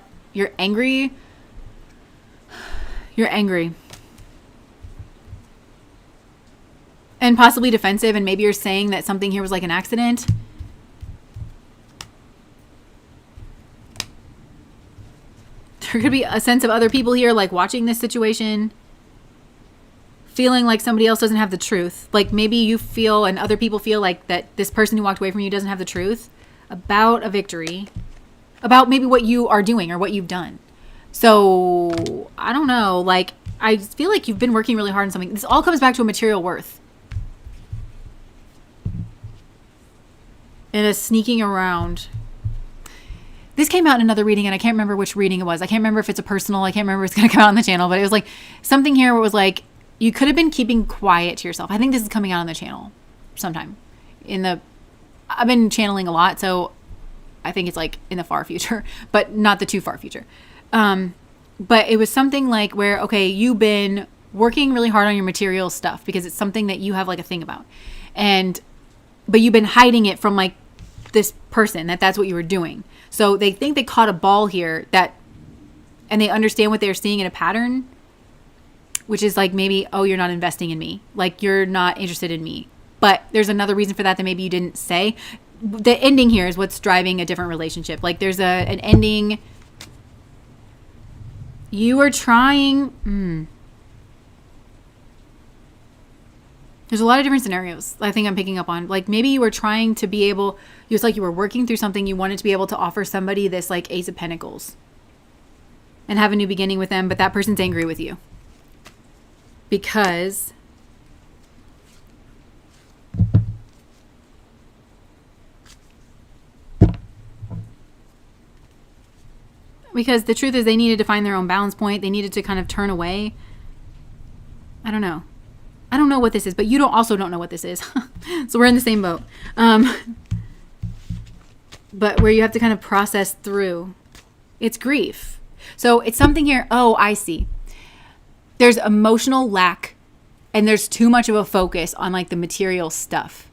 angry. You're angry. And possibly defensive, and maybe you're saying that something here was like an accident. There could be a sense of other people here, like watching this situation, feeling like somebody else doesn't have the truth. Like maybe you feel and other people feel like that this person who walked away from you doesn't have the truth about a victory, about maybe what you are doing or what you've done. So I don't know, like I feel like you've been working really hard on something. This all comes back to a material worth. And a sneaking around. This came out in another reading, and I can't remember which reading it was. I can't remember if it's a personal. I can't remember if it's going to come out on the channel, but it was like something here where it was like you could have been keeping quiet to yourself. I think this is coming out on the channel sometime. I've been channeling a lot, so I think it's like in the far future, but not the too far future. But it was something like where, okay, you've been working really hard on your material stuff because it's something that you have like a thing about. But you've been hiding it from like this person that's what you were doing. So they think they caught a ball here and they understand what they're seeing in a pattern, which is like maybe, oh, you're not investing in me. Like you're not interested in me. But there's another reason for that maybe you didn't say. The ending here is what's driving a different relationship. Like there's an ending. You are trying. There's a lot of different scenarios I think I'm picking up on. Like maybe you were trying to be able, it's like you were working through something. You wanted to be able to offer somebody this like Ace of Pentacles and have a new beginning with them. But that person's angry with you because the truth is they needed to find their own balance point. They needed to kind of turn away. I don't know what this is, but you also don't know what this is. So we're in the same boat. But where you have to kind of process through. It's grief. So it's something here. Oh, I see. There's emotional lack and there's too much of a focus on like the material stuff.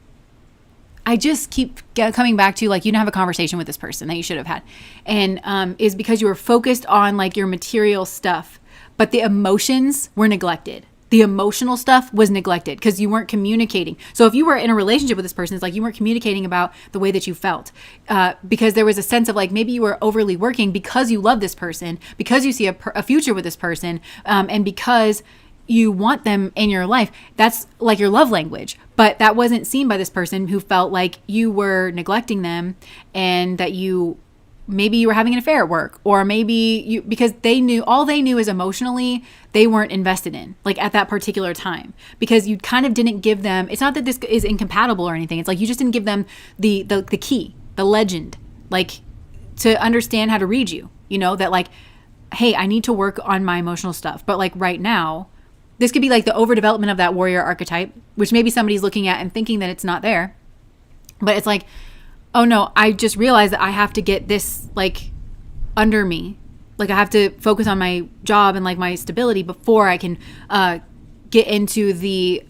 I just keep coming back to like you didn't have a conversation with this person that you should have had. And is because you were focused on like your material stuff, but the emotions were neglected. The emotional stuff was neglected because you weren't communicating. So if you were in a relationship with this person, it's like you weren't communicating about the way that you felt because there was a sense of like maybe you were overly working because you love this person, because you see a future with this person, and because you want them in your life. That's like your love language. But that wasn't seen by this person who felt like you were neglecting them and that maybe you were having an affair at work, or maybe because all they knew is emotionally they weren't invested in, like at that particular time, because you kind of didn't give them, it's not that this is incompatible or anything. It's like you just didn't give them the key, the legend, like to understand how to read you, that like, hey, I need to work on my emotional stuff. But like right now, this could be like the overdevelopment of that warrior archetype, which maybe somebody's looking at and thinking that it's not there. But it's like, oh no, I just realized that I have to get this like under me. Like I have to focus on my job and like my stability before I can get into the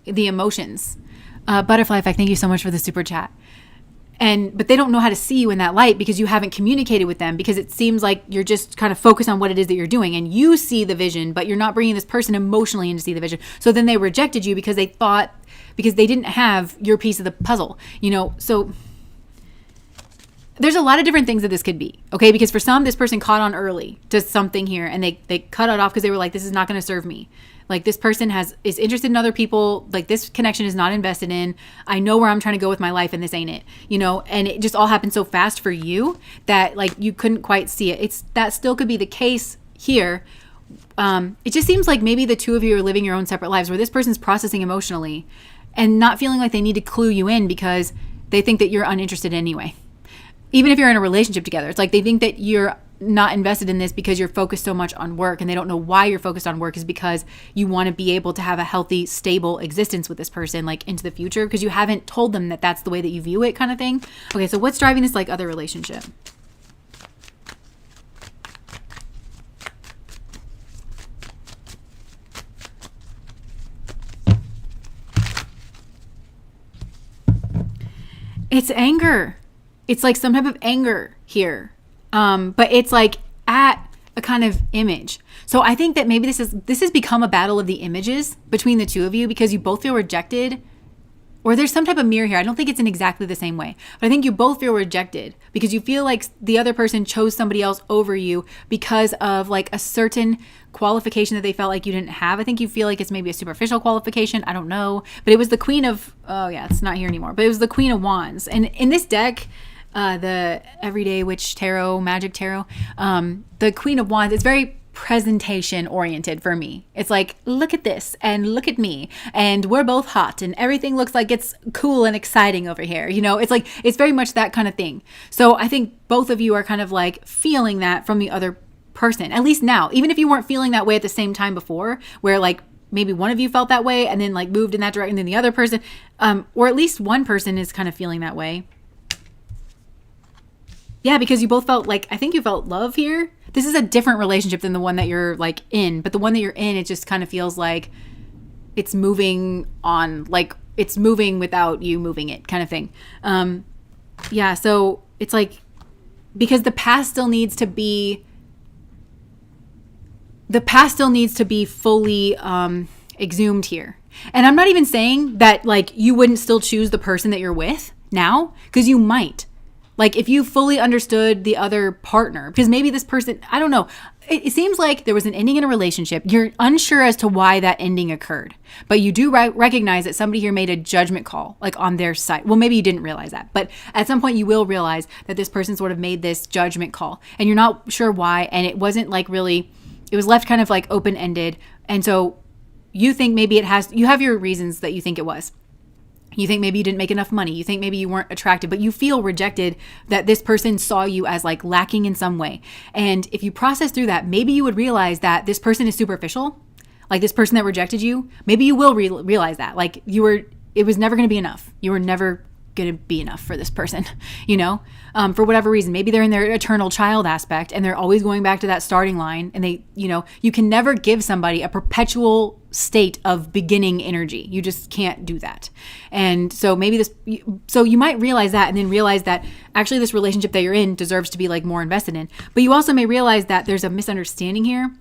emotions. Butterfly Effect, thank you so much for the super chat. But they don't know how to see you in that light because you haven't communicated with them, because it seems like you're just kind of focused on what it is that you're doing and you see the vision, but you're not bringing this person emotionally in to see the vision. So then they rejected you because they didn't have your piece of the puzzle, so there's a lot of different things that this could be. Okay. Because for some, this person caught on early to something here and they cut it off because they were like, this is not going to serve me. Like this person is interested in other people. Like this connection is not invested in. I know where I'm trying to go with my life and this ain't it, and it just all happened so fast for you that like you couldn't quite see it. That still could be the case here. It just seems like maybe the two of you are living your own separate lives where this person's processing emotionally and not feeling like they need to clue you in because they think that you're uninterested anyway. Even if you're in a relationship together, it's like they think that you're not invested in this because you're focused so much on work, and they don't know why you're focused on work is because you want to be able to have a healthy, stable existence with this person like into the future, because you haven't told them that that's the way that you view it, kind of thing. Okay, so what's driving this like other relationship? It's anger. It's like some type of anger here. But it's like at a kind of image. So I think that maybe this has become a battle of the images between the two of you because you both feel rejected, or there's some type of mirror here. I don't think it's in exactly the same way, but I think you both feel rejected because you feel like the other person chose somebody else over you because of like a certain qualification that they felt like you didn't have. I think you feel like it's maybe a superficial qualification. I don't know, but it was the Queen of, oh yeah, it's not here anymore, but it was the Queen of Wands. And in this deck, the Everyday Witch Tarot, Magic Tarot, the Queen of Wands, it's very presentation oriented for me. It's like, look at this and look at me and we're both hot and everything looks like it's cool and exciting over here. It's like, it's very much that kind of thing. So I think both of you are kind of like feeling that from the other person, at least now, even if you weren't feeling that way at the same time before, where like maybe one of you felt that way and then like moved in that direction, and then the other person, or at least one person is kind of feeling that way. Yeah, because you both felt like, I think you felt love here, this is a different relationship than the one that you're like in, but the one that you're in, it just kind of feels like it's moving on, like it's moving without you moving it kind of thing. Yeah. So it's like, because the past still needs to be fully exhumed here. And I'm not even saying that like you wouldn't still choose the person that you're with now, because you might. Like if you fully understood the other partner, because maybe this person, I don't know. It seems like there was an ending in a relationship. You're unsure as to why that ending occurred, but you do recognize that somebody here made a judgment call, like on their side. Well, maybe you didn't realize that, but at some point you will realize that this person sort of made this judgment call and you're not sure why. And it wasn't like really, it was left kind of like open-ended. And so you think maybe you have your reasons that you think it was. You think maybe you didn't make enough money. You think maybe you weren't attractive, but you feel rejected, that this person saw you as like lacking in some way. And if you process through that, maybe you would realize that this person is superficial. Like this person that rejected you, maybe you will realize that like it was never going to be enough. You were never going to be enough for this person, for whatever reason. Maybe they're in their eternal child aspect and they're always going back to that starting line, and they, you can never give somebody a perpetual state of beginning energy. You just can't do that. And so maybe so you might realize that, and then realize that actually this relationship that you're in deserves to be like more invested in. But you also may realize that there's a misunderstanding here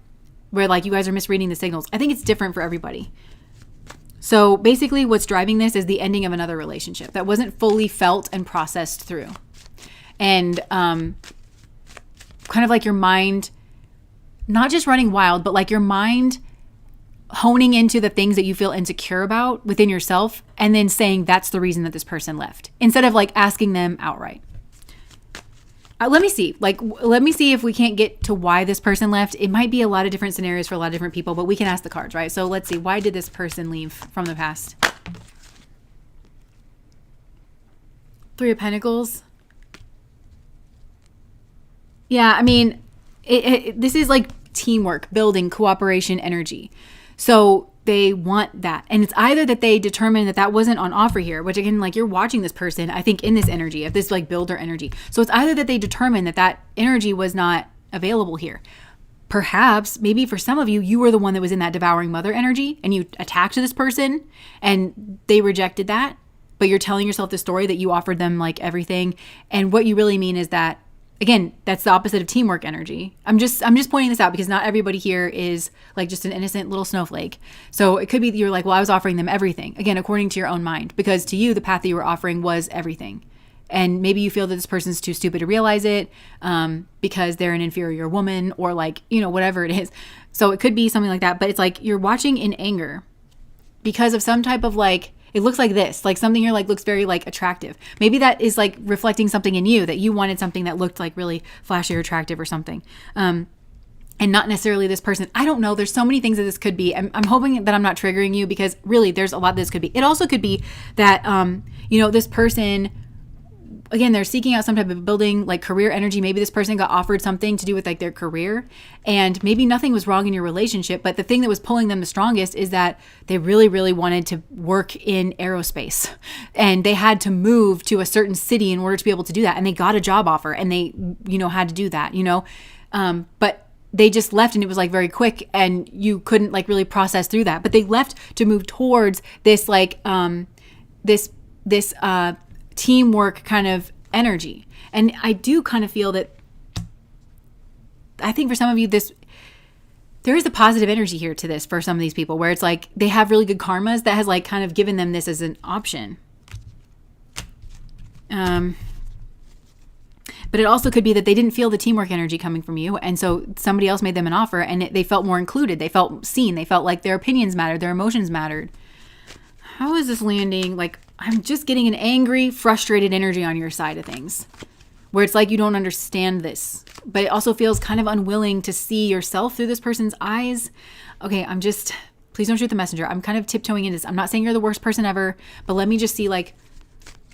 where like you guys are misreading the signals. I think it's different for everybody. So basically what's driving this is the ending of another relationship that wasn't fully felt and processed through. And kind of like your mind, not just running wild, but like your mind honing into the things that you feel insecure about within yourself, and then saying that's the reason that this person left, instead of like asking them outright. Let me see if we can't get to why this person left. It might be a lot of different scenarios for a lot of different people, but we can ask the cards, right? So let's see. Why did this person leave from the past? 3 of Pentacles. Yeah, I mean, this is like teamwork, building, cooperation, energy. So they want that. And it's either that they determine that wasn't on offer here, which again, like you're watching this person, I think in this energy of this like builder energy. So it's either that they determine that energy was not available here. Perhaps maybe for some of you, you were the one that was in that devouring mother energy and you attacked this person and they rejected that, but you're telling yourself the story that you offered them like everything. And what you really mean is that, again, that's the opposite of teamwork energy. I'm just pointing this out because not everybody here is like just an innocent little snowflake. So it could be that you're like, well, I was offering them everything. Again, according to your own mind, because to you, the path that you were offering was everything. And maybe you feel that this person's too stupid to realize it because they're an inferior woman or like, whatever it is. So it could be something like that. But it's like you're watching in anger because of some type of like, it looks like this, like something here like looks very like attractive. Maybe that is like reflecting something in you, that you wanted something that looked like really flashy or attractive or something. And not necessarily this person. I don't know. There's so many things that this could be. I'm hoping that I'm not triggering you, because really there's a lot this could be. It also could be that, this person, again, they're seeking out some type of building, like career energy. Maybe this person got offered something to do with like their career, and maybe nothing was wrong in your relationship. But the thing that was pulling them the strongest is that they really, really wanted to work in aerospace, and they had to move to a certain city in order to be able to do that. And they got a job offer and they, had to do that, but they just left and it was like very quick and you couldn't like really process through that. But they left to move towards this like, this teamwork kind of energy. And I do kind of feel that, I think for some of you, there is a positive energy here to this for some of these people, where it's like they have really good karmas that has like kind of given them this as an option. But it also could be that they didn't feel the teamwork energy coming from you, and so somebody else made them an offer and they felt more included. They felt seen. They felt like their opinions mattered, their emotions mattered. How is this landing? Like, I'm just getting an angry, frustrated energy on your side of things, where it's like you don't understand this, but it also feels kind of unwilling to see yourself through this person's eyes. Okay, please don't shoot the messenger. I'm kind of tiptoeing into this. I'm not saying you're the worst person ever, but let me just see, like,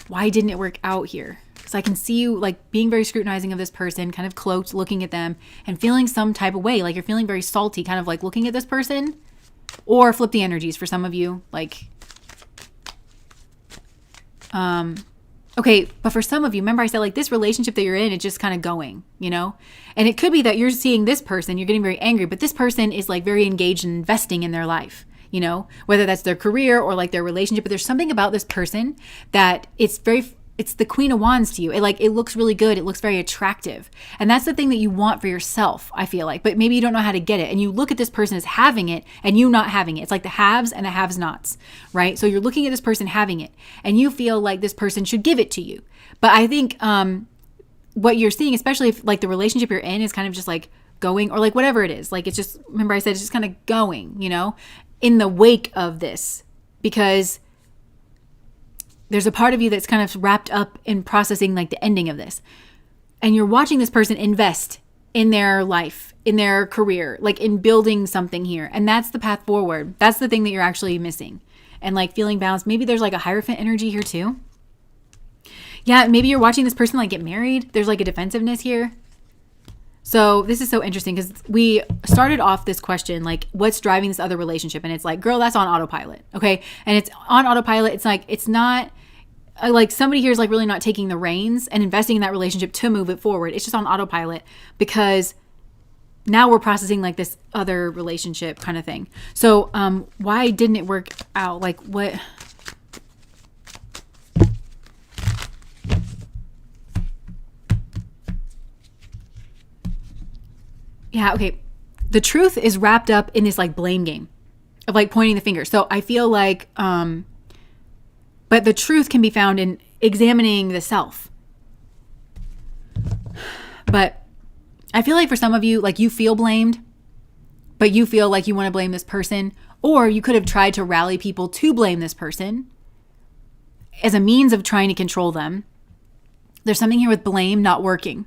why didn't it work out here? Because I can see you like being very scrutinizing of this person, kind of cloaked, looking at them and feeling some type of way. Like you're feeling very salty, kind of like looking at this person. Or flip the energies for some of you. Like, Okay, but for some of you, remember I said like this relationship that you're in, it's just kind of going, you know? And it could be that you're seeing this person, you're getting very angry, but this person is like very engaged in investing in their life, you know? Whether that's their career or like their relationship, but there's something about this person that it's the Queen of Wands to you. It looks really good. It looks very attractive. And that's the thing that you want for yourself, I feel like. But maybe you don't know how to get it. And you look at this person as having it and you not having it. It's like the haves and the haves nots, right? So you're looking at this person having it and you feel like this person should give it to you. But I think what you're seeing, especially if like the relationship you're in is kind of just like going, or like whatever it is. Like it's just, remember I said, it's just kind of going, you know, in the wake of this, because there's a part of you that's kind of wrapped up in processing like the ending of this. And you're watching this person invest in their life, in their career, like in building something here. And that's the path forward. That's the thing that you're actually missing. And like feeling balanced. Maybe there's like a Hierophant energy here too. Yeah, maybe you're watching this person like get married. There's like a defensiveness here. So this is so interesting because we started off this question, like what's driving this other relationship? And it's like, girl, that's on autopilot. Okay. And it's on autopilot. It's like, it's not like somebody here is like really not taking the reins and investing in that relationship to move it forward. It's just on autopilot because now we're processing like this other relationship kind of thing. So why didn't it work out? Like what? Yeah, okay. The truth is wrapped up in this like blame game of like pointing the finger. So I feel like, but the truth can be found in examining the self. But I feel like for some of you, like you feel blamed, but you feel like you want to blame this person, or you could have tried to rally people to blame this person as a means of trying to control them. There's something here with blame not working.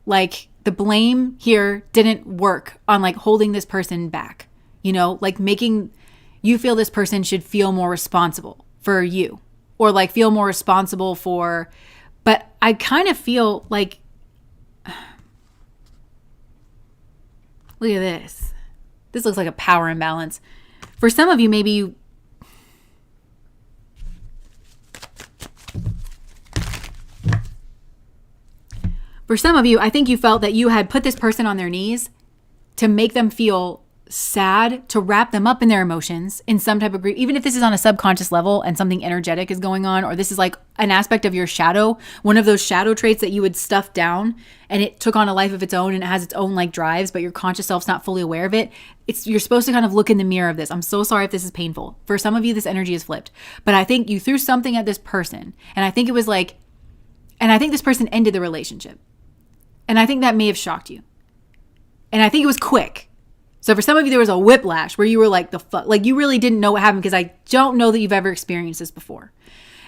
Like the blame here didn't work on like holding this person back, you know, like making you feel this person should feel more responsible for you, or like feel more responsible for, but I kind of feel like, look at this. This looks like a power imbalance. For some of you, maybe you, for some of you, I think you felt that you had put this person on their knees to make them feel sad, to wrap them up in their emotions in some type of grief, even if this is on a subconscious level and something energetic is going on, or this is like an aspect of your shadow, one of those shadow traits that you would stuff down and it took on a life of its own and it has its own like drives, but your conscious self's not fully aware of it. You're supposed to kind of look in the mirror of this. I'm so sorry if this is painful. For some of you, this energy is flipped, but I think you threw something at this person, and I think it was like, and I think this person ended the relationship. And I think that may have shocked you. And I think it was quick. So for some of you, there was a whiplash where you were like, the fuck, like you really didn't know what happened, because I don't know that you've ever experienced this before.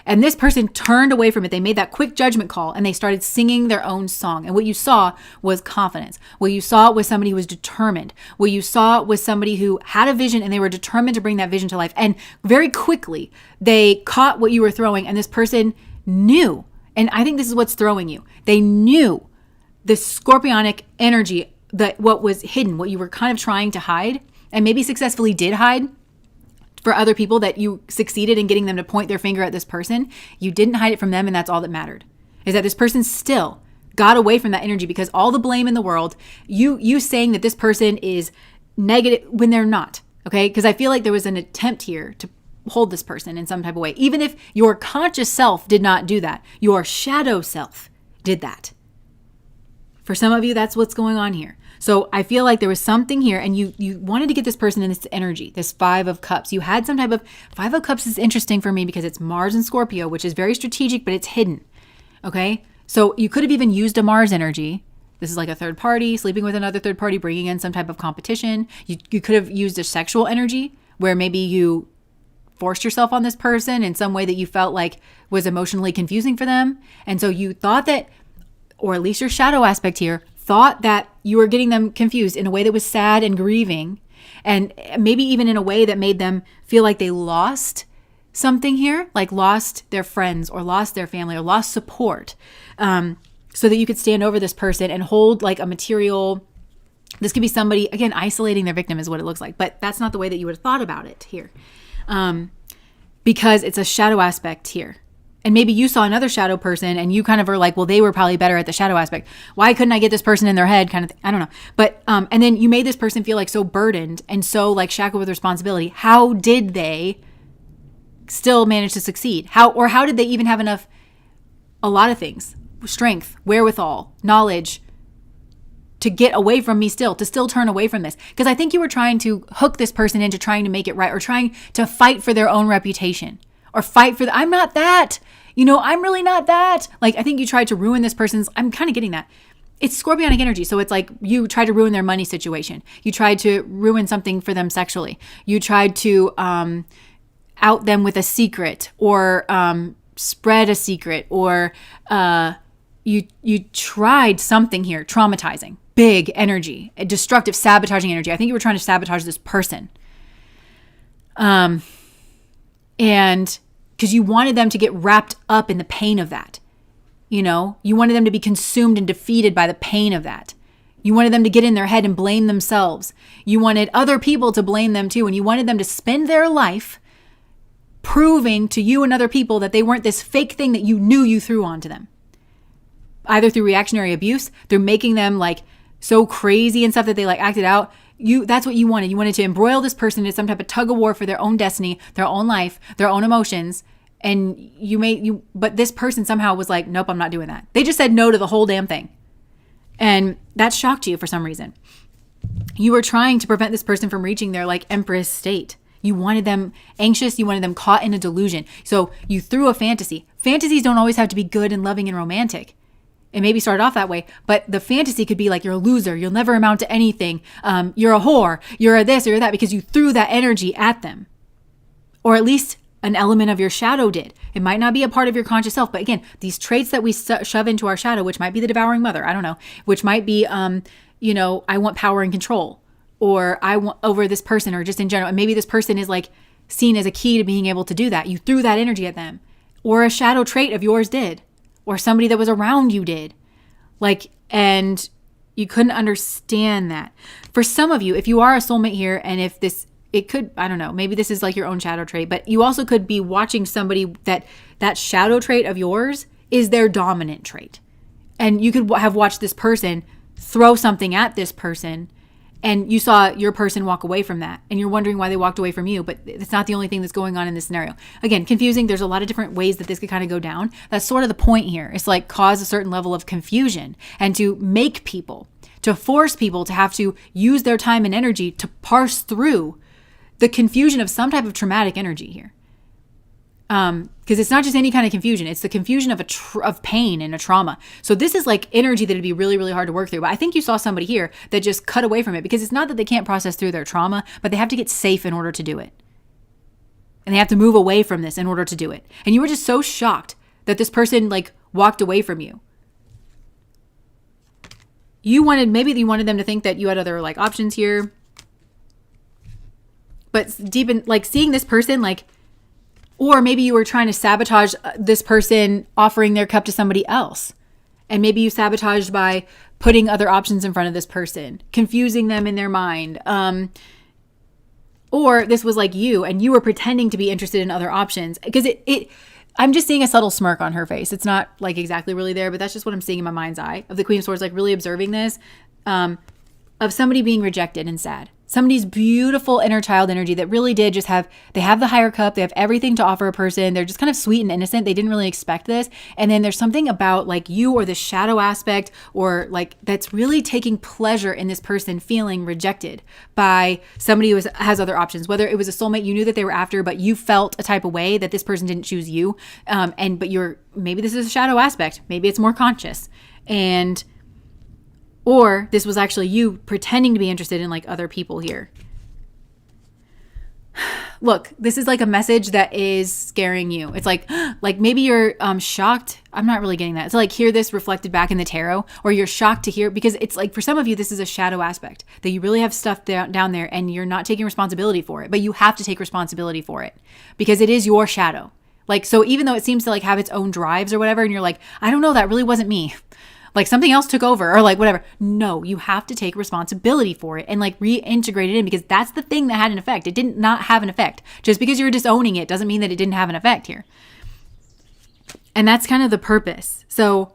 And this person turned away from it. They made that quick judgment call and they started singing their own song. And what you saw was confidence. What you saw was somebody who was determined. What you saw was somebody who had a vision and they were determined to bring that vision to life. And very quickly, they caught what you were throwing, and this person knew. And I think this is what's throwing you. They knew this scorpionic energy, that what was hidden, what you were kind of trying to hide, and maybe successfully did hide for other people, that you succeeded in getting them to point their finger at this person. You didn't hide it from them, and that's all that mattered, is that this person still got away from that energy, because all the blame in the world, you saying that this person is negative when they're not, okay? Because I feel like there was an attempt here to hold this person in some type of way. Even if your conscious self did not do that, your shadow self did that. For some of you, that's what's going on here. So I feel like there was something here, and you wanted to get this person in this energy, this 5 of Cups. You had some type of 5 of Cups is interesting for me because it's Mars and Scorpio, which is very strategic, but it's hidden. Okay. So you could have even used a Mars energy. This is like a third party, sleeping with another third party, bringing in some type of competition. You could have used a sexual energy where maybe you forced yourself on this person in some way that you felt like was emotionally confusing for them. And so you thought that, or at least your shadow aspect here, thought that you were getting them confused in a way that was sad and grieving, and maybe even in a way that made them feel like they lost something here, like lost their friends or lost their family or lost support, so that you could stand over this person and hold like a material. This could be somebody, again, isolating their victim is what it looks like, but that's not the way that you would have thought about it here, because it's a shadow aspect here. And maybe you saw another shadow person and you kind of are like, well, they were probably better at the shadow aspect. Why couldn't I get this person in their head kind of thing? I don't know. But, and then you made this person feel like so burdened and so like shackled with responsibility. How did they still manage to succeed? How did they even have enough, a lot of things, strength, wherewithal, knowledge to get away from me still, to still turn away from this? Because I think you were trying to hook this person into trying to make it right, or trying to fight for their own reputation, or fight for I'm not that, I'm really not that. Like, I think you tried to ruin this person's, I'm kind of getting that. It's scorpionic energy. So it's like you tried to ruin their money situation. You tried to ruin something for them sexually. You tried to out them with a secret, or spread a secret, or you tried something here, traumatizing, big energy, a destructive, sabotaging energy. I think you were trying to sabotage this person. And because you wanted them to get wrapped up in the pain of that. You wanted them to be consumed and defeated by the pain of that. You wanted them to get in their head and blame themselves. You wanted other people to blame them too. And you wanted them to spend their life proving to you and other people that they weren't this fake thing that you knew you threw onto them. Either through reactionary abuse, through making them like so crazy and stuff that they like acted out. That's what you wanted. You wanted to embroil this person into some type of tug of war for their own destiny, their own life, their own emotions. And but this person somehow was like, nope, I'm not doing that. They just said no to the whole damn thing. And that shocked you for some reason. You were trying to prevent this person from reaching their like empress state. You wanted them anxious. You wanted them caught in a delusion. So you threw a fantasy. Fantasies don't always have to be good and loving and romantic. It maybe started off that way, but the fantasy could be like, you're a loser. You'll never amount to anything. You're a whore. You're a this or you're that, because you threw that energy at them. Or at least an element of your shadow did. It might not be a part of your conscious self, but again, these traits that we shove into our shadow, which might be the devouring mother, I don't know, which might be, I want power and control, or I want over this person, or just in general. And maybe this person is like seen as a key to being able to do that. You threw that energy at them, or a shadow trait of yours did, or somebody that was around you did. And you couldn't understand that. For some of you, if you are a soulmate here, and if this, it could, I don't know, maybe this is like your own shadow trait, but you also could be watching somebody that shadow trait of yours is their dominant trait. And you could have watched this person throw something at this person, and you saw your person walk away from that, and you're wondering why they walked away from you, but it's not the only thing that's going on in this scenario. Again, confusing. There's a lot of different ways that this could kind of go down. That's sort of the point here. It's like cause a certain level of confusion, and to make people, to force people to have to use their time and energy to parse through the confusion of some type of traumatic energy here. Because it's not just any kind of confusion. It's the confusion of pain and a trauma. So this is like energy that would be really, really hard to work through. But I think you saw somebody here that just cut away from it, because it's not that they can't process through their trauma, but they have to get safe in order to do it. And they have to move away from this in order to do it. And you were just so shocked that this person like walked away from you. Maybe you wanted them to think that you had other like options here. But deep in like seeing this person like, or maybe you were trying to sabotage this person offering their cup to somebody else. And maybe you sabotaged by putting other options in front of this person, confusing them in their mind. Or this was like you, and you were pretending to be interested in other options. Because I'm just seeing a subtle smirk on her face. It's not like exactly really there, but that's just what I'm seeing in my mind's eye of the Queen of Swords, like really observing this, of somebody being rejected and sad. Somebody's beautiful inner child energy that really did just they have the higher cup. They have everything to offer a person. They're just kind of sweet and innocent. They didn't really expect this. And then there's something about like you or the shadow aspect, or like that's really taking pleasure in this person feeling rejected by somebody who has other options. Whether it was a soulmate you knew that they were after, but you felt a type of way that this person didn't choose you. But maybe this is a shadow aspect. Maybe it's more conscious. Or this was actually you pretending to be interested in like other people here. Look, this is like a message that is scaring you. It's like maybe you're shocked. I'm not really getting that. It's like hear this reflected back in the tarot, or you're shocked to hear, because it's like for some of you, this is a shadow aspect that you really have stuff down there and you're not taking responsibility for it, but you have to take responsibility for it because it is your shadow. Like, so even though it seems to like have its own drives or whatever, and you're like, I don't know, that really wasn't me. Like something else took over or like whatever. No, you have to take responsibility for it and like reintegrate it in, because that's the thing that had an effect. It didn't not have an effect. Just because you're disowning it doesn't mean that it didn't have an effect here. And that's kind of the purpose. So,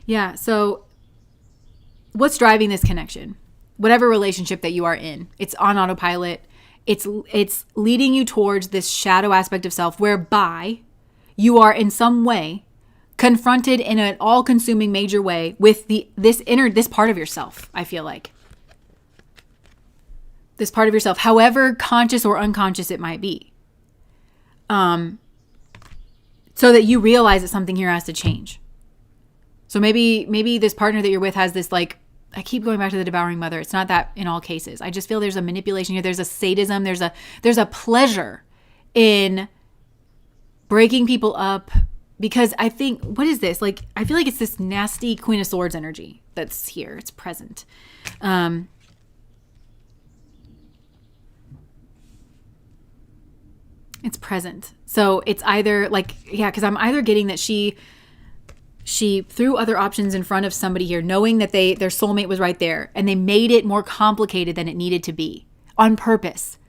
yeah, so what's driving this connection? Whatever relationship that you are in, it's on autopilot. It's leading you towards this shadow aspect of self whereby you are in some way confronted in an all-consuming major way with this part of yourself, I feel like. This part of yourself, however conscious or unconscious it might be. So that you realize that something here has to change. So maybe this partner that you're with has this, like, I keep going back to the devouring mother. It's not that in all cases. I just feel there's a manipulation here. There's a sadism. There's a pleasure in breaking people up, because I think, what is this? Like, I feel like it's this nasty Queen of Swords energy that's here. It's present. It's present. So it's either like, yeah, because I'm either getting that she threw other options in front of somebody here, knowing that their soulmate was right there, and they made it more complicated than it needed to be on purpose.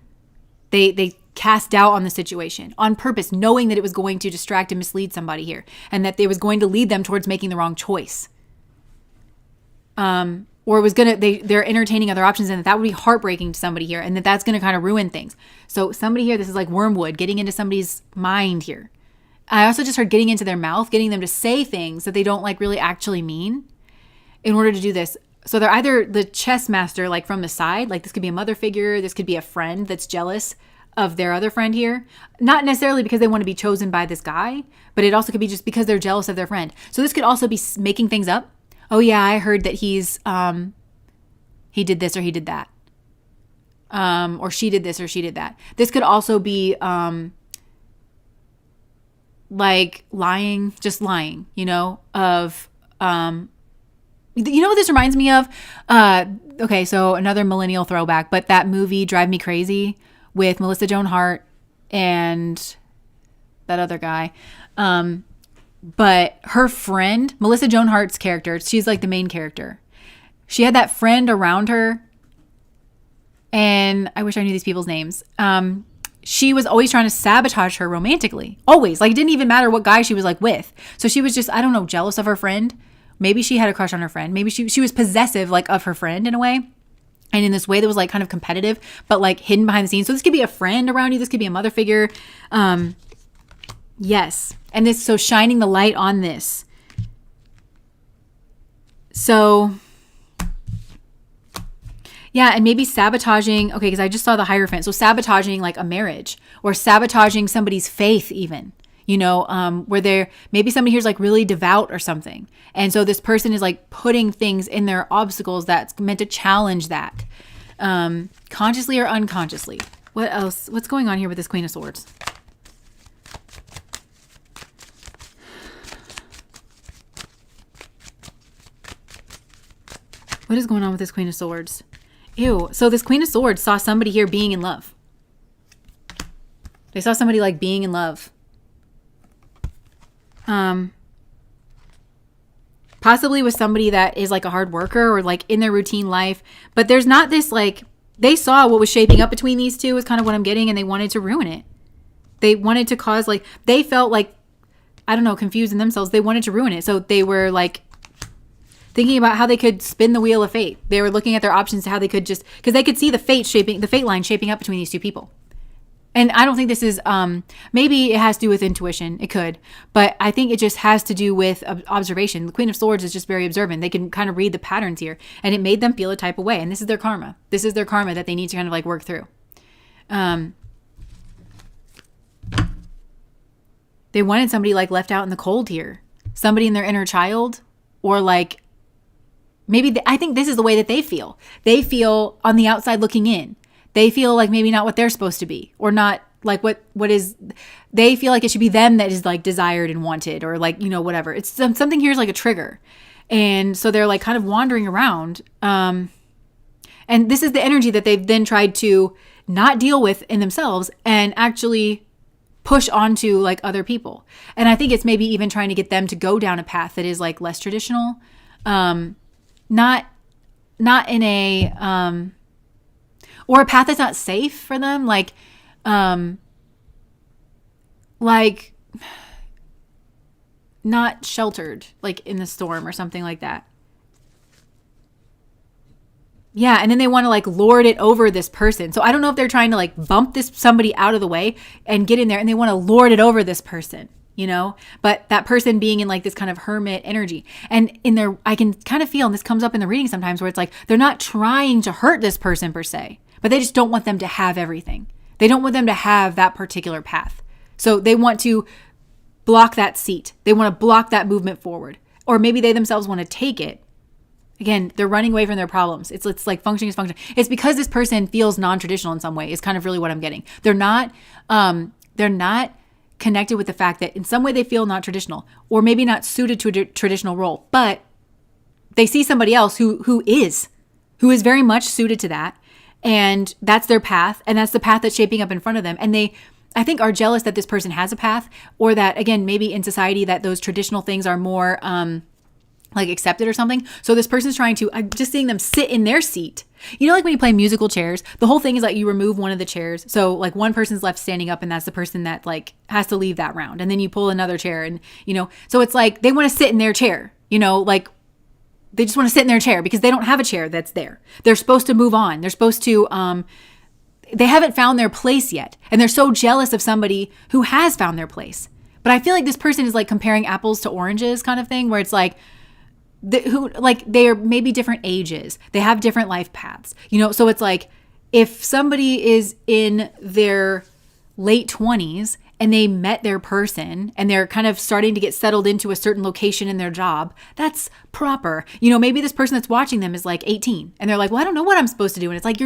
They cast doubt on the situation on purpose, knowing that it was going to distract and mislead somebody here, and that it was going to lead them towards making the wrong choice. Or it was they're entertaining other options, and that would be heartbreaking to somebody here, and that's going to kind of ruin things. So somebody here, this is like wormwood, getting into somebody's mind here. I also just heard getting into their mouth, getting them to say things that they don't like really actually mean in order to do this. So they're either the chess master, like from the side, like this could be a mother figure, this could be a friend that's jealous of their other friend here. Not necessarily because they want to be chosen by this guy, but it also could be just because they're jealous of their friend. So this could also be making things up. Oh yeah, I heard that he did this or he did that. Or she did this or she did that. This could also be like lying, just lying, you know, of, you know what this reminds me of? Okay, so another millennial throwback, but that movie Drive Me Crazy with Melissa Joan Hart and that other guy. But her friend, Melissa Joan Hart's character, she's like the main character. She had that friend around her, and I wish I knew these people's names. She was always trying to sabotage her romantically. Always. Like, it didn't even matter what guy she was like with. So she was just, I don't know, jealous of her friend. Maybe she had a crush on her friend. Maybe she was possessive, like, of her friend in a way. And in this way that was like kind of competitive, but like hidden behind the scenes. So this could be a friend around you. This could be a mother figure. Yes. And so shining the light on this. So yeah, and maybe sabotaging, okay, because I just saw the Hierophant. So sabotaging like a marriage, or sabotaging somebody's faith even, you know, where maybe somebody here's like really devout or something. And so this person is like putting things in their obstacles that's meant to challenge that, consciously or unconsciously. What else? What's going on here with this Queen of Swords? What is going on with this Queen of Swords? Ew. So this Queen of Swords saw somebody here being in love. They saw somebody like being in love. Possibly with somebody that is like a hard worker or like in their routine life. But there's not this like, they saw what was shaping up between these two is kind of what I'm getting, and they wanted to ruin it. They wanted to cause like, they felt like, I don't know, confused in themselves. They wanted to ruin it. So they were like, thinking about how they could spin the wheel of fate. They were looking at their options to how they could just, because they could see the fate line shaping up between these two people. And I don't think this is, maybe it has to do with intuition. It could. But I think it just has to do with observation. The Queen of Swords is just very observant. They can kind of read the patterns here. And it made them feel a type of way. And this is their karma. This is their karma that they need to kind of like work through. They wanted somebody like left out in the cold here. Somebody in their inner child, or like, maybe I think this is the way that they feel. They feel on the outside looking in. They feel like maybe not what they're supposed to be, or not like what is, they feel like it should be them that is like desired and wanted, or like, you know, whatever. It's something here is like a trigger. And so they're like kind of wandering around. And this is the energy that they've then tried to not deal with in themselves and actually push onto like other people. And I think it's maybe even trying to get them to go down a path that is like less traditional. Not in a, or a path that's not safe for them. Like not sheltered, like in the storm or something like that. Yeah, and then they want to like lord it over this person. So I don't know if they're trying to like bump this somebody out of the way and get in there, and they want to lord it over this person, you know? But that person being in like this kind of hermit energy. And in their, I can kind of feel, and this comes up in the reading sometimes, where it's like they're not trying to hurt this person per se, but they just don't want them to have everything. They don't want them to have that particular path. So they want to block that seat. They want to block that movement forward. Or maybe they themselves want to take it. Again, they're running away from their problems. It's like functioning is functioning. It's because this person feels non-traditional in some way is kind of really what I'm getting. They're not connected with the fact that in some way they feel not traditional, or maybe not suited to a traditional role, but they see somebody else who is very much suited to that. And that's their path. And that's the path that's shaping up in front of them. And they, I think, are jealous that this person has a path, or that, again, maybe in society that those traditional things are more, like accepted or something. So this person's trying to, I'm just seeing them sit in their seat. You know, like when you play musical chairs, the whole thing is like you remove one of the chairs. So like one person's left standing up, and that's the person that like has to leave that round. And then you pull another chair, and, you know, so it's like they want to sit in their chair, you know, like they just want to sit in their chair because they don't have a chair that's there. They're supposed to move on. They're supposed to, they haven't found their place yet. And they're so jealous of somebody who has found their place. But I feel like this person is like comparing apples to oranges kind of thing, where it's like, they are maybe different ages. They have different life paths, you know? So it's like, if somebody is in their late 20s and they met their person and they're kind of starting to get settled into a certain location in their job, that's proper. You know, maybe this person that's watching them is like 18 and they're like, well, I don't know what I'm supposed to do. And it's like,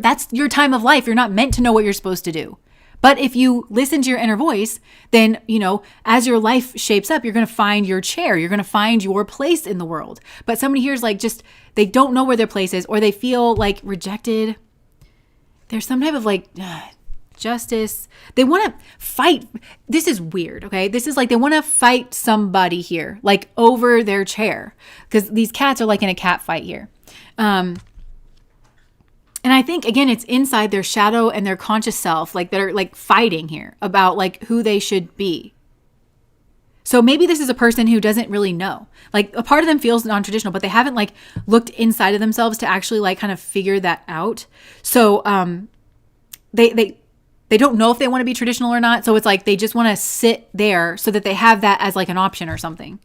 that's your time of life. You're not meant to know what you're supposed to do. But if you listen to your inner voice, then, you know, as your life shapes up, you're going to find your chair. You're going to find your place in the world. But somebody here is like, just, they don't know where their place is, or they feel like rejected. There's some type of like justice. They want to fight. This is weird. Okay. This is like, they want to fight somebody here, like over their chair. Because these cats are like in a cat fight here. And I think, again, it's inside their shadow and their conscious self, like they're like fighting here about like who they should be. So maybe this is a person who doesn't really know. Like a part of them feels non-traditional, but they haven't like looked inside of themselves to actually like kind of figure that out. So they don't know if they want to be traditional or not. So it's like they just want to sit there so that they have that as like an option or something.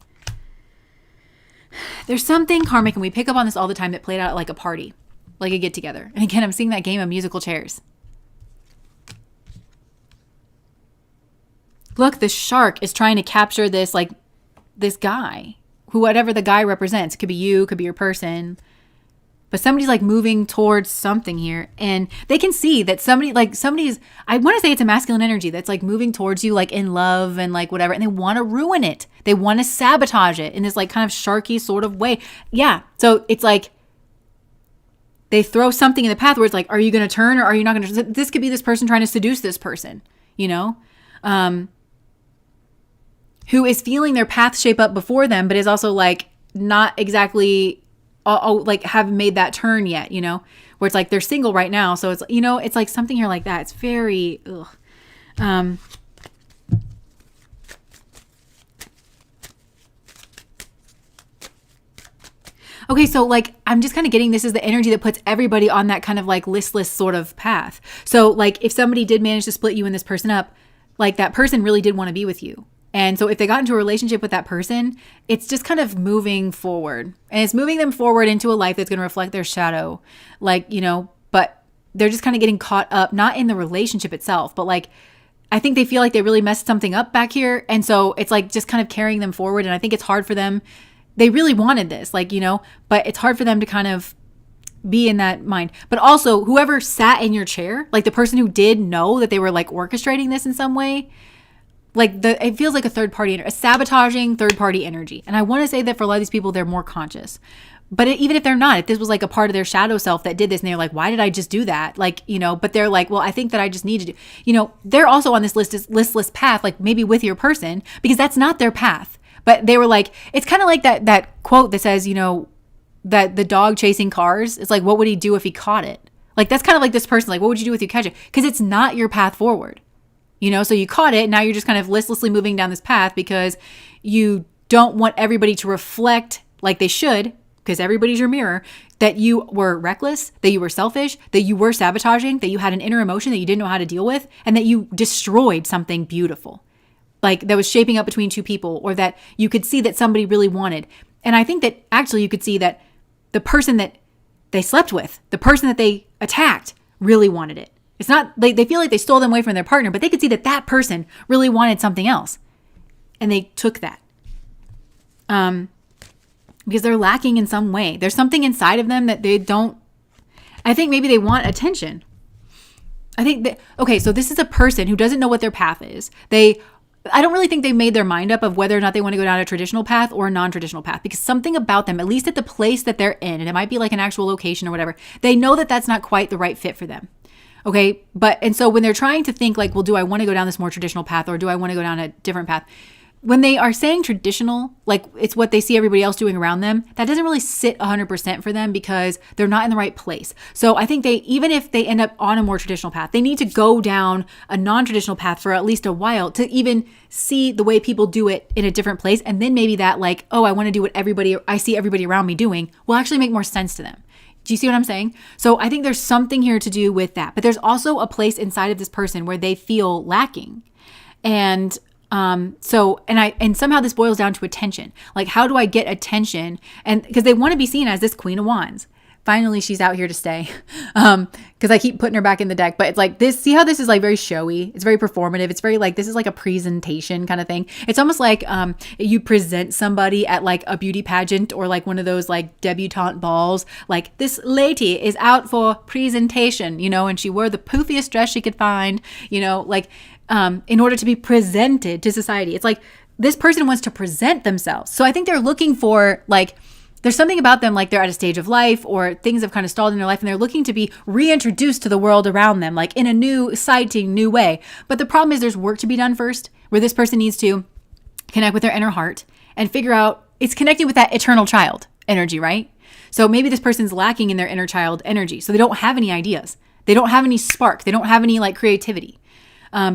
There's something karmic, and we pick up on this all the time, that played out at like a party. Like a get together. And again, I'm seeing that game of musical chairs. Look, the shark is trying to capture this, like this guy, whatever the guy represents. It could be you, could be your person. But somebody's like moving towards something here. And they can see that somebody's, I want to say it's a masculine energy that's like moving towards you, like in love and like whatever. And they want to ruin it. They want to sabotage it in this like kind of sharky sort of way. Yeah. So it's like, they throw something in the path where it's like, are you going to turn or are you not going to? This could be this person trying to seduce this person, you know, who is feeling their path shape up before them, but is also like not exactly like haven't made that turn yet, you know, where it's like they're single right now. So it's, you know, it's like something here like that. It's very, okay, so like I'm just kind of getting, this is the energy that puts everybody on that kind of like listless sort of path. So like if somebody did manage to split you and this person up, like that person really did want to be with you. And so if they got into a relationship with that person, it's just kind of moving forward. And it's moving them forward into a life that's going to reflect their shadow. Like, you know, but they're just kind of getting caught up, not in the relationship itself, but like I think they feel like they really messed something up back here. And so it's like just kind of carrying them forward. And I think it's hard for them. They really wanted this, like, you know, but it's hard for them to kind of be in that mind. But also whoever sat in your chair, like the person who did know that they were like orchestrating this in some way, like it feels like a third party, a sabotaging third party energy. And I want to say that for a lot of these people, they're more conscious, But even if they're not, if this was like a part of their shadow self that did this and they're like, why did I just do that? Like, but they're like, well, I think that I just need to do, they're also on this listless path, like maybe with your person, because that's not their path. But they were like, it's kind of like that quote that says, that the dog chasing cars, it's like, what would he do if he caught it? Like, that's kind of like this person, like, what would you do if you catch it? Because it's not your path forward, so you caught it. Now you're just kind of listlessly moving down this path because you don't want everybody to reflect like they should, because everybody's your mirror, that you were reckless, that you were selfish, that you were sabotaging, that you had an inner emotion that you didn't know how to deal with, and that you destroyed something beautiful, like that was shaping up between two people, or that you could see that somebody really wanted. And I think that actually you could see that the person that they slept with, the person that they attacked, really wanted it. It's not like they feel like they stole them away from their partner, but they could see that that person really wanted something else. And they took that. Because they're lacking in some way. There's something inside of them that they don't, I think maybe they want attention. I think that, okay, so this is a person who doesn't know what their path is. I don't really think they've made their mind up of whether or not they want to go down a traditional path or a non-traditional path, because something about them, at least at the place that they're in, and it might be like an actual location or whatever, they know that that's not quite the right fit for them. Okay. And so when they're trying to think like, well, do I want to go down this more traditional path, or do I want to go down a different path? When they are saying traditional, like it's what they see everybody else doing around them, that doesn't really sit 100% for them because they're not in the right place. So I think even if they end up on a more traditional path, they need to go down a non-traditional path for at least a while to even see the way people do it in a different place. And then maybe that like, oh, I want to do what I see everybody around me doing, will actually make more sense to them. Do you see what I'm saying? So I think there's something here to do with that. But there's also a place inside of this person where they feel lacking. And somehow this boils down to attention. Like, how do I get attention? And because they want to be seen as this Queen of Wands. Finally, she's out here to stay. Because I keep putting her back in the deck, but it's like this, see how this is like very showy. It's very performative. It's very like, this is like a presentation kind of thing. It's almost like, you present somebody at like a beauty pageant or like one of those like debutante balls. Like, this lady is out for presentation, and she wore the poofiest dress she could find, in order to be presented to society. It's like this person wants to present themselves. So I think they're looking for like, there's something about them, like they're at a stage of life or things have kind of stalled in their life and they're looking to be reintroduced to the world around them, like in a new, exciting, new way. But the problem is there's work to be done first, where this person needs to connect with their inner heart and figure out, it's connecting with that eternal child energy, right? So maybe this person's lacking in their inner child energy. So they don't have any ideas. They don't have any spark. They don't have any like creativity.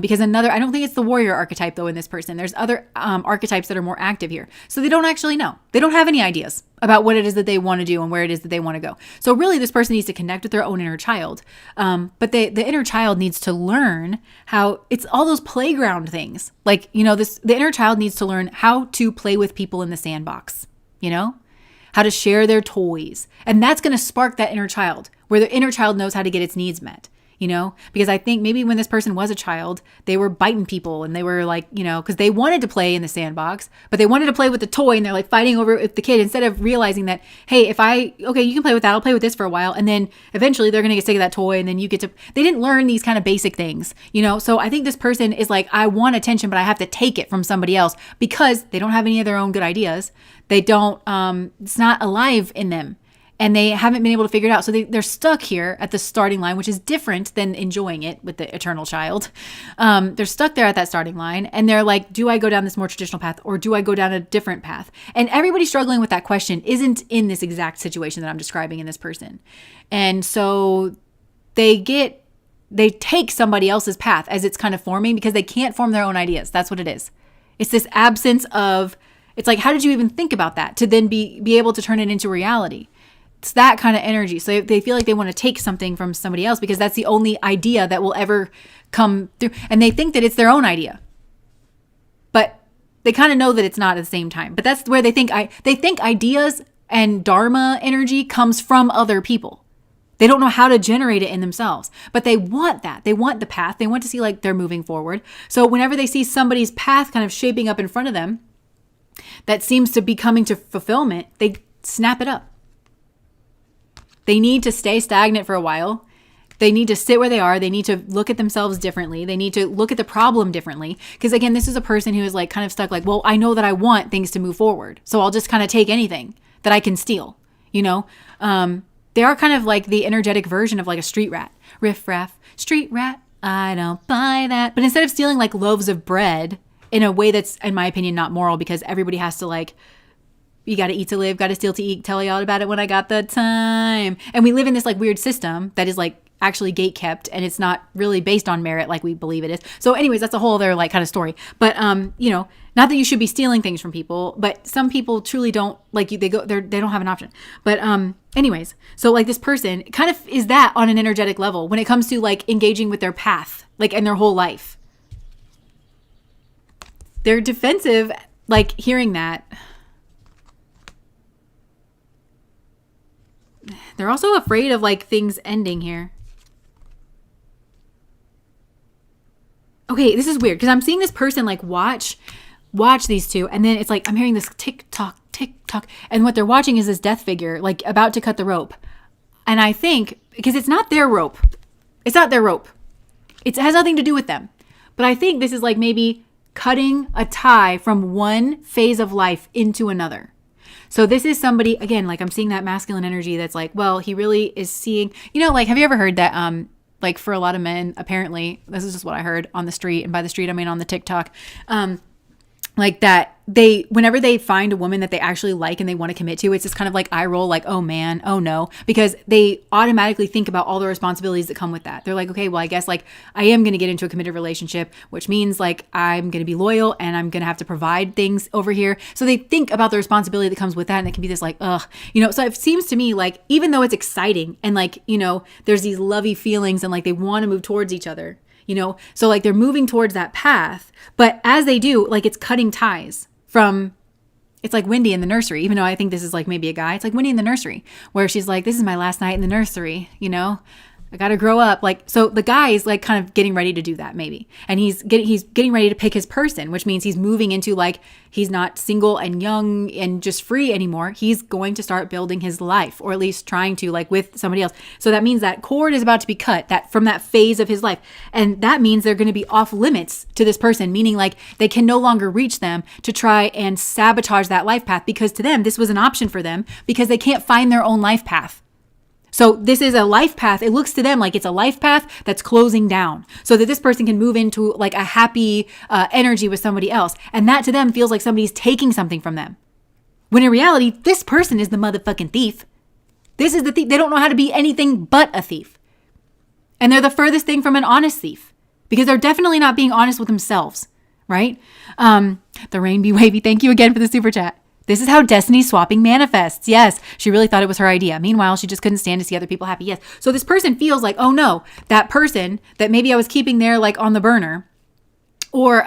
Because I don't think it's the warrior archetype though in this person. There's other archetypes that are more active here. So they don't actually know. They don't have any ideas about what it is that they want to do and where it is that they want to go. So really this person needs to connect with their own inner child. But the inner child needs to learn how, it's all those playground things. Like, the inner child needs to learn how to play with people in the sandbox, how to share their toys. And that's going to spark that inner child, where the inner child knows how to get its needs met. Because I think maybe when this person was a child, they were biting people and they were like, because they wanted to play in the sandbox, but they wanted to play with the toy and they're like fighting over it with the kid instead of realizing that, hey, you can play with that. I'll play with this for a while. And then eventually they're going to get sick of that toy. And then they didn't learn these kind of basic things, So I think this person is like, I want attention, but I have to take it from somebody else because they don't have any of their own good ideas. They don't, it's not alive in them. And they haven't been able to figure it out. So they're stuck here at the starting line, which is different than enjoying it with the eternal child. They're stuck there at that starting line. And they're like, do I go down this more traditional path or do I go down a different path? And everybody struggling with that question isn't in this exact situation that I'm describing in this person. And so they take somebody else's path as it's kind of forming because they can't form their own ideas. That's what it is. It's this absence of, it's like, how did you even think about that to then be able to turn it into reality? It's that kind of energy. So they feel like they want to take something from somebody else because that's the only idea that will ever come through. And they think that it's their own idea. But they kind of know that it's not at the same time. But that's where they think ideas and dharma energy comes from other people. They don't know how to generate it in themselves. But they want that. They want the path. They want to see like they're moving forward. So whenever they see somebody's path kind of shaping up in front of them that seems to be coming to fulfillment, they snap it up. They need to stay stagnant for a while. They need to sit where they are. They need to look at themselves differently. They need to look at the problem differently. Because again, this is a person who is like kind of stuck like, well, I know that I want things to move forward. So I'll just kind of take anything that I can steal. you know? They are kind of like the energetic version of like a street rat. Riff raff, street rat, I don't buy that. But instead of stealing like loaves of bread in a way that's, in my opinion, not moral, because everybody has to like, you got to eat to live, got to steal to eat, tell y'all about it when I got the time. And we live in this like weird system that is like actually gate kept, and it's not really based on merit like we believe it is. So anyways, that's a whole other like kind of story. But you know, not that you should be stealing things from people, but some people truly don't like you. They don't have an option. But anyways, so like this person kind of is that on an energetic level when it comes to like engaging with their path, like in their whole life. They're defensive, like hearing that. They're also afraid of like things ending here. Okay, this is weird because I'm seeing this person like watch these two, and then it's like I'm hearing this tick tock, and what they're watching is this death figure like about to cut the rope. And I think because it's not their rope. It has nothing to do with them. But I think this is like maybe cutting a tie from one phase of life into another. So this is somebody, again, like I'm seeing that masculine energy that's like, well, he really is seeing, you know, like, have you ever heard that, like for a lot of men, apparently, this is just what I heard on the street, and by the street, I mean on the TikTok, like that whenever they find a woman that they actually like and they want to commit to, it's just kind of like eye roll, like, oh man, oh no, because they automatically think about all the responsibilities that come with that. They're like, okay, well, I guess like I am going to get into a committed relationship, which means like I'm going to be loyal and I'm going to have to provide things over here. So they think about the responsibility that comes with that, and it can be this like, ugh, you know. So it seems to me like even though it's exciting and like, you know, there's these lovey feelings and like they want to move towards each other, you know, so like they're moving towards that path, but as they do, like it's cutting ties from, it's like Wendy in the nursery, even though I think this is like maybe a guy, it's like Wendy in the nursery where she's like, this is my last night in the nursery, you know, I got to grow up. Like, so the guy is like kind of getting ready to do that maybe. And he's getting ready to pick his person, which means he's moving into like, he's not single and young and just free anymore. He's going to start building his life, or at least trying to, like with somebody else. So that means that cord is about to be cut, that from that phase of his life. And that means they're going to be off limits to this person, meaning like they can no longer reach them to try and sabotage that life path, because to them, this was an option for them because they can't find their own life path. So this is a life path. It looks to them like it's a life path that's closing down so that this person can move into like a happy energy with somebody else. And that to them feels like somebody's taking something from them. When in reality, this person is the motherfucking thief. This is the thief. They don't know how to be anything but a thief. And they're the furthest thing from an honest thief because they're definitely not being honest with themselves, right? The Rain Be Wavy, thank you again for the super chat. This is how destiny swapping manifests. Yes, she really thought it was her idea. Meanwhile, she just couldn't stand to see other people happy. Yes. So this person feels like, oh no, that person that maybe I was keeping there like on the burner, or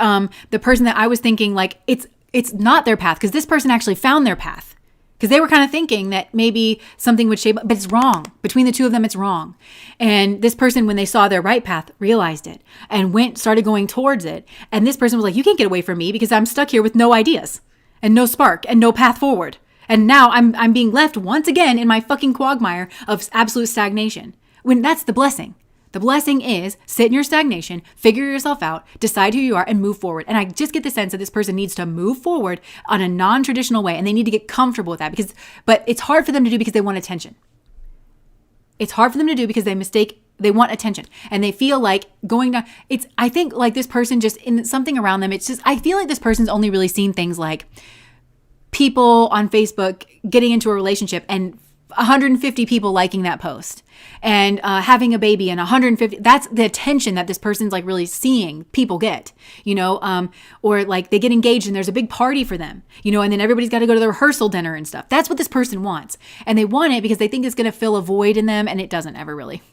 the person that I was thinking like it's not their path, because this person actually found their path. Because they were kind of thinking that maybe something would shape up, but it's wrong. Between the two of them, it's wrong. And this person, when they saw their right path, realized it and started going towards it. And this person was like, you can't get away from me because I'm stuck here with no ideas and no spark and no path forward. And now I'm being left once again in my fucking quagmire of absolute stagnation. When that's the blessing. The blessing is sit in your stagnation, figure yourself out, decide who you are, and move forward. And I just get the sense that this person needs to move forward on a non-traditional way, and they need to get comfortable with that but it's hard for them to do because they want attention. It's hard for them to do because they want attention, and they feel like going down. I think like this person just in something around them. It's just, I feel like this person's only really seen things like people on Facebook getting into a relationship and 150 people liking that post and having a baby and 150. That's the attention that this person's like really seeing people get, you know, or like they get engaged and there's a big party for them, you know, and then everybody's got to go to the rehearsal dinner and stuff. That's what this person wants. And they want it because they think it's going to fill a void in them, and it doesn't ever really.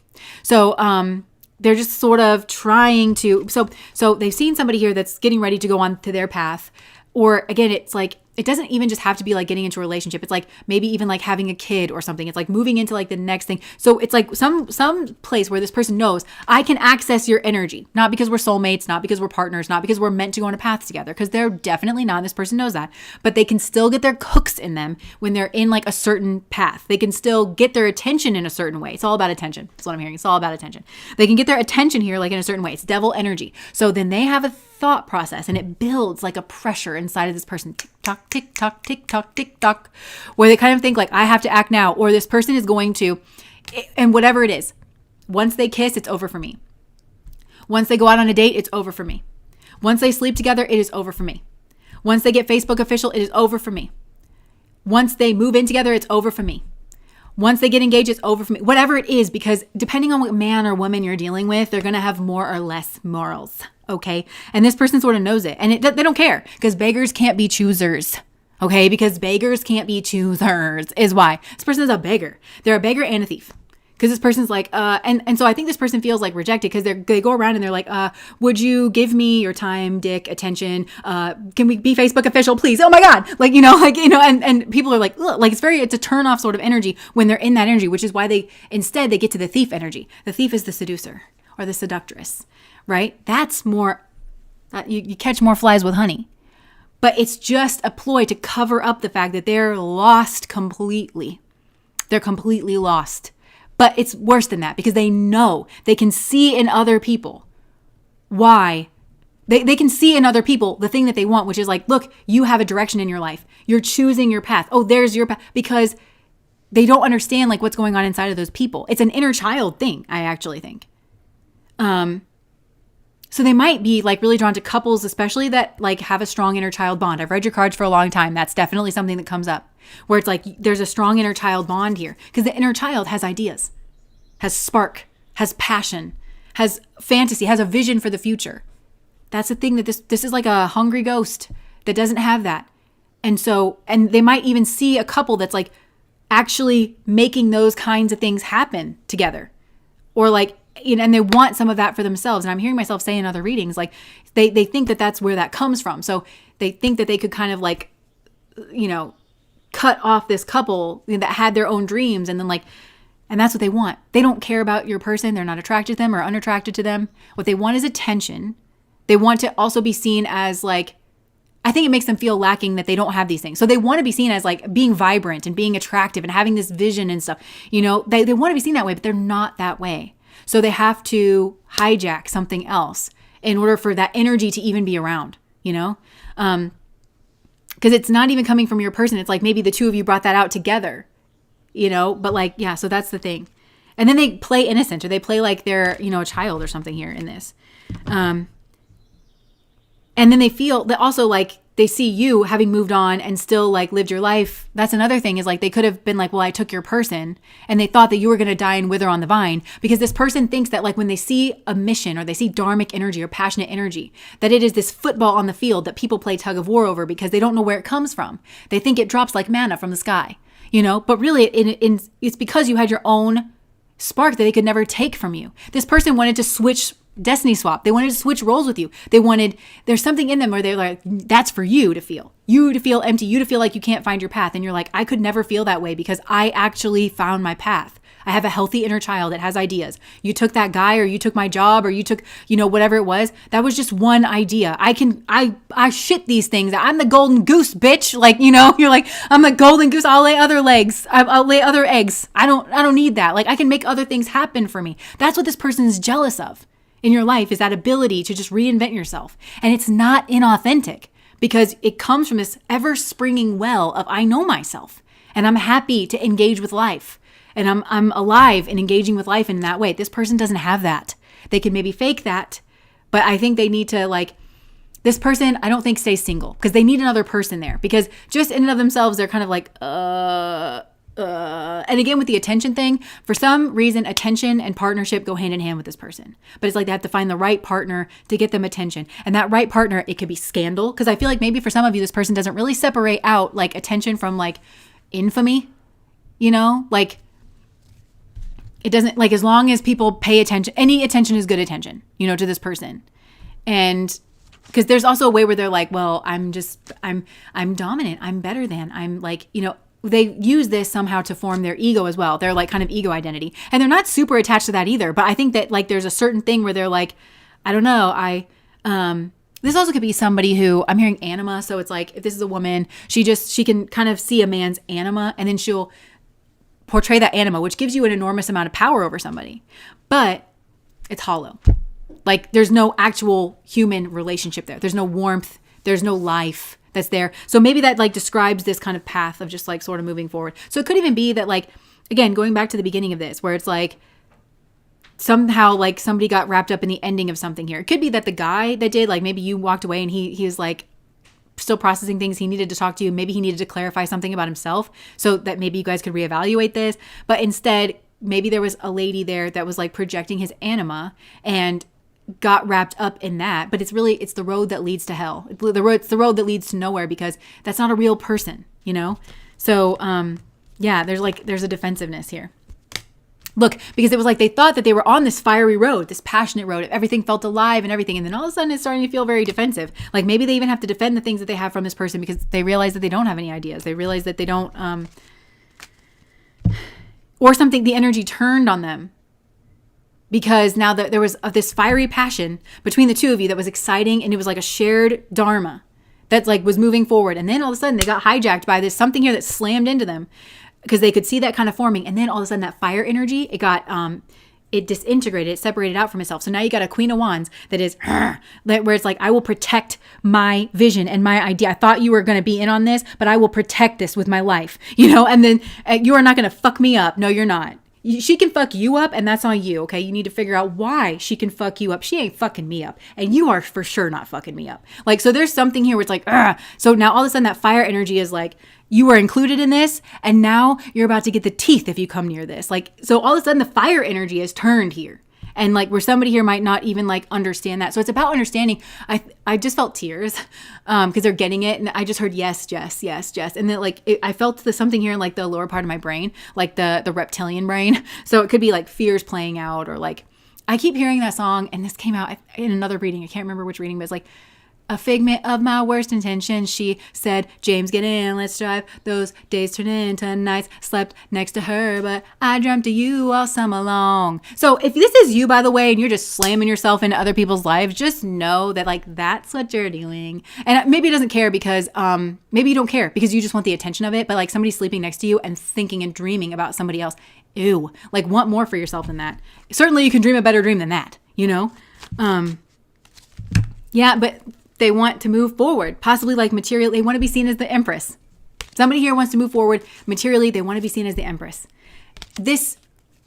So they're just sort of trying to, so they've seen somebody here that's getting ready to go on to their path. Or again, it's like, it doesn't even just have to be like getting into a relationship. It's like maybe even like having a kid or something. It's like moving into like the next thing. So it's like some place where this person knows I can access your energy, not because we're soulmates, not because we're partners, not because we're meant to go on a path together, because they're definitely not. This person knows that, but they can still get their hooks in them when they're in like a certain path. They can still get their attention in a certain way. It's all about attention. That's what I'm hearing. It's all about attention. They can get their attention here like in a certain way. It's devil energy. So then they have a thought process, and it builds like a pressure inside of this person. Tick tock, tick tock, tick tock, tick tock, where they kind of think like, I have to act now, or this person is going to, and whatever it is. Once they kiss, it's over for me. Once they go out on a date, it's over for me. Once they sleep together, it is over for me. Once they get Facebook official, it is over for me. Once they move in together, it's over for me. Once they get engaged, it's over for me. Whatever it is, because depending on what man or woman you're dealing with, they're going to have more or less morals. Okay. And this person sort of knows it, and they don't care, because beggars can't be choosers. Okay. Because beggars can't be choosers is why this person is a beggar. They're a beggar and a thief. Because this person's like, and so I think this person feels like rejected, because they go around and they're like, would you give me your time, dick, attention? Can we be Facebook official, please? Oh my God. And people are like, ugh, like it's a turn off sort of energy when they're in that energy, which is why they get to the thief energy. The thief is the seducer or the seductress, right? That's more, you catch more flies with honey. But it's just a ploy to cover up the fact that they're lost completely. They're completely lost. But it's worse than that, because they know, they can see in other people why. They can see in other people the thing that they want, which is like, look, you have a direction in your life. You're choosing your path. Oh, there's your path. Because they don't understand like what's going on inside of those people. It's an inner child thing, I actually think. So they might be like really drawn to couples, especially that like have a strong inner child bond. I've read your cards for a long time. That's definitely something that comes up, where it's like there's a strong inner child bond here, because the inner child has ideas, has spark, has passion, has fantasy, has a vision for the future. That's the thing, that this is like a hungry ghost that doesn't have that. And they might even see a couple that's like actually making those kinds of things happen together, or like, and they want some of that for themselves. And I'm hearing myself say in other readings, like they think that that's where that comes from. So they think that they could kind of like, cut off this couple that had their own dreams, and then like, and that's what they want. They don't care about your person. They're not attracted to them or unattracted to them. What they want is attention. They want to also be seen as like, I think it makes them feel lacking that they don't have these things. So they want to be seen as like being vibrant and being attractive and having this vision and stuff. They want to be seen that way, but they're not that way. So they have to hijack something else in order for that energy to even be around, because it's not even coming from your person. It's like maybe the two of you brought that out together, but like, yeah, so that's the thing. And then they play innocent, or they play like they're, a child or something here in this. And then they feel that also like they see you having moved on and still like lived your life. That's another thing, is like they could have been like, well, I took your person, and they thought that you were going to die and wither on the vine, because this person thinks that like when they see a mission, or they see dharmic energy or passionate energy, that it is this football on the field that people play tug of war over, because they don't know where it comes from. They think it drops like manna from the sky, but really it's because you had your own spark that they could never take from you. This person wanted to switch destiny swap. They wanted to switch roles with you. There's something in them where they're like, that's for you to feel empty, you to feel like you can't find your path. And you're like, I could never feel that way, because I actually found my path. I have a healthy inner child that has ideas. You took that guy, or you took my job, or you took, whatever it was. That was just one idea. I shit these things. I'm the golden goose, bitch. Like, you're like, I'm the golden goose. I'll lay other legs. I'll lay other eggs. I don't need that. Like, I can make other things happen for me. That's what this person is jealous of in your life, is that ability to just reinvent yourself. And it's not inauthentic, because it comes from this ever springing well of, I know myself, and I'm happy to engage with life, and I'm alive and engaging with life in that way. This person doesn't have that. They can maybe fake that, but I think they need to like, this person, I don't think stays single, because they need another person there, because just in and of themselves, they're kind of like, and again, with the attention thing, for some reason, attention and partnership go hand in hand with this person. But it's like they have to find the right partner to get them attention. And that right partner, it could be scandal. Because I feel like maybe for some of you, this person doesn't really separate out like attention from like infamy, like it doesn't, like, as long as people pay attention, any attention is good attention, to this person. And because there's also a way where they're like, well, I'm dominant. I'm better than, I'm like, they use this somehow to form their ego as well. They're like kind of ego identity, and they're not super attached to that either. But I think that like there's a certain thing where they're like, I don't know. This also could be somebody who, I'm hearing anima. So it's like, if this is a woman, she can kind of see a man's anima, and then she'll portray that anima, which gives you an enormous amount of power over somebody, but it's hollow. Like there's no actual human relationship there. There's no warmth. There's no life that's there. So maybe that like describes this kind of path of just like sort of moving forward. So it could even be that like, again, going back to the beginning of this, where it's like somehow like somebody got wrapped up in the ending of something here. It could be that the guy that did, like maybe you walked away and he was like still processing things. He needed to talk to you. Maybe he needed to clarify something about himself so that maybe you guys could reevaluate this. But instead, maybe there was a lady there that was like projecting his anima and got wrapped up in that. But it's the road that leads to hell. It's the road that leads to nowhere, because that's not a real person, you know? So, yeah, there's a defensiveness here. Look, because it was like they thought that they were on this fiery road, this passionate road. Everything felt alive and everything. And then all of a sudden it's starting to feel very defensive. Like maybe they even have to defend the things that they have from this person because they realize that they don't have any ideas. They realize that they don't, or something, the energy turned on them. Because now there was this fiery passion between the two of you that was exciting, and it was like a shared dharma that like was moving forward. And then all of a sudden they got hijacked by this something here that slammed into them, because they could see that kind of forming. And then all of a sudden that fire energy, it got, it disintegrated, it separated out from itself. So now you got a Queen of Wands that is, where it's like, I will protect my vision and my idea. I thought you were going to be in on this, but I will protect this with my life, you know? And then you are not going to fuck me up. No, you're not. She can fuck you up, and that's on you, okay? You need to figure out why she can fuck you up. She ain't fucking me up, and you are for sure not fucking me up. Like, so there's something here where it's like, ugh. So now all of a sudden that fire energy is like, you were included in this, and now you're about to get the teeth if you come near this. Like, so all of a sudden the fire energy is turned here. And like where somebody here might not even like understand that. So it's about understanding. I just felt tears because they're getting it. And I just heard, yes, Jess, yes, Jess. And then like, I felt something here in like the lower part of my brain, like the reptilian brain. So it could be like fears playing out, or like, I keep hearing that song, and this came out in another reading. I can't remember which reading, but it's like, a figment of my worst intentions, she said, James, get in, let's drive. Those days turned into nights, slept next to her, but I dreamt of you all summer long. So if this is you, by the way, and you're just slamming yourself into other people's lives, just know that like, that's what you're doing. And maybe it doesn't care because, maybe you don't care because you just want the attention of it, but like somebody's sleeping next to you and thinking and dreaming about somebody else. Ew, like want more for yourself than that. Certainly you can dream a better dream than that, you know? Yeah, but they want to move forward, possibly like materially. They want to be seen as the Empress. Somebody here wants to move forward materially. They want to be seen as the Empress. This,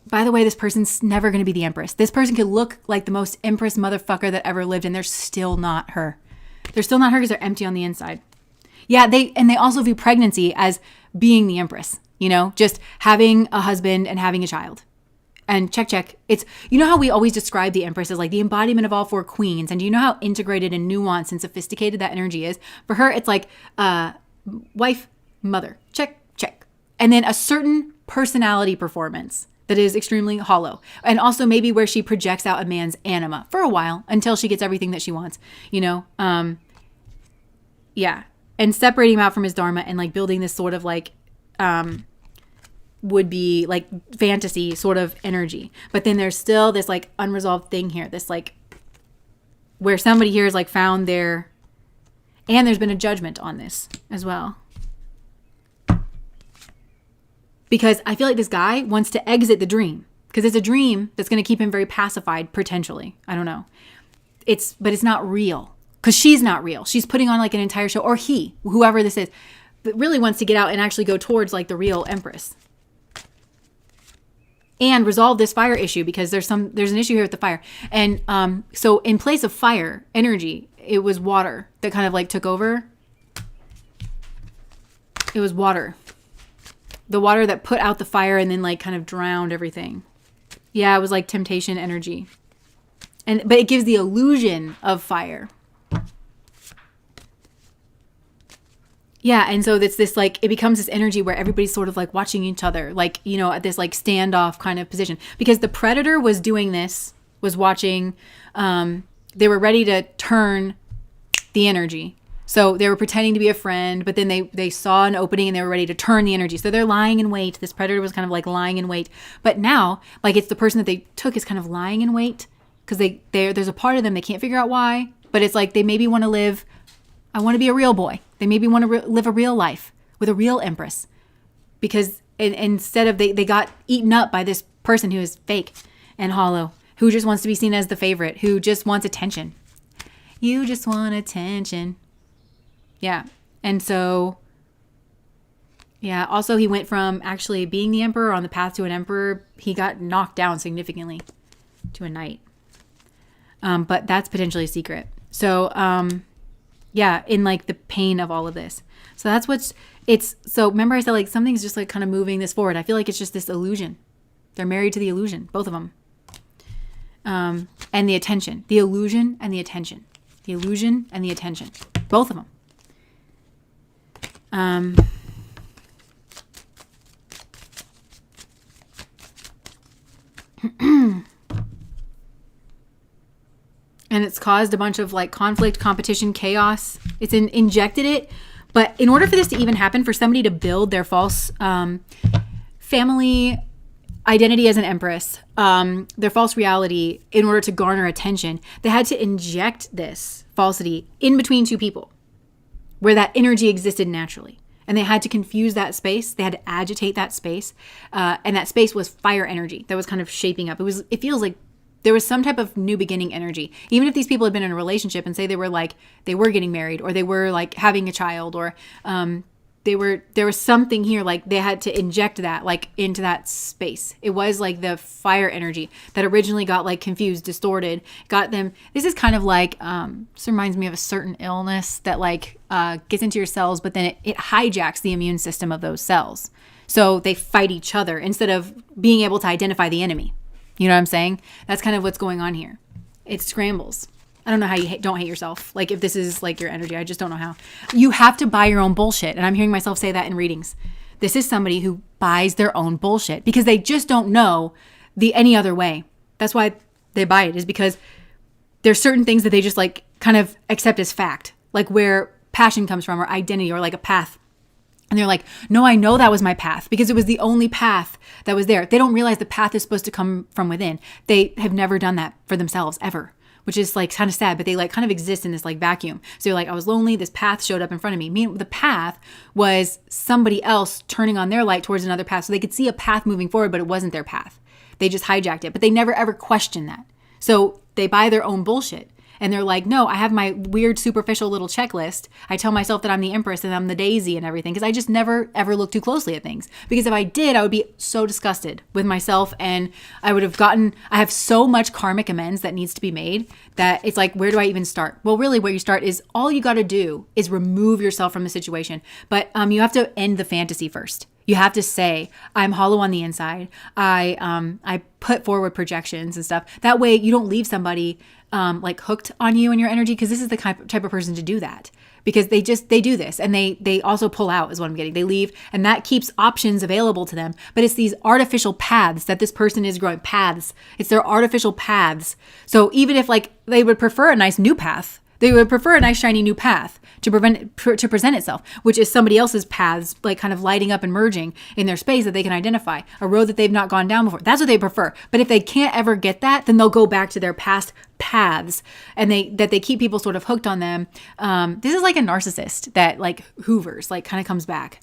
by the way, this person's never going to be the Empress. This person could look like the most Empress motherfucker that ever lived, and they're still not her. They're still not her because they're empty on the inside. Yeah, they also view pregnancy as being the Empress, you know, just having a husband and having a child. And check. It's, you know how we always describe the Empress as like the embodiment of all four queens. And do you know how integrated and nuanced and sophisticated that energy is? For her, it's like wife, mother, check. And then a certain personality performance that is extremely hollow. And also maybe where she projects out a man's anima for a while until she gets everything that she wants, you know? Yeah. And separating him out from his dharma and like building this sort of like, would be like fantasy sort of energy. But then there's still this like unresolved thing here, this like where somebody here is like found their, and there's been a judgment on this as well. Because I feel like this guy wants to exit the dream, because it's a dream that's going to keep him very pacified potentially. I don't know. But it's not real, because she's not real. She's putting on like an entire show, or he, whoever this is, but really wants to get out and actually go towards like the real Empress. And resolve this fire issue, because there's an issue here with the fire. And so in place of fire energy, it was water that kind of like took over. It was water. The water that put out the fire and then like kind of drowned everything. Yeah, it was like temptation energy. But it gives the illusion of fire. Yeah, and so it's this like, it becomes this energy where everybody's sort of like watching each other, like, you know, at this like standoff kind of position. Because the predator was doing this, was watching, they were ready to turn the energy. So they were pretending to be a friend, but then they saw an opening and they were ready to turn the energy. So they're lying in wait. This predator was kind of like lying in wait. But now, like, it's the person that they took is kind of lying in wait, because there's a part of them they can't figure out why, but it's like they maybe want to live, I want to be a real boy. They maybe want to live a real life with a real Empress, because instead of they got eaten up by this person who is fake and hollow who just wants to be seen as the favorite, who just wants attention. You just want attention. Yeah. And so, yeah, also he went from actually being the emperor on the path to an emperor, he got knocked down significantly to a knight. But that's potentially a secret. So, yeah, in like the pain of all of this. So that's so remember I said like something's just like kind of moving this forward. I feel like it's just this illusion. They're married to the illusion, both of them. And the attention, the illusion and the attention, the illusion and the attention, both of them. And it's caused a bunch of like conflict, competition, chaos. It's injected it. But in order for this to even happen, for somebody to build their false family identity as an empress, their false reality, in order to garner attention, they had to inject this falsity in between two people where that energy existed naturally. And they had to confuse that space. They had to agitate that space. And that space was fire energy that was kind of shaping up. It feels like there was some type of new beginning energy. Even if these people had been in a relationship and say they were getting married, or they were like having a child, or there was something here, like they had to inject that like into that space. It was like the fire energy that originally got like confused, distorted, got them. This is kind of like, this reminds me of a certain illness that like gets into your cells, but then it hijacks the immune system of those cells. So they fight each other instead of being able to identify the enemy. You know what I'm saying? That's kind of what's going on here. It scrambles. I don't know how you don't hate yourself. Like if this is like your energy, I just don't know how. You have to buy your own bullshit. And I'm hearing myself say that in readings. This is somebody who buys their own bullshit because they just don't know any other way. That's why they buy it, is because there's certain things that they just like kind of accept as fact, like where passion comes from, or identity, or like a path. And they're like, no, I know that was my path because it was the only path that was there. They don't realize the path is supposed to come from within. They have never done that for themselves ever, which is like kind of sad, but they like kind of exist in this like vacuum. So you're like, I was lonely. This path showed up in front of me. The path was somebody else turning on their light towards another path. So they could see a path moving forward, but it wasn't their path. They just hijacked it, but they never ever questioned that. So they buy their own bullshit. And they're like, no, I have my weird superficial little checklist. I tell myself that I'm the empress and I'm the daisy and everything because I just never ever look too closely at things. Because if I did, I would be so disgusted with myself, and I have so much karmic amends that needs to be made that it's like, where do I even start? Well, really where you start is all you got to do is remove yourself from the situation. But you have to end the fantasy first. You have to say, I'm hollow on the inside. I put forward projections and stuff. That way you don't leave somebody like hooked on you and your energy, because this is the type of person to do that, because they do this, and they also pull out is what I'm getting. They leave, and that keeps options available to them. But it's these artificial paths that this person is growing. Paths. It's their artificial paths. So even if like they would prefer a nice new path, they would prefer a nice shiny new path to present itself, which is somebody else's paths, like kind of lighting up and merging in their space that they can identify, a road that they've not gone down before. That's what they prefer. But if they can't ever get that, then they'll go back to their past paths, and they keep people sort of hooked on them. This is like a narcissist that like hoovers, like kind of comes back.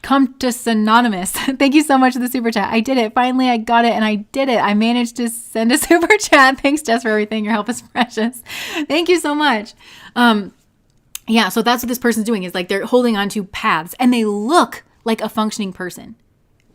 Come to synonymous. Thank you so much for the super chat. I did it. Finally, I got it, and I did it. I managed to send a super chat. Thanks, Jess, for everything. Your help is precious. Thank you so much. Yeah, so that's what this person's doing, is like they're holding on to paths, and they look like a functioning person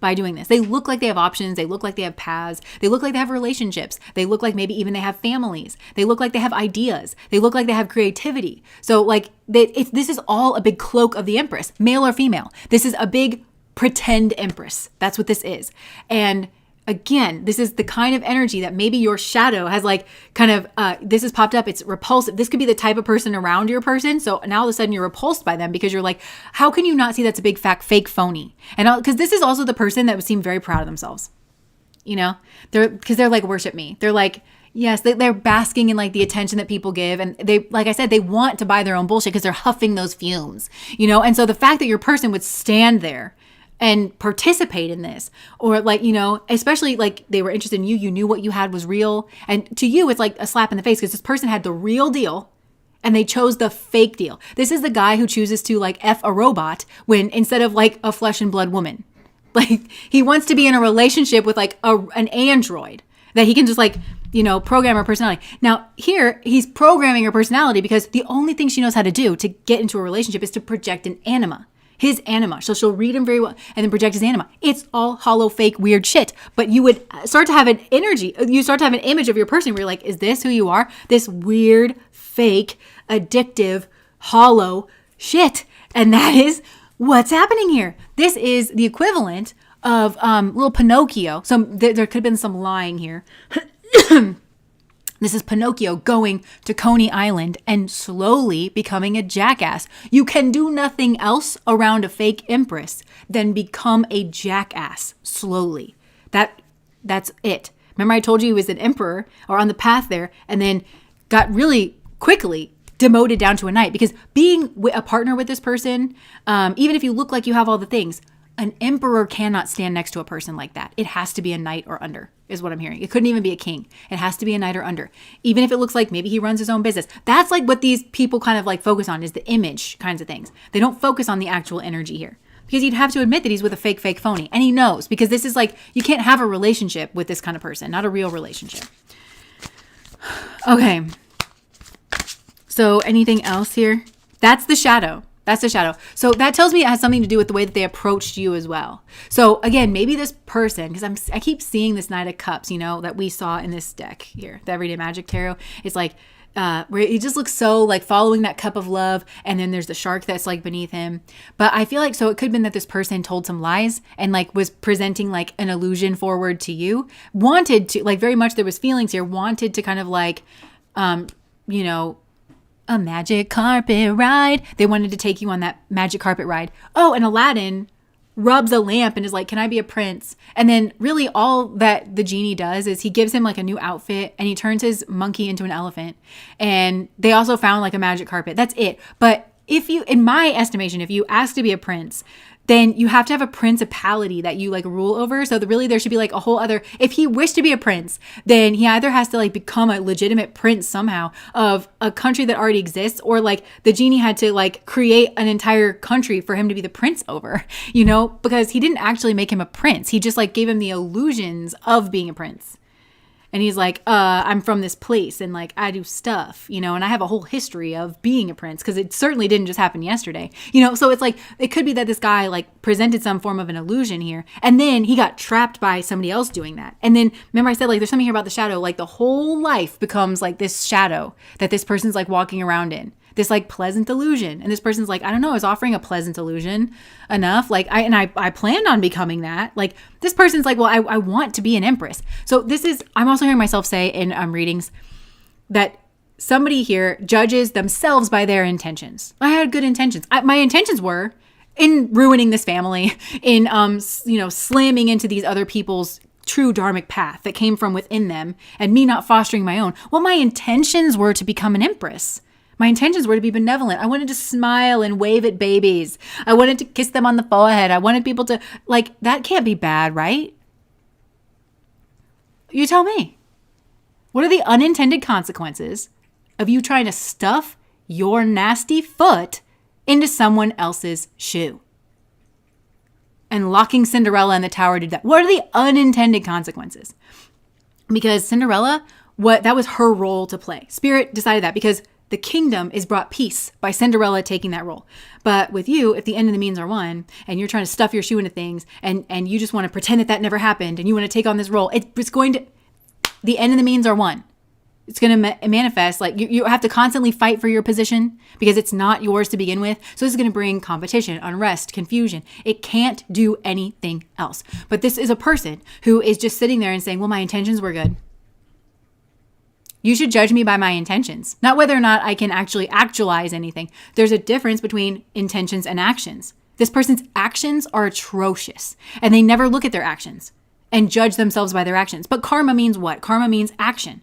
by doing this. They look like they have options. They look like they have paths. They look like they have relationships. They look like maybe even they have families. They look like they have ideas. They look like they have creativity. So like this is all a big cloak of the empress, male or female. This is a big pretend empress. That's what this is. And again, this is the kind of energy that maybe your shadow has like kind of, this has popped up. It's repulsive. This could be the type of person around your person. So now all of a sudden you're repulsed by them because you're like, how can you not see that's a big fake phony? And because this is also the person that would seem very proud of themselves, you know, because they're like, worship me. They're like, yes, they're basking in like the attention that people give. And they, like I said, they want to buy their own bullshit because they're huffing those fumes, you know? And so the fact that your person would stand there and participate in this, or like, you know, especially like they were interested in you knew what you had was real. And to you, it's like a slap in the face because this person had the real deal and they chose the fake deal. This is the guy who chooses to like F a robot when instead of like a flesh and blood woman. Like he wants to be in a relationship with like an android that he can just like, program her personality. Now here he's programming her personality because the only thing she knows how to do to get into a relationship is to project an anima. His anima. So she'll read him very well and then project his anima. It's all hollow, fake, weird shit. But you would start to have an energy. You start to have an image of your person where you're like, is this who you are? This weird, fake, addictive, hollow shit. And that is what's happening here. This is the equivalent of little Pinocchio. So there could have been some lying here. This is Pinocchio going to Coney Island and slowly becoming a jackass. You can do nothing else around a fake empress than become a jackass slowly. That's it. Remember I told you he was an emperor or on the path there and then got really quickly demoted down to a knight because being a partner with this person, even if you look like you have all the things, an emperor cannot stand next to a person like that. It has to be a knight or under, is what I'm hearing. It couldn't even be a king. It has to be a knight or under. Even if it looks like maybe he runs his own business. That's like what these people kind of like focus on is the image kinds of things. They don't focus on the actual energy here. Because you'd have to admit that he's with a fake phony. And he knows because this is like, you can't have a relationship with this kind of person. Not a real relationship. Okay. So anything else here? That's the shadow. That's the shadow. So that tells me it has something to do with the way that they approached you as well. So again, maybe this person, because I keep seeing this Knight of Cups, that we saw in this deck here, the Everyday Magic Tarot. It's like, where he just looks so like following that cup of love. And then there's the shark that's like beneath him. But I feel like, so it could have been that this person told some lies and like was presenting like an illusion forward to you. Wanted to, like very much there was feelings here, wanted to kind of like, a magic carpet ride. They wanted to take you on that magic carpet ride. Oh, and Aladdin rubs a lamp and is like, can I be a prince? And then really all that the genie does is he gives him like a new outfit and he turns his monkey into an elephant. And they also found like a magic carpet. That's it. But if you, in my estimation, if you ask to be a prince, then you have to have a principality that you like rule over. So really there should be like a whole other, if he wished to be a prince, then he either has to like become a legitimate prince somehow of a country that already exists, or like the genie had to like create an entire country for him to be the prince over, because he didn't actually make him a prince. He just like gave him the illusions of being a prince. And he's like, I'm from this place and like I do stuff, and I have a whole history of being a prince because it certainly didn't just happen yesterday, so it's like, it could be that this guy like presented some form of an illusion here and then he got trapped by somebody else doing that. And then remember I said like, there's something here about the shadow, like the whole life becomes like this shadow that this person's like walking around in. This like pleasant illusion. And this person's like, I don't know, I was offering a pleasant illusion enough. Like I planned on becoming that. Like this person's like, well, I want to be an empress. So I'm also hearing myself say in readings that somebody here judges themselves by their intentions. I had good intentions. My intentions were in ruining this family, in, slamming into these other people's true dharmic path that came from within them and me not fostering my own. Well, my intentions were to become an empress. My intentions were to be benevolent. I wanted to smile and wave at babies. I wanted to kiss them on the forehead. I wanted people to, like, that can't be bad, right? You tell me. What are the unintended consequences of you trying to stuff your nasty foot into someone else's shoe? And locking Cinderella in the tower to do that. What are the unintended consequences? Because Cinderella, that was her role to play. Spirit decided that because the kingdom is brought peace by Cinderella taking that role. But with you, if the end and the means are one, and you're trying to stuff your shoe into things, and you just want to pretend that never happened, and you want to take on this role, it's going to, the end and the means are one. It's going to manifest, like you have to constantly fight for your position because it's not yours to begin with. So this is going to bring competition, unrest, confusion. It can't do anything else. But this is a person who is just sitting there and saying, well, my intentions were good. You should judge me by my intentions, not whether or not I can actually actualize anything. There's a difference between intentions and actions. This person's actions are atrocious, and they never look at their actions and judge themselves by their actions. But karma means what? Karma means action.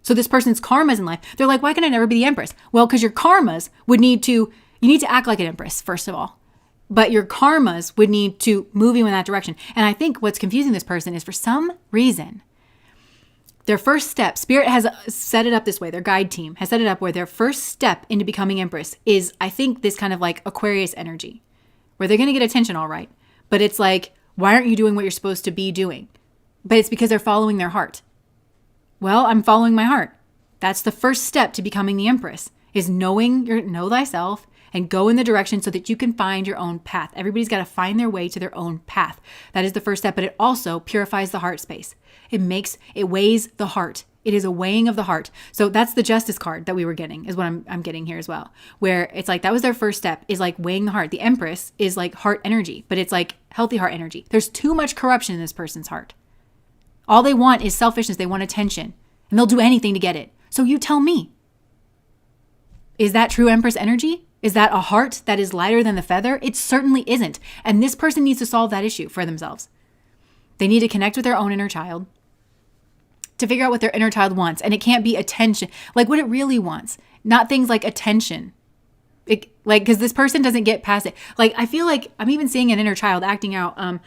So this person's karmas in life, they're like, why can I never be the empress? Well, because your karmas would you need to act like an empress, first of all. But your karmas would need to move you in that direction. And I think what's confusing this person is for some reason, their first step, Spirit has set it up this way. Their guide team has set it up where their first step into becoming empress is, I think, this kind of like Aquarius energy, where they're going to get attention all right. But it's like, Why aren't you doing what you're supposed to be doing? But it's because they're following their heart. Well, I'm following my heart. That's the first step to becoming the Empress, is know thyself and go in the direction so that you can find your own path. Everybody's got to find their way to their own path. That is the first step, but it also purifies the heart space. It weighs the heart. It is a weighing of the heart. So that's the Justice card that we were getting, is what I'm getting here as well. Where it's like, that was their first step, is like weighing the heart. The Empress is like heart energy, but it's like healthy heart energy. There's too much corruption in this person's heart. All they want is selfishness. They want attention, and they'll do anything to get it. So you tell me, is that true Empress energy? Is that a heart that is lighter than the feather? It certainly isn't. And this person needs to solve that issue for themselves. They need to connect with their own inner child to figure out what their inner child wants. And it can't be attention, like what it really wants, not things like attention. Because this person doesn't get past it. Like, I feel like I'm even seeing an inner child acting out,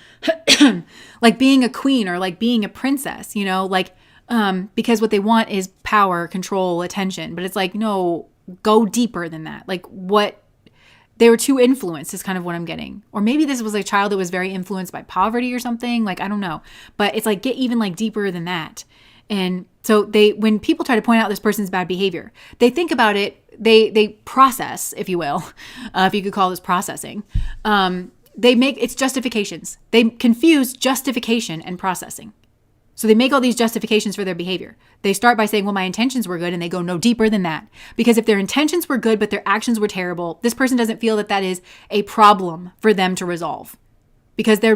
like being a queen or like being a princess, because what they want is power, control, attention. But it's like, no, go deeper than that. Like, what they were too influenced is kind of what I'm getting. Or maybe this was a child that was very influenced by poverty or something. Like, I don't know. But it's like, get even like deeper than that. And so when people try to point out this person's bad behavior, they think about it, they process, if you will, if you could call this processing. It's justifications. They confuse justification and processing. So they make all these justifications for their behavior. They start by saying, well, my intentions were good, and they go no deeper than that. Because if their intentions were good, but their actions were terrible, this person doesn't feel that that is a problem for them to resolve. Because they're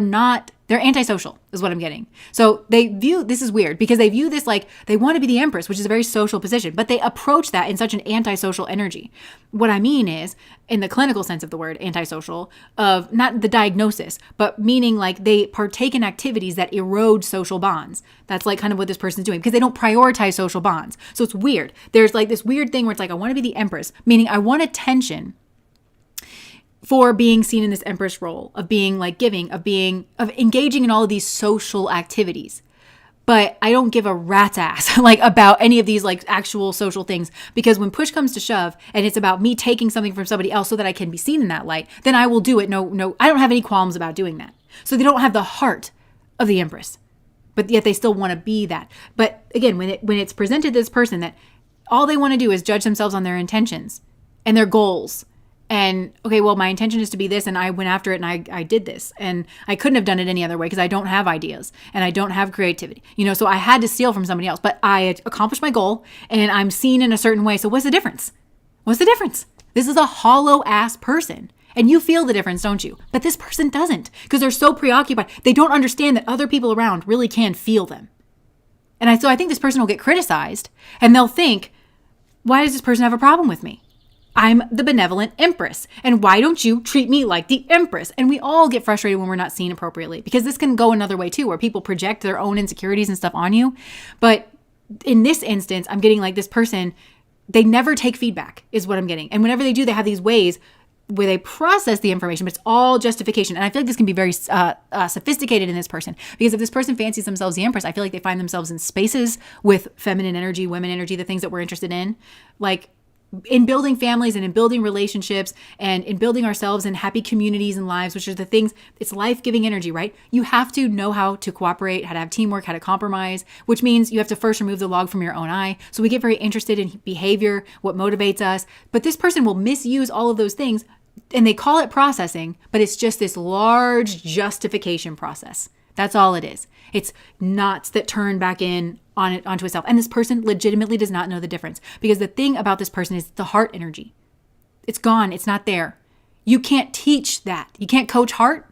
antisocial is what I'm getting. So this is weird, because they view this like they want to be the Empress, which is a very social position, but they approach that in such an antisocial energy. What I mean is, in the clinical sense of the word, antisocial, of not the diagnosis, but meaning like they partake in activities that erode social bonds. That's like kind of what this person's doing, because they don't prioritize social bonds. So it's weird. There's like this weird thing where it's like, I want to be the Empress, meaning I want attention for being seen in this Empress role, of being like giving, of engaging in all of these social activities. But I don't give a rat's ass like about any of these like actual social things, because when push comes to shove and it's about me taking something from somebody else so that I can be seen in that light, then I will do it. No, I don't have any qualms about doing that. So they don't have the heart of the Empress, but yet they still want to be that. But again, when it's presented to this person that all they want to do is judge themselves on their intentions and their goals. And okay, well, my intention is to be this, and I went after it, and I did this, and I couldn't have done it any other way because I don't have ideas and I don't have creativity, so I had to steal from somebody else, but I accomplished my goal and I'm seen in a certain way. So what's the difference? What's the difference? This is a hollow ass person, and you feel the difference, don't you? But this person doesn't, because they're so preoccupied. They don't understand that other people around really can feel them. And so I think this person will get criticized, and they'll think, why does this person have a problem with me? I'm the benevolent Empress, and why don't you treat me like the Empress? And we all get frustrated when we're not seen appropriately, because this can go another way too, where people project their own insecurities and stuff on you. But in this instance, I'm getting like this person, they never take feedback is what I'm getting. And whenever they do, they have these ways where they process the information, but it's all justification. And I feel like this can be very sophisticated in this person, because if this person fancies themselves the Empress, I feel like they find themselves in spaces with feminine energy, women energy, the things that we're interested in, like in building families and in building relationships and in building ourselves in happy communities and lives, which are the things, it's life-giving energy, right? You have to know how to cooperate, how to have teamwork, how to compromise, which means you have to first remove the log from your own eye. So we get very interested in behavior, what motivates us. But this person will misuse all of those things, and they call it processing, but it's just this large justification process. That's all it is. It's knots that turn back onto itself. And this person legitimately does not know the difference, because the thing about this person is the heart energy. It's gone. It's not there. You can't teach that. You can't coach heart.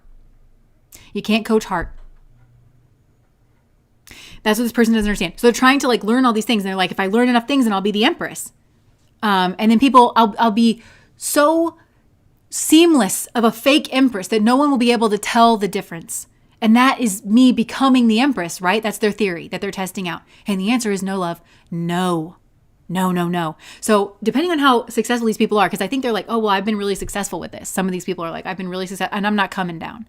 You can't coach heart. That's what this person doesn't understand. So they're trying to like learn all these things. And they're like, if I learn enough things, then I'll be the Empress. And then I'll be so seamless of a fake Empress that no one will be able to tell the difference. And that is me becoming the Empress, right? That's their theory that they're testing out. And the answer is no, love. No. So depending on how successful these people are, because I think they're like, oh, well, I've been really successful with this. Some of these people are like, I've been really successful, and I'm not coming down.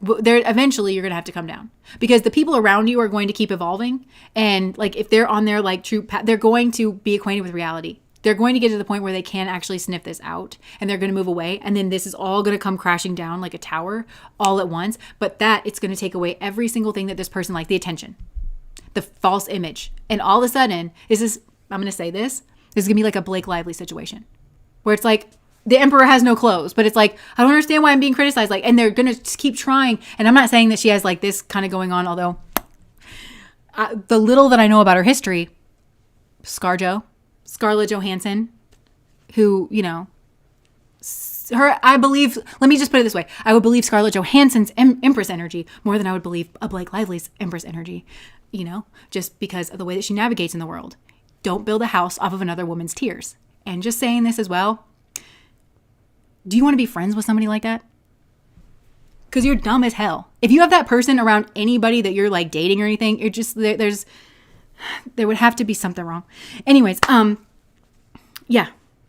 Eventually you're going to have to come down, because the people around you are going to keep evolving. And like, if they're on their like true path, they're going to be acquainted with reality. They're going to get to the point where they can actually sniff this out and they're going to move away. And then this is all going to come crashing down like a tower all at once. But it's going to take away every single thing that this person likes, the attention, the false image. And all of a sudden, I'm going to say this is going to be like a Blake Lively situation where it's like, the emperor has no clothes, but it's like, I don't understand why I'm being criticized. Like, and they're going to just keep trying. And I'm not saying that she has like this kind of going on, although the little that I know about her history, Scarlett Johansson, who, I believe, let me just put it this way. I would believe Scarlett Johansson's Empress energy more than I would believe a Blake Lively's Empress energy, just because of the way that she navigates in the world. Don't build a house off of another woman's tears. And just saying this as well. Do you want to be friends with somebody like that? Because you're dumb as hell. If you have that person around anybody that you're like dating or anything, you're just, there would have to be something wrong. Anyways, yeah.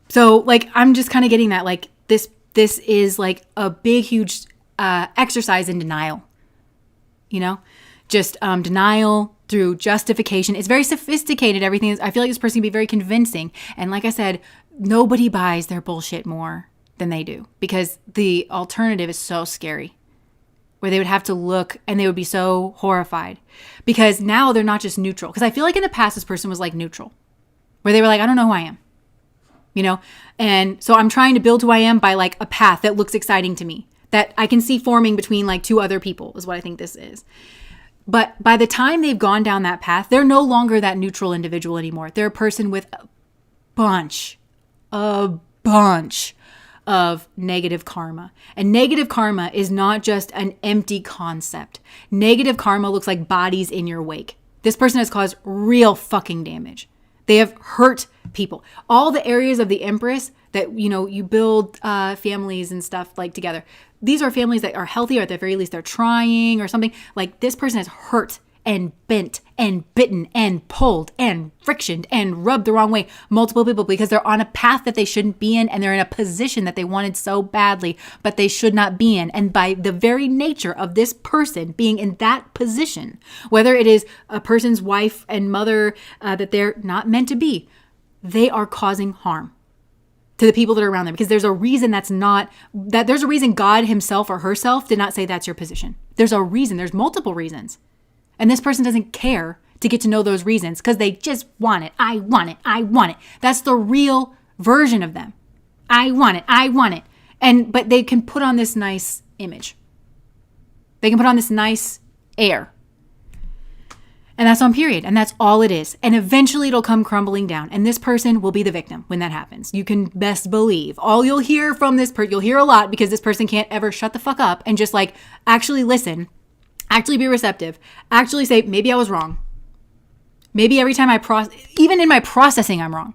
So like, I'm just kind of getting that, like this is like a big, huge, exercise in denial, just, denial through justification. It's very sophisticated. Everything I feel like this person can be very convincing. And like I said, nobody buys their bullshit more than they do, because the alternative is so scary, where they would have to look and they would be so horrified, because now they're not just neutral. Because I feel like in the past, this person was like neutral, where they were like, I don't know who I am, and so I'm trying to build who I am by like a path that looks exciting to me, that I can see forming between like two other people, is what I think this is. But by the time they've gone down that path, they're no longer that neutral individual anymore. They're a person with a bunch of negative karma. And negative karma is not just an empty concept. Negative karma looks like bodies in your wake. This person has caused real fucking damage. They have hurt people. All the areas of the Empress that, you build families and stuff like together. These are families that are healthy, or at the very least they're trying or something. Like, this person has hurt and bent and bitten and pulled and frictioned and rubbed the wrong way multiple people, because they're on a path that they shouldn't be in, and they're in a position that they wanted so badly but they should not be in. And by the very nature of this person being in that position, whether it is a person's wife and mother that they're not meant to be, they are causing harm to the people that are around them, because there's a reason there's a reason God himself or herself did not say that's your position. There's a reason. There's multiple reasons. And this person doesn't care to get to know those reasons, because they just want it. I want it. I want it. That's the real version of them. I want it. I want it. But they can put on this nice image. They can put on this nice air. And that's on period. And that's all it is. And eventually it'll come crumbling down. And this person will be the victim when that happens. You can best believe. All you'll hear from this person, you'll hear a lot, because this person can't ever shut the fuck up and just like actually listen. Actually be receptive. Actually say, maybe I was wrong. Maybe every time even in my processing, I'm wrong.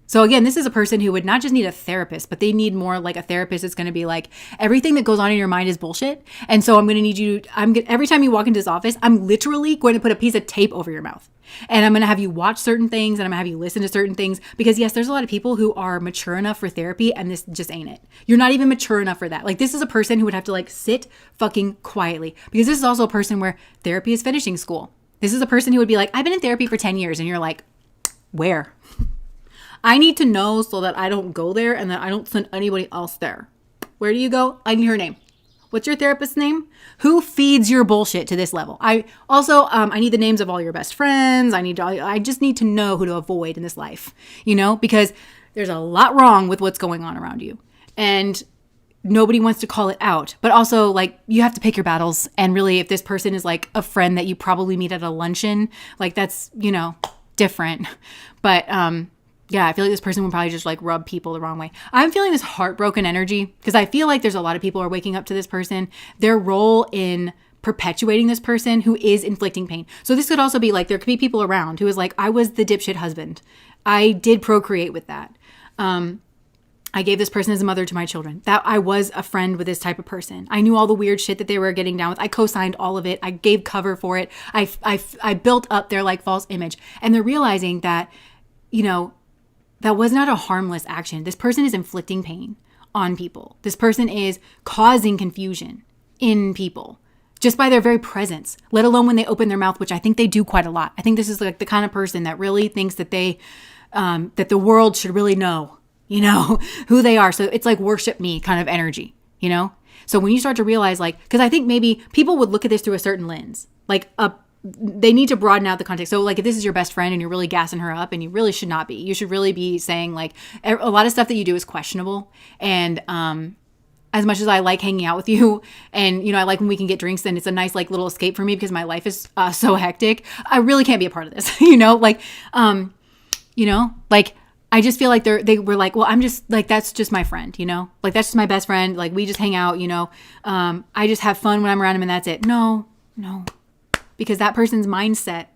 So again, this is a person who would not just need a therapist, but they need more like a therapist that's going to be like, everything that goes on in your mind is bullshit. And so I'm going to need you, every time you walk into this office, I'm literally going to put a piece of tape over your mouth. And I'm going to have you watch certain things, and I'm going to have you listen to certain things, because yes, there's a lot of people who are mature enough for therapy, and this just ain't it. You're not even mature enough for that. Like, this is a person who would have to like sit fucking quietly, because this is also a person where therapy is finishing school. This is a person who would be like, I've been in therapy for 10 years. And you're like, where? I need to know so that I don't go there and that I don't send anybody else there. Where do you go? I need her name. What's your therapist's name? Who feeds your bullshit to this level? I need the names of all your best friends. I just need to know who to avoid in this life, because there's a lot wrong with what's going on around you, and nobody wants to call it out. But also, like, you have to pick your battles. And really, if this person is like a friend that you probably meet at a luncheon, like, that's, different. But, yeah, I feel like this person would probably just like rub people the wrong way. I'm feeling this heartbroken energy, because I feel like there's a lot of people who are waking up to this person, their role in perpetuating this person who is inflicting pain. So this could also be like, there could be people around who is like, I was the dipshit husband. I did procreate with that. I gave this person as a mother to my children. That I was a friend with this type of person. I knew all the weird shit that they were getting down with. I co-signed all of it. I gave cover for it. I built up their like false image. And they're realizing that, that was not a harmless action. This person is inflicting pain on people. This person is causing confusion in people just by their very presence, let alone when they open their mouth, which I think they do quite a lot. I think this is like the kind of person that really thinks that they that the world should really know, who they are. So it's like worship me kind of energy, So when you start to realize because I think maybe people would look at this through a certain lens, they need to broaden out the context. So if this is your best friend and you're really gassing her up, and you really should not be, you should really be saying a lot of stuff that you do is questionable. And, as much as I like hanging out with you and, I like when we can get drinks and it's a nice little escape for me because my life is so hectic, I really can't be a part of this, I just feel like they were like, well, I'm just that's just my friend, that's just my best friend. We just hang out, I just have fun when I'm around him and that's it. No, because that person's mindset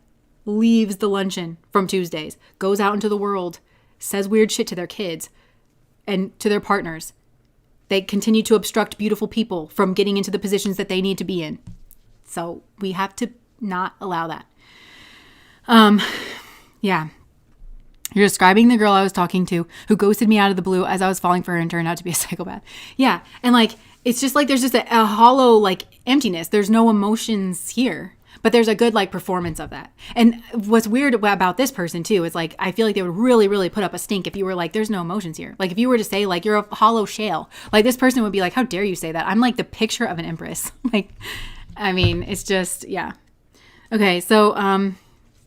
leaves the luncheon from Tuesdays, goes out into the world, says weird shit to their kids and to their partners. They continue to obstruct beautiful people from getting into the positions that they need to be in. So we have to not allow that. Yeah. You're describing the girl I was talking to who ghosted me out of the blue as I was falling for her and turned out to be a psychopath. Yeah. And it's just there's just a hollow emptiness. There's no emotions here. But there's a good performance of that. And what's weird about this person too is I feel like they would really, really put up a stink if you were there's no emotions here. If you were to say you're a hollow shell, this person would be how dare you say that? I'm the picture of an empress. It's just, yeah. Okay. So,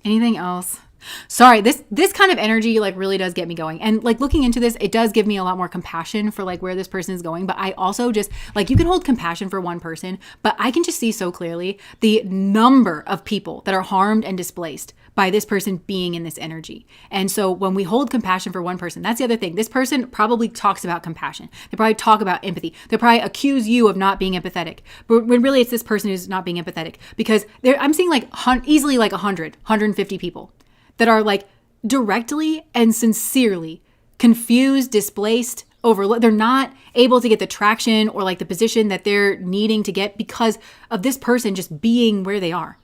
anything else? Sorry, this kind of energy really does get me going. And looking into this, it does give me a lot more compassion for where this person is going. But I also just you can hold compassion for one person, but I can just see so clearly the number of people that are harmed and displaced by this person being in this energy. And so when we hold compassion for one person, that's the other thing. This person probably talks about compassion. They probably talk about empathy. They probably accuse you of not being empathetic. But when really it's this person who's not being empathetic, because I'm seeing easily 100, 150 people that are directly and sincerely confused, displaced, they're not able to get the traction or the position that they're needing to get because of this person just being where they are,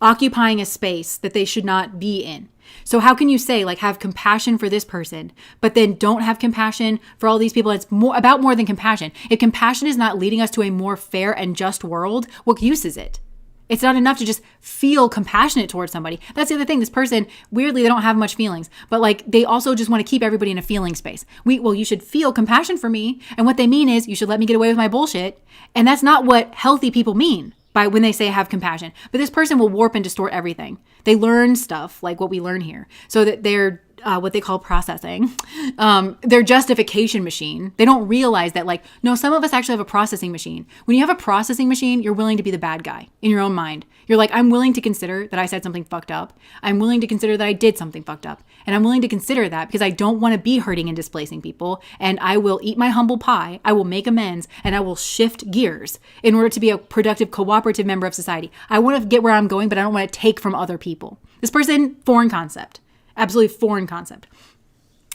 occupying a space that they should not be in. So how can you say have compassion for this person, but then don't have compassion for all these people? It's more than compassion. If compassion is not leading us to a more fair and just world, what use is it? It's not enough to just feel compassionate towards somebody. That's the other thing. This person, weirdly, they don't have much feelings, but they also just want to keep everybody in a feeling space. You should feel compassion for me. And what they mean is you should let me get away with my bullshit. And that's not what healthy people mean by when they say have compassion. But this person will warp and distort everything. They learn stuff like what we learn here so that they're what they call processing, their justification machine. They don't realize that no, some of us actually have a processing machine. When you have a processing machine, you're willing to be the bad guy in your own mind. You're I'm willing to consider that I said something fucked up. I'm willing to consider that I did something fucked up. And I'm willing to consider that because I don't want to be hurting and displacing people. And I will eat my humble pie. I will make amends and I will shift gears in order to be a productive, cooperative member of society. I want to get where I'm going, but I don't want to take from other people. This person, foreign concept. Absolutely foreign concept.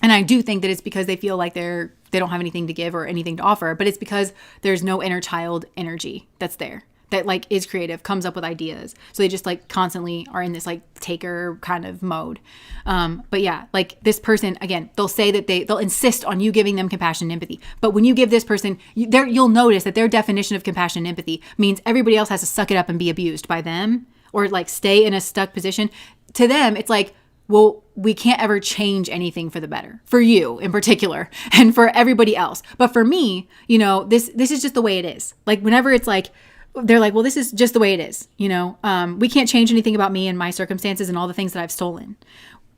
And I do think that it's because they feel like they don't have anything to give or anything to offer, but it's because there's no inner child energy that's there that is creative, comes up with ideas. So they just constantly are in this taker kind of mode. But yeah, this person, again, they'll say that they'll insist on you giving them compassion and empathy. But when you give this person, you'll notice that their definition of compassion and empathy means everybody else has to suck it up and be abused by them or stay in a stuck position. To them, it's well, we can't ever change anything for the better, for you in particular, and for everybody else. But for me, this is just the way it is. Whenever it's they're well, this is just the way it is. We can't change anything about me and my circumstances and all the things that I've stolen.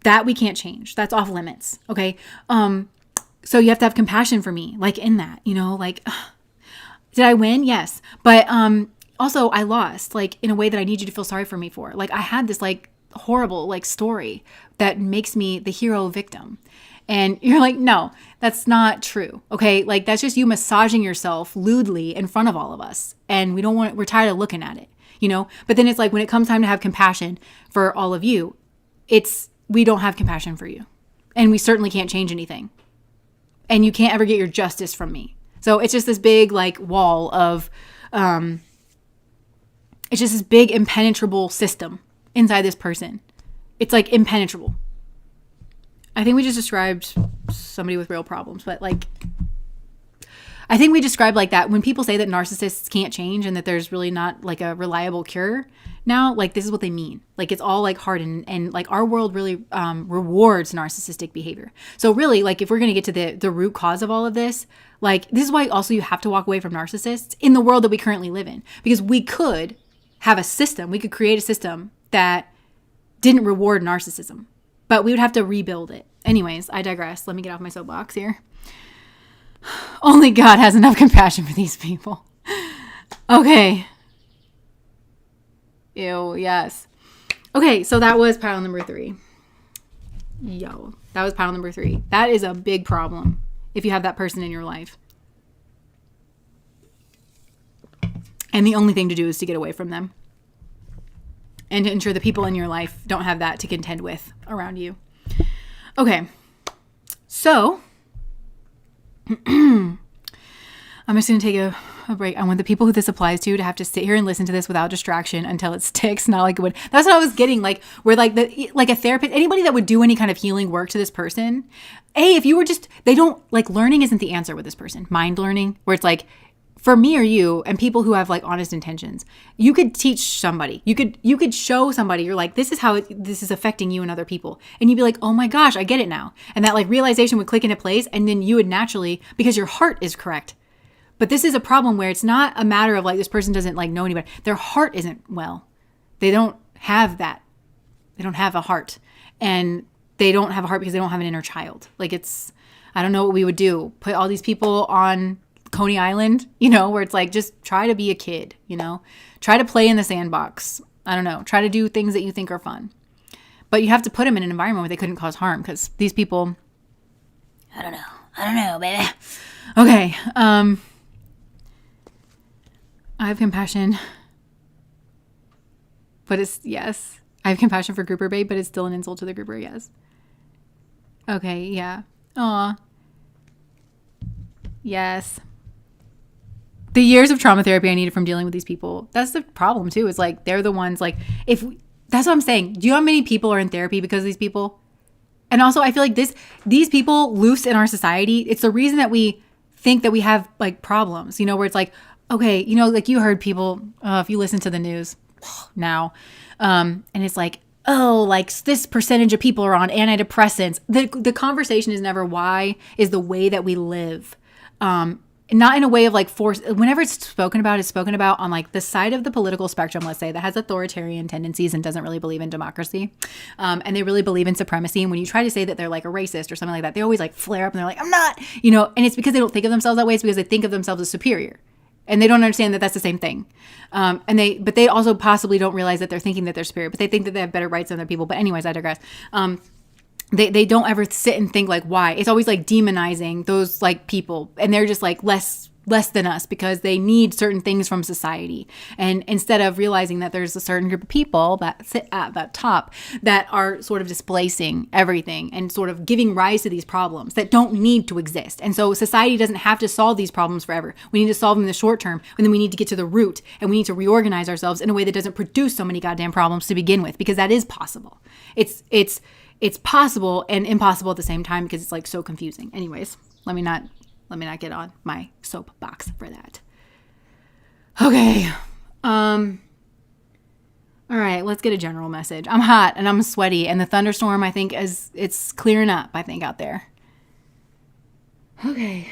That we can't change. That's off limits. Okay. So you have to have compassion for me, in that, did I win? Yes. But, also I lost, in a way that I need you to feel sorry for me for. I had this, horrible story that makes me the hero victim. And you're no, that's not true. Okay. That's just you massaging yourself lewdly in front of all of us. And we're tired of looking at it, but then it's when it comes time to have compassion for all of you, we don't have compassion for you and we certainly can't change anything and you can't ever get your justice from me. So it's just this big wall of, it's just this big impenetrable system inside this person. It's impenetrable. I think we just described somebody with real problems, but I think we describe like that when people say that narcissists can't change and that there's really not like a reliable cure now, like this is what they mean. Like it's all like hard and like our world really rewards narcissistic behavior. So really, like if we're going to get to the root cause of all of this, like this is why also you have to walk away from narcissists in the world that we currently live in, because we could have a system, we could create a system that didn't reward narcissism, but we would have to rebuild it. Anyways, I digress. Let me get off my soapbox here. Only God has enough compassion for these people. Okay. Ew, yes. Okay, so that was pile number 3. That was pile number 3. That is a big problem if you have that person in your life. And the only thing to do is to get away from them. And to ensure the people in your life don't have that to contend with around you. Okay. So, I'm just going to take a break. I want the people who this applies to have to sit here and listen to this without distraction until it sticks. Not like it would. That's what I was getting. Like, we're like a therapist, anybody that would do any kind of healing work to this person. If you were just, they don't, like, learning isn't the answer with this person. Mind learning, where it's like, for me or you and people who have like honest intentions, you could teach somebody, you could show somebody, you're like, this is how this is affecting you and other people. And you'd be like, oh my gosh, I get it now. And that like realization would click into place. And then you would naturally, because your heart is correct. But this is a problem where it's not a matter of like, this person doesn't like know anybody. Their heart isn't well. They don't have that. They don't have a heart. And they don't have a heart because they don't have an inner child. Like I don't know what we would do. Put all these people on Coney Island, where it's like, just try to be a kid, try to play in the sandbox. I don't know. Try to do things that you think are fun, but you have to put them in an environment where they couldn't cause harm. Cause these people, I don't know, baby. Okay. I have compassion, but yes, I have compassion for grouper babe, but it's still an insult to the grouper. Yes. Okay. Yeah. Aw. Yes. The years of trauma therapy I needed from dealing with these people. That's the problem too. Is like, they're the ones like, that's what I'm saying. Do you know how many people are in therapy because of these people? And also I feel like these people loose in our society, it's the reason that we think that we have like problems, where it's like, okay, like you heard people, if you listen to the news now, and it's like, oh, like this percentage of people are on antidepressants. The conversation is never why is the way that we live. Not in a way of like force. Whenever it's spoken about on like the side of the political spectrum, let's say, that has authoritarian tendencies and doesn't really believe in democracy. And they really believe in supremacy. And when you try to say that they're like a racist or something like that, they always like flare up and they're like, I'm not, and it's because they don't think of themselves that way. It's because they think of themselves as superior. And they don't understand that that's the same thing. But they also possibly don't realize that they're thinking that they're superior, but they think that they have better rights than other people. But anyways, I digress. They don't ever sit and think like why. It's always like demonizing those like people, and they're just like less than us because they need certain things from society. And instead of realizing that there's a certain group of people that sit at that top that are sort of displacing everything and sort of giving rise to these problems that don't need to exist. And so society doesn't have to solve these problems forever. We need to solve them in the short term, and then we need to get to the root, and we need to reorganize ourselves in a way that doesn't produce so many goddamn problems to begin with, because that is possible. It's possible and impossible at the same time because it's like so confusing. Anyways, let me not get on my soapbox for that. Okay. All right, let's get a general message. I'm hot and I'm sweaty, and the thunderstorm, I think, it's clearing up, I think, out there. Okay.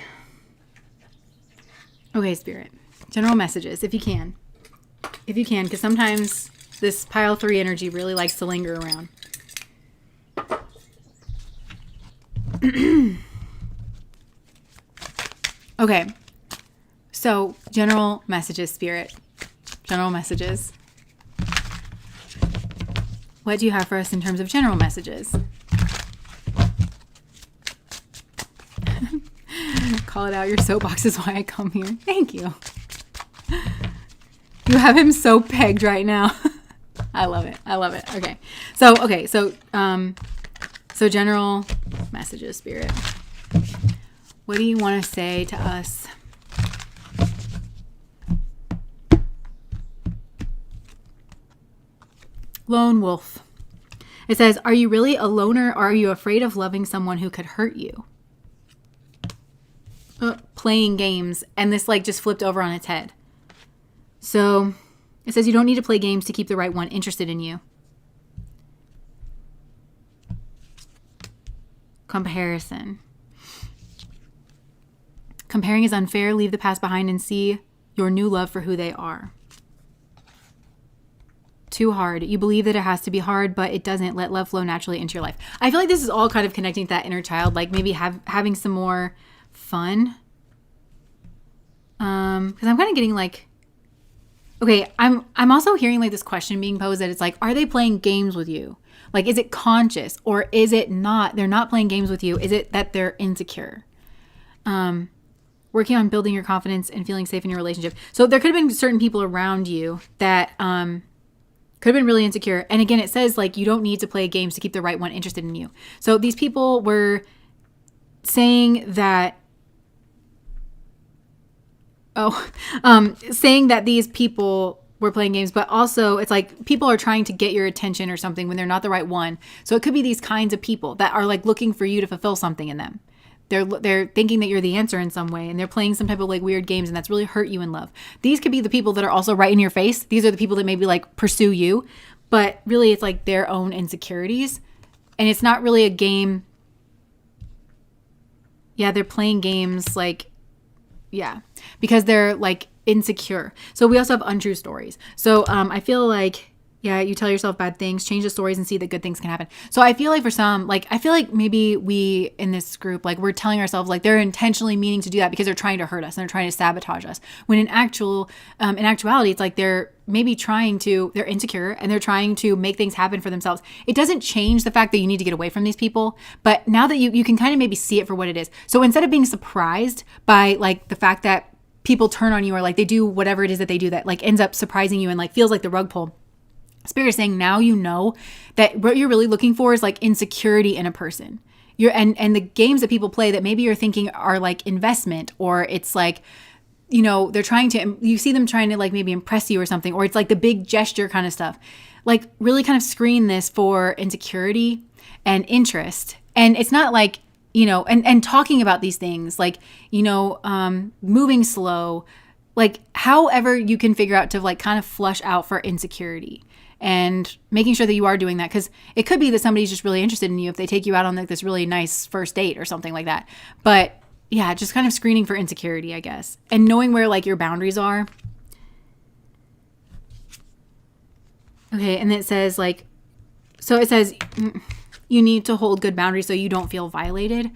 Okay, Spirit. General messages, if you can. Because sometimes this pile 3 energy really likes to linger around. Okay, so general messages, Spirit. General messages. What do you have for us in terms of general messages? Call it out. Your soapbox is why I come here. Thank you. You have him so pegged right now. I love it. Okay. So general messages, Spirit. What do you want to say to us? Lone wolf. It says, are you really a loner, or are you afraid of loving someone who could hurt you? playing games, and this like just flipped over on its head. So it says you don't need to play games to keep the right one interested in you. Comparison. Comparing is unfair. Leave the past behind and see your new love for who they are. Too hard. You believe that it has to be hard, but it doesn't. Let love flow naturally into your life. I feel like this is all kind of connecting to that inner child, like maybe having some more fun. Because I'm kind of getting like, okay, I'm also hearing like this question being posed that it's like, are they playing games with you? Like, is it conscious or is it not? They're not playing games with you. Is it that they're insecure? Working on building your confidence and feeling safe in your relationship. So there could have been certain people around you that could have been really insecure. And again, it says like you don't need to play games to keep the right one interested in you. So these people were saying that, saying that these people were playing games, but also it's like people are trying to get your attention or something when they're not the right one. So it could be these kinds of people that are like looking for you to fulfill something in them. They're thinking that you're the answer in some way, and they're playing some type of like weird games, and that's really hurt you in love. These could be the people that are also right in your face. These are the people that maybe like pursue you, but really it's like their own insecurities, and it's not really a game. Yeah, they're playing games like, yeah, because they're like insecure. So we also have untrue stories. So I feel like, yeah, you tell yourself bad things, change the stories and see that good things can happen. So I feel like for some, like, I feel like maybe we in this group, like we're telling ourselves like they're intentionally meaning to do that because they're trying to hurt us and they're trying to sabotage us. When in actuality, it's like they're insecure and they're trying to make things happen for themselves. It doesn't change the fact that you need to get away from these people. But now that you can kind of maybe see it for what it is. So instead of being surprised by like the fact that people turn on you or like they do whatever it is that they do that like ends up surprising you and like feels like the rug pull, Spirit is saying now you know that what you're really looking for is like insecurity in a person. And the games that people play that maybe you're thinking are like investment, or it's like, you know, you see them trying to like maybe impress you or something, or it's like the big gesture kind of stuff. Like really kind of screen this for insecurity and interest. And it's not like, you know, and talking about these things like, you know, moving slow, like however you can figure out to like kind of flush out for insecurity. And making sure that you are doing that, because it could be that somebody's just really interested in you if they take you out on like this really nice first date or something like that. But yeah, just kind of screening for insecurity, I guess. And knowing where like your boundaries are. Okay, and it says like, so it says you need to hold good boundaries so you don't feel violated.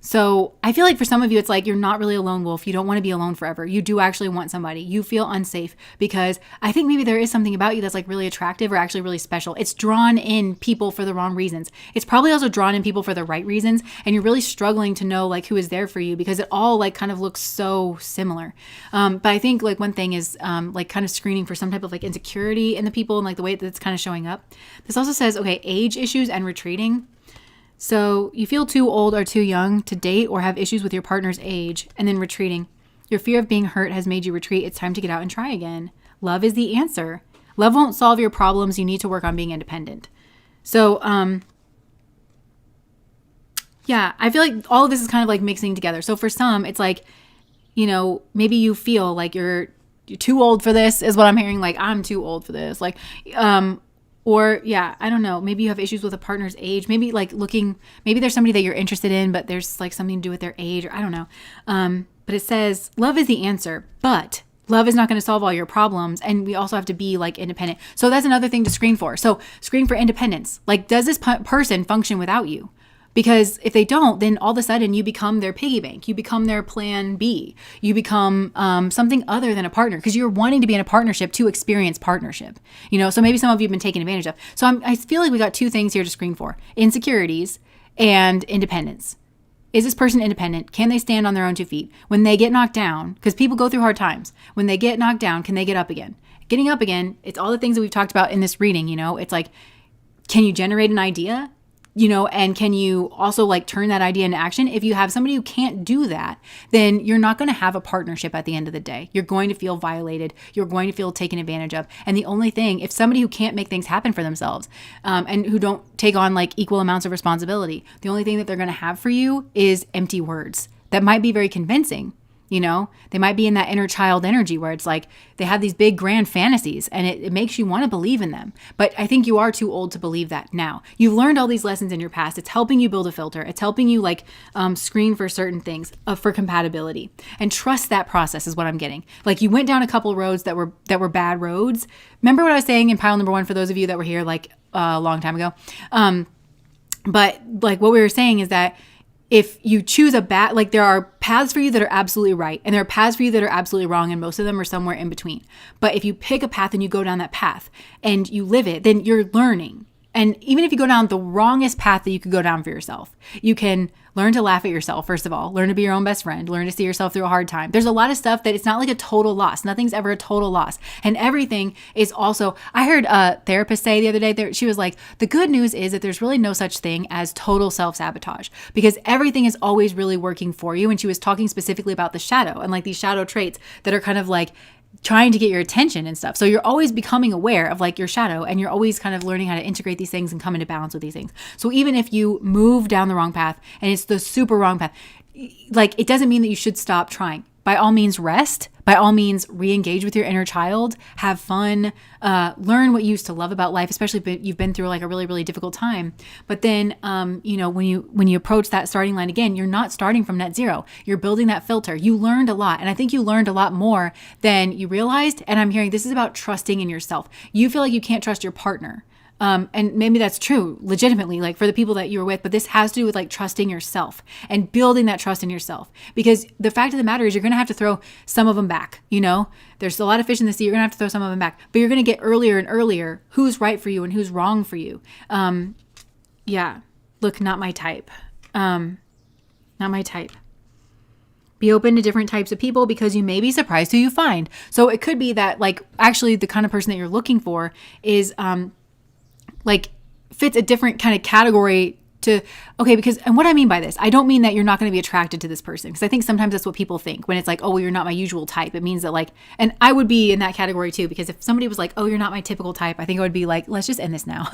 So I feel like for some of you, it's like you're not really a lone wolf. You don't want to be alone forever. You do actually want somebody. You feel unsafe because I think maybe there is something about you that's like really attractive or actually really special. It's drawn in people for the wrong reasons. It's probably also drawn in people for the right reasons. And you're really struggling to know like who is there for you because it all like kind of looks so similar. But I think like one thing is like kind of screening for some type of like insecurity in the people and like the way that it's kind of showing up. This also says, okay, age issues and retreating. So you feel too old or too young to date or have issues with your partner's age, and then retreating. Your fear of being hurt has made you retreat. It's time to get out and try again. Love is the answer. Love won't solve your problems. You need to work on being independent. So, yeah, I feel like all of this is kind of like mixing together. So for some, it's like, you know, maybe you feel like you're too old for this is what I'm hearing. Like, I'm too old for this. Like, or yeah, I don't know. Maybe you have issues with a partner's age. Maybe like maybe there's somebody that you're interested in, but there's like something to do with their age, or I don't know. But it says love is the answer, but love is not going to solve all your problems. And we also have to be like independent. So that's another thing to screen for. So screen for independence. Like, does this person function without you? Because if they don't, then all of a sudden you become their piggy bank. You become their plan B. You become something other than a partner because you're wanting to be in a partnership to experience partnership. You know, so maybe some of you have been taken advantage of. So I feel like we got two things here to screen for: insecurities and independence. Is this person independent? Can they stand on their own 2 feet? When they get knocked down, because people go through hard times, when they get knocked down, can they get up again? Getting up again, it's all the things that we've talked about in this reading, you know? It's like, can you generate an idea? You know, and can you also like turn that idea into action? If you have somebody who can't do that, then you're not going to have a partnership at the end of the day. You're going to feel violated. You're going to feel taken advantage of. And the only thing, if somebody who can't make things happen for themselves and who don't take on like equal amounts of responsibility, the only thing that they're going to have for you is empty words that might be very convincing. You know, they might be in that inner child energy where it's like they have these big grand fantasies and it makes you want to believe in them. But I think you are too old to believe that now. You've learned all these lessons in your past. It's helping you build a filter. It's helping you like screen for certain things for compatibility, and trust that process is what I'm getting. Like you went down a couple roads that were bad roads. Remember what I was saying in pile number 1 for those of you that were here like a long time ago. But like what we were saying is that if you choose a bad, like there are paths for you that are absolutely right and there are paths for you that are absolutely wrong, and most of them are somewhere in between. But if you pick a path and you go down that path and you live it, then you're learning. And even if you go down the wrongest path that you could go down for yourself, you can learn to laugh at yourself, first of all, learn to be your own best friend, learn to see yourself through a hard time. There's a lot of stuff that it's not like a total loss. Nothing's ever a total loss. And everything is also, I heard a therapist say the other day, she was like, the good news is that there's really no such thing as total self-sabotage, because everything is always really working for you. And she was talking specifically about the shadow and like these shadow traits that are kind of like trying to get your attention and stuff. So you're always becoming aware of like your shadow, and you're always kind of learning how to integrate these things and come into balance with these things. So even if you move down the wrong path and it's the super wrong path, like it doesn't mean that you should stop trying. By all means, rest. By all means, re-engage with your inner child, have fun, learn what you used to love about life, especially if you've been through like a really, really difficult time. But then, you know, when you approach that starting line again, you're not starting from net zero. You're building that filter. You learned a lot. And I think you learned a lot more than you realized. And I'm hearing this is about trusting in yourself. You feel like you can't trust your partner. And maybe that's true legitimately, like for the people that you were with, but this has to do with like trusting yourself and building that trust in yourself, because the fact of the matter is you're going to have to throw some of them back. You know, there's a lot of fish in the sea. You're going to have to throw some of them back, but you're going to get earlier and earlier who's right for you and who's wrong for you. Yeah. Look, not my type. Not my type. Be open to different types of people because you may be surprised who you find. So it could be that like actually the kind of person that you're looking for is, like fits a different kind of category to, okay, because, and what I mean by this, I don't mean that you're not going to be attracted to this person, because I think sometimes that's what people think when it's like, oh, well, you're not my usual type. It means that like, and I would be in that category too, because if somebody was like, oh, you're not my typical type, I think I would be like, let's just end this now.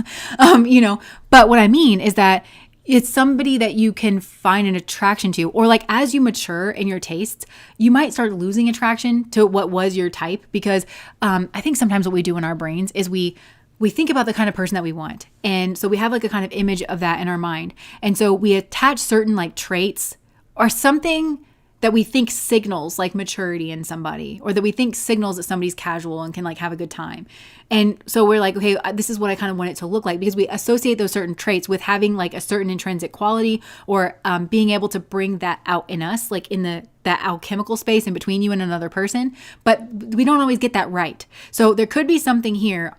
You know, but what I mean is that it's somebody that you can find an attraction to, or like as you mature in your tastes, you might start losing attraction to what was your type, because I think sometimes what we do in our brains is we think about the kind of person that we want. And so we have like a kind of image of that in our mind. And so we attach certain like traits or something that we think signals like maturity in somebody, or that we think signals that somebody's casual and can like have a good time. And so we're like, okay, this is what I kind of want it to look like, because we associate those certain traits with having like a certain intrinsic quality, or being able to bring that out in us, like in that alchemical space in between you and another person. But we don't always get that right. So there could be something here,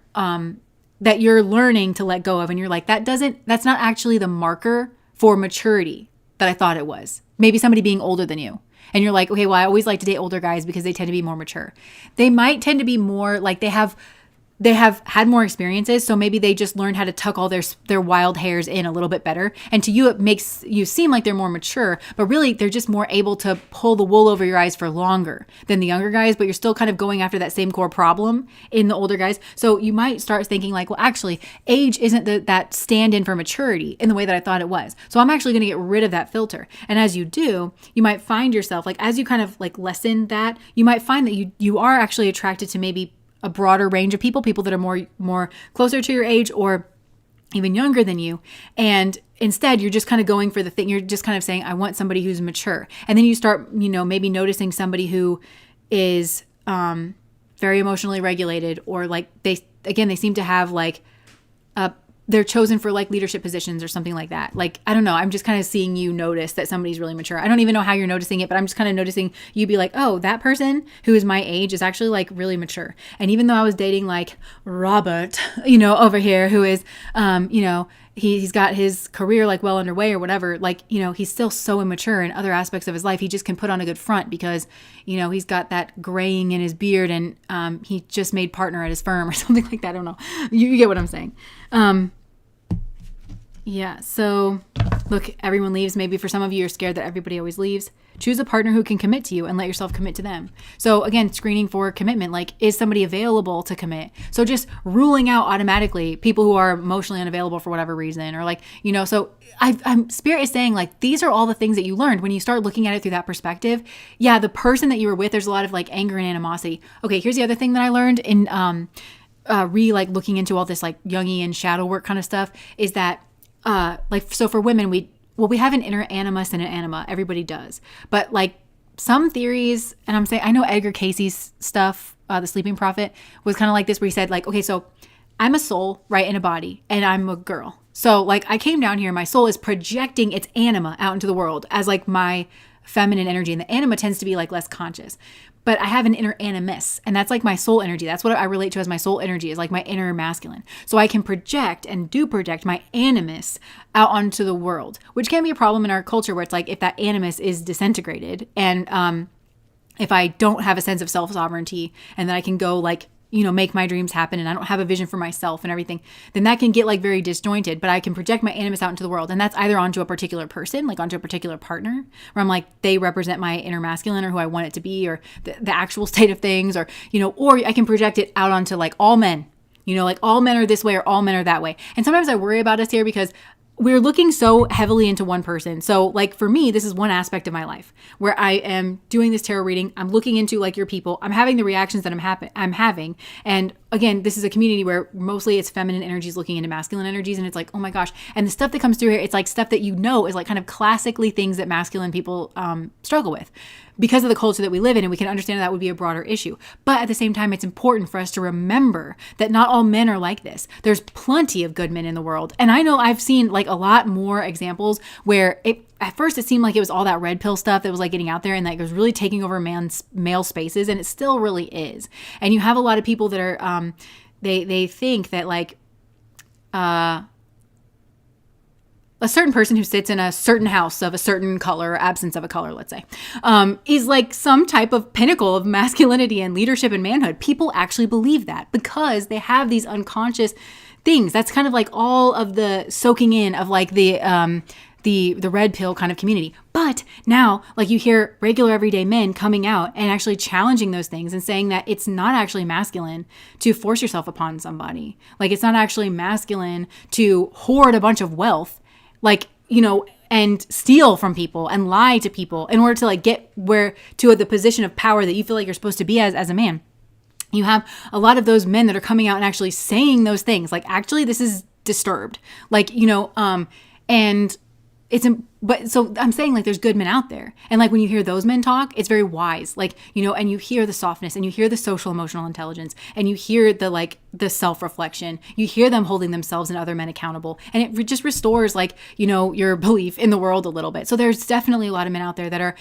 that you're learning to let go of. And you're like, that's not actually the marker for maturity that I thought it was. Maybe somebody being older than you. And you're like, okay, well, I always like to date older guys because they tend to be more mature. They might tend to be more like they have had more experiences. So maybe they just learned how to tuck all their wild hairs in a little bit better. And to you, it makes you seem like they're more mature, but really they're just more able to pull the wool over your eyes for longer than the younger guys, but you're still kind of going after that same core problem in the older guys. So you might start thinking like, well, actually age isn't that stand-in for maturity in the way that I thought it was. So I'm actually going to get rid of that filter. And as you do, you might find yourself like, as you kind of like lessen that, you might find that you are actually attracted to maybe a broader range of people that are more closer to your age or even younger than you. And instead, you're just kind of going for the thing. You're just kind of saying, I want somebody who's mature. And then you start, maybe noticing somebody who is very emotionally regulated, or like they seem to have like they're chosen for like leadership positions or something like that. Like, I don't know. I'm just kind of seeing you notice that somebody's really mature. I don't even know how you're noticing it, but I'm just kind of noticing you be like, oh, that person who is my age is actually like really mature. And even though I was dating like Robert, over here, who is, he's got his career like well underway or whatever, like, he's still so immature in other aspects of his life. He just can put on a good front because, he's got that graying in his beard, and he just made partner at his firm or something like that. I don't know. You get what I'm saying. Yeah. So Look, everyone leaves. Maybe for some of you, you're scared that everybody always leaves. Choose a partner who can commit to you and let yourself commit to them. So again, screening for commitment, like, is somebody available to commit? So just ruling out automatically people who are emotionally unavailable for whatever reason, or like, so Spirit is saying, like, these are all the things that you learned when you start looking at it through that perspective. Yeah, the person that you were with, there's a lot of like anger and animosity. Okay, here's the other thing that I learned in looking into all this like Jungian shadow work kind of stuff, is that so for women, we have an inner animus and an anima. Everybody does. But like some theories, and I know Edgar Casey's stuff, The Sleeping Prophet, was kind of like this, where he said like, okay, so I'm a soul, right, in a body, and I'm a girl. So like I came down here, my soul is projecting its anima out into the world as like my feminine energy, and the anima tends to be like less conscious. But I have an inner animus, and that's like my soul energy. That's what I relate to as my soul energy, is like my inner masculine. So I can project and do project my animus out onto the world, which can be a problem in our culture, where it's like, if that animus is disintegrated, and if I don't have a sense of self-sovereignty, and then I can go like, make my dreams happen, and I don't have a vision for myself and everything, then that can get like very disjointed. But I can project my animus out into the world, and that's either onto a particular person, like onto a particular partner, where I'm like, they represent my inner masculine, or who I want it to be, or the actual state of things, or or I can project it out onto like all men, like all men are this way, or all men are that way. And sometimes I worry about us here, because we're looking so heavily into one person. So like for me, this is one aspect of my life where I am doing this tarot reading. I'm looking into like your people. I'm having the reactions that I'm having. And again, this is a community where mostly it's feminine energies looking into masculine energies. And it's like, oh my gosh. And the stuff that comes through here, it's like stuff that is like kind of classically things that masculine people struggle with, because of the culture that we live in, and we can understand that would be a broader issue. But at the same time, it's important for us to remember that not all men are like this. There's plenty of good men in the world. And I know I've seen like a lot more examples where at first it seemed like it was all that red pill stuff that was like getting out there, and like it was really taking over male spaces, and it still really is. And you have a lot of people that are, they think that like, a certain person who sits in a certain house of a certain color, or absence of a color, let's say, is like some type of pinnacle of masculinity and leadership and manhood. People actually believe that because they have these unconscious things. That's kind of like all of the soaking in of like the red pill kind of community. But now, like, you hear regular everyday men coming out and actually challenging those things and saying that it's not actually masculine to force yourself upon somebody. Like, it's not actually masculine to hoard a bunch of wealth, like, and steal from people and lie to people in order to like get to the position of power that you feel like you're supposed to be as a man. You have a lot of those men that are coming out and actually saying those things. Like, actually, this is disturbed. Like, and but so I'm saying, like, there's good men out there. And like when you hear those men talk, it's very wise. Like, and you hear the softness, and you hear the social emotional intelligence, and you hear the self-reflection. You hear them holding themselves and other men accountable. And it just restores like, your belief in the world a little bit. So there's definitely a lot of men out there that are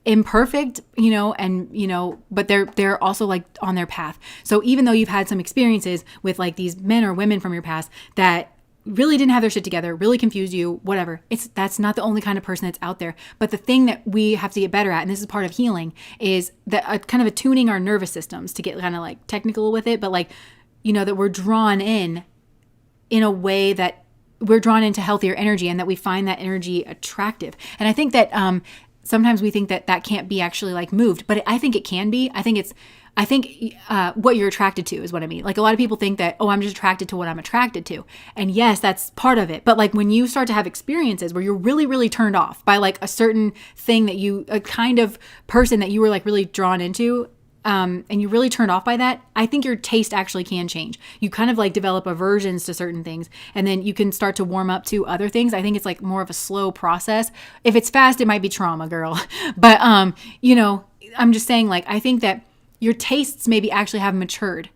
imperfect, but they're also like on their path. So even though you've had some experiences with like these men or women from your past that really didn't have their shit together, really confused you, whatever, that's not the only kind of person that's out there. But the thing that we have to get better at, and this is part of healing, is that kind of attuning our nervous systems, to get kind of like technical with it, but like, that we're drawn in a way that we're drawn into healthier energy, and that we find that energy attractive. And I think that sometimes we think that can't be actually like moved, but I think it can be. I think what you're attracted to is what I mean. Like, a lot of people think that, oh, I'm just attracted to what I'm attracted to. And yes, that's part of it. But like when you start to have experiences where you're really, really turned off by like a certain thing a kind of person that you were like really drawn into, and you really turned off by that, I think your taste actually can change. You kind of like develop aversions to certain things, and then you can start to warm up to other things. I think it's like more of a slow process. If it's fast, it might be trauma, girl. But, I'm just saying, like, I think that your tastes maybe actually have matured,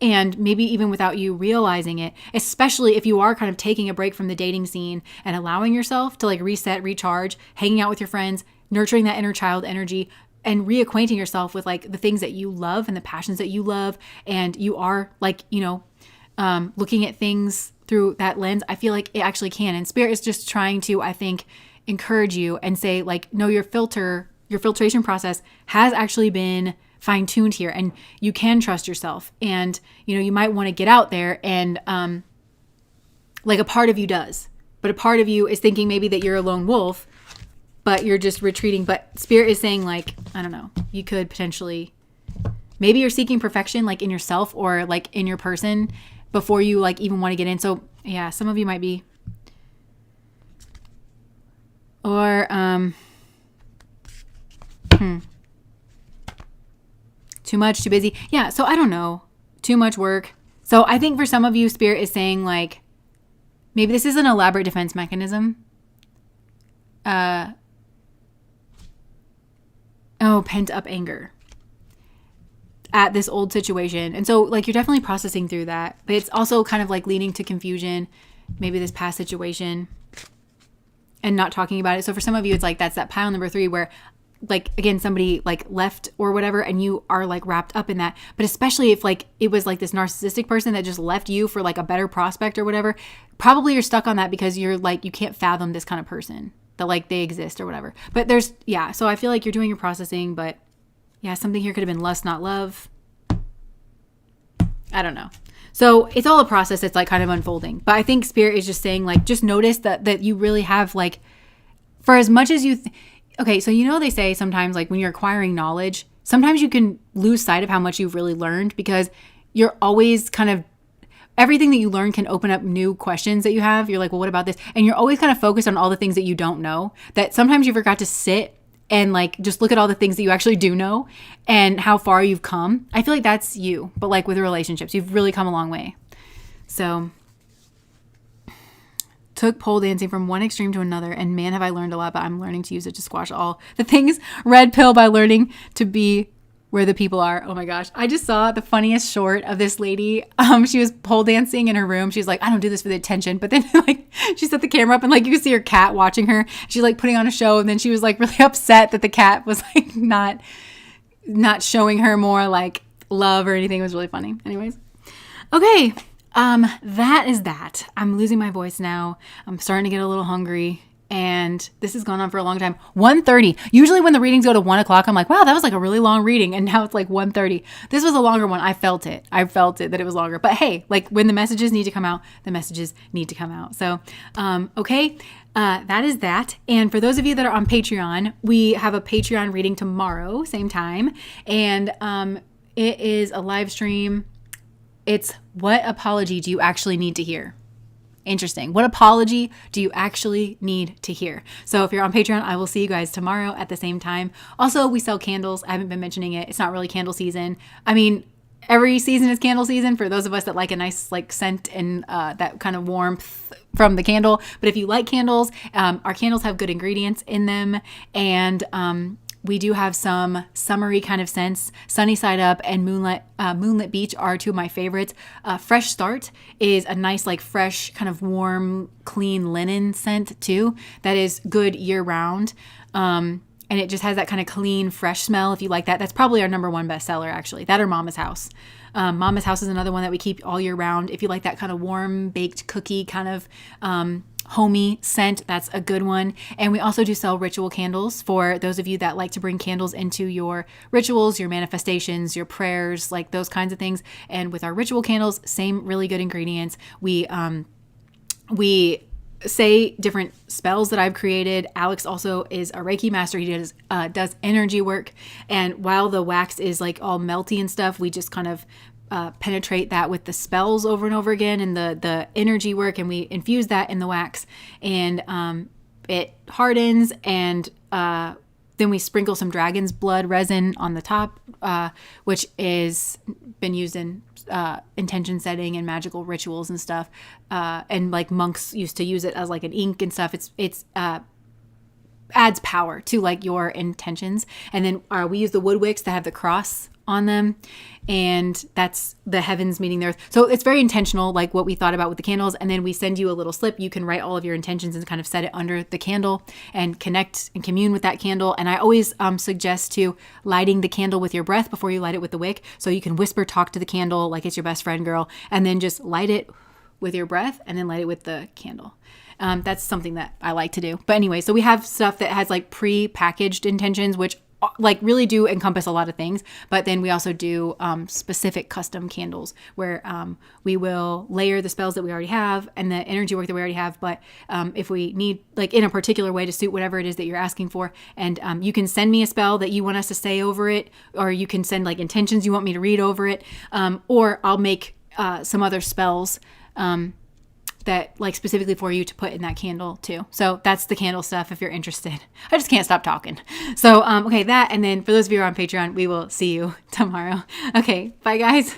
and maybe even without you realizing it, especially if you are kind of taking a break from the dating scene and allowing yourself to like reset, recharge, hanging out with your friends, nurturing that inner child energy, and reacquainting yourself with like the things that you love and the passions that you love. And you are like, looking at things through that lens. I feel like it actually can. And Spirit is just trying to, I think, encourage you and say like, no, your filtration process has actually been fine-tuned here, and you can trust yourself. And you might want to get out there, and like a part of you does, but a part of you is thinking maybe that you're a lone wolf, but you're just retreating. But Spirit is saying, like, I don't know, you could potentially, maybe you're seeking perfection, like in yourself or like in your person before you like even want to get in. So yeah, some of you might be, or, too much, too busy. Yeah. So I don't know, too much work. So I think for some of you, Spirit is saying like, maybe this is an elaborate defense mechanism. Pent up anger at this old situation. And so like, you're definitely processing through that, but it's also kind of like leading to confusion, maybe this past situation, and not talking about it. So for some of you, it's like, that's that pile number 3 where like, again, somebody like left or whatever, and you are like wrapped up in that. But especially if like it was like this narcissistic person that just left you for like a better prospect or whatever, probably you're stuck on that because you're like, you can't fathom this kind of person, that like they exist or whatever. But there's, yeah. So I feel like you're doing your processing, but yeah, something here could have been lust, not love. I don't know. So it's all a process that's like kind of unfolding. But I think Spirit is just saying like, just notice that you really have like, for as much as you, okay, so you know they say sometimes like when you're acquiring knowledge, sometimes you can lose sight of how much you've really learned because you're always kind of, everything that you learn can open up new questions that you have. You're like, well, what about this? And you're always kind of focused on all the things that you don't know, that sometimes you forgot to sit and like just look at all the things that you actually do know and how far you've come. I feel like that's you, but like with relationships, you've really come a long way. So took pole dancing from one extreme to another, and man, have I learned a lot, but I'm learning to use it to squash all the things. Red pill by learning to be where the people are. Oh my gosh. I just saw the funniest short of this lady. She was pole dancing in her room. She's like, I don't do this for the attention. But then like she set the camera up and like you could see her cat watching her. She's like putting on a show. And then she was like really upset that the cat was like not showing her more like love or anything. It was really funny. Anyways. Okay. That is that. I'm losing my voice now. I'm starting to get a little hungry. And this has gone on for a long time. 1:30. Usually when the readings go to 1 o'clock, I'm like, wow, that was like a really long reading. And now it's like 1:30. This was a longer one. I felt it that it was longer. But hey, like when the messages need to come out, the messages need to come out. So, okay. That is that. And for those of you that are on Patreon, we have a Patreon reading tomorrow, same time. And it is a live stream. It's what apology do you actually need to hear? Interesting. What apology do you actually need to hear? So if you're on Patreon, I will see you guys tomorrow at the same time. Also, we sell candles. I haven't been mentioning it. It's not really candle season. I mean, every season is candle season for those of us that like a nice like scent and that kind of warmth from the candle. But if you like candles, our candles have good ingredients in them. And we do have some summery kind of scents. Sunny Side Up and Moonlit Beach are two of my favorites. Fresh Start is a nice, like fresh, kind of warm, clean linen scent too. That is good year round. And it just has that kind of clean, fresh smell. If you like that, that's probably our number one bestseller, actually. That or Mama's House. Mama's House is another one that we keep all year round. If you like that kind of warm, baked cookie kind of homey scent, that's a good one. And we also do sell ritual candles for those of you that like to bring candles into your rituals, your manifestations, your prayers, like those kinds of things. And with our ritual candles, same really good ingredients. We say different spells that I've created. Alex also is a Reiki master. He does energy work. And while the wax is like all melty and stuff, we just kind of penetrate that with the spells over and over again and the energy work, and we infuse that in the wax, and it hardens, and then we sprinkle some dragon's blood resin on the top, which is been used in intention setting and magical rituals and stuff, and like monks used to use it as like an ink and stuff. It's adds power to like your intentions. And then we use the wood wicks that have the cross on them, and that's the heavens meeting the earth. So it's very intentional, like what we thought about with the candles. And then we send you a little slip. You can write all of your intentions and kind of set it under the candle and connect and commune with that candle. And I always suggest to lighting the candle with your breath before you light it with the wick, so you can whisper talk to the candle like it's your best friend, girl, and then just light it with your breath and then light it with the candle. That's something that I like to do. But anyway, so we have stuff that has like pre-packaged intentions, which like really do encompass a lot of things. But then we also do specific custom candles where we will layer the spells that we already have and the energy work that we already have. But if we need, like, in a particular way to suit whatever it is that you're asking for, and you can send me a spell that you want us to say over it, or you can send like intentions you want me to read over it, or I'll make some other spells that like specifically for you to put in that candle too. So that's the candle stuff if you're interested. I just can't stop talking. So okay, that, and then for those of you who are on Patreon, we will see you tomorrow. Okay, bye guys.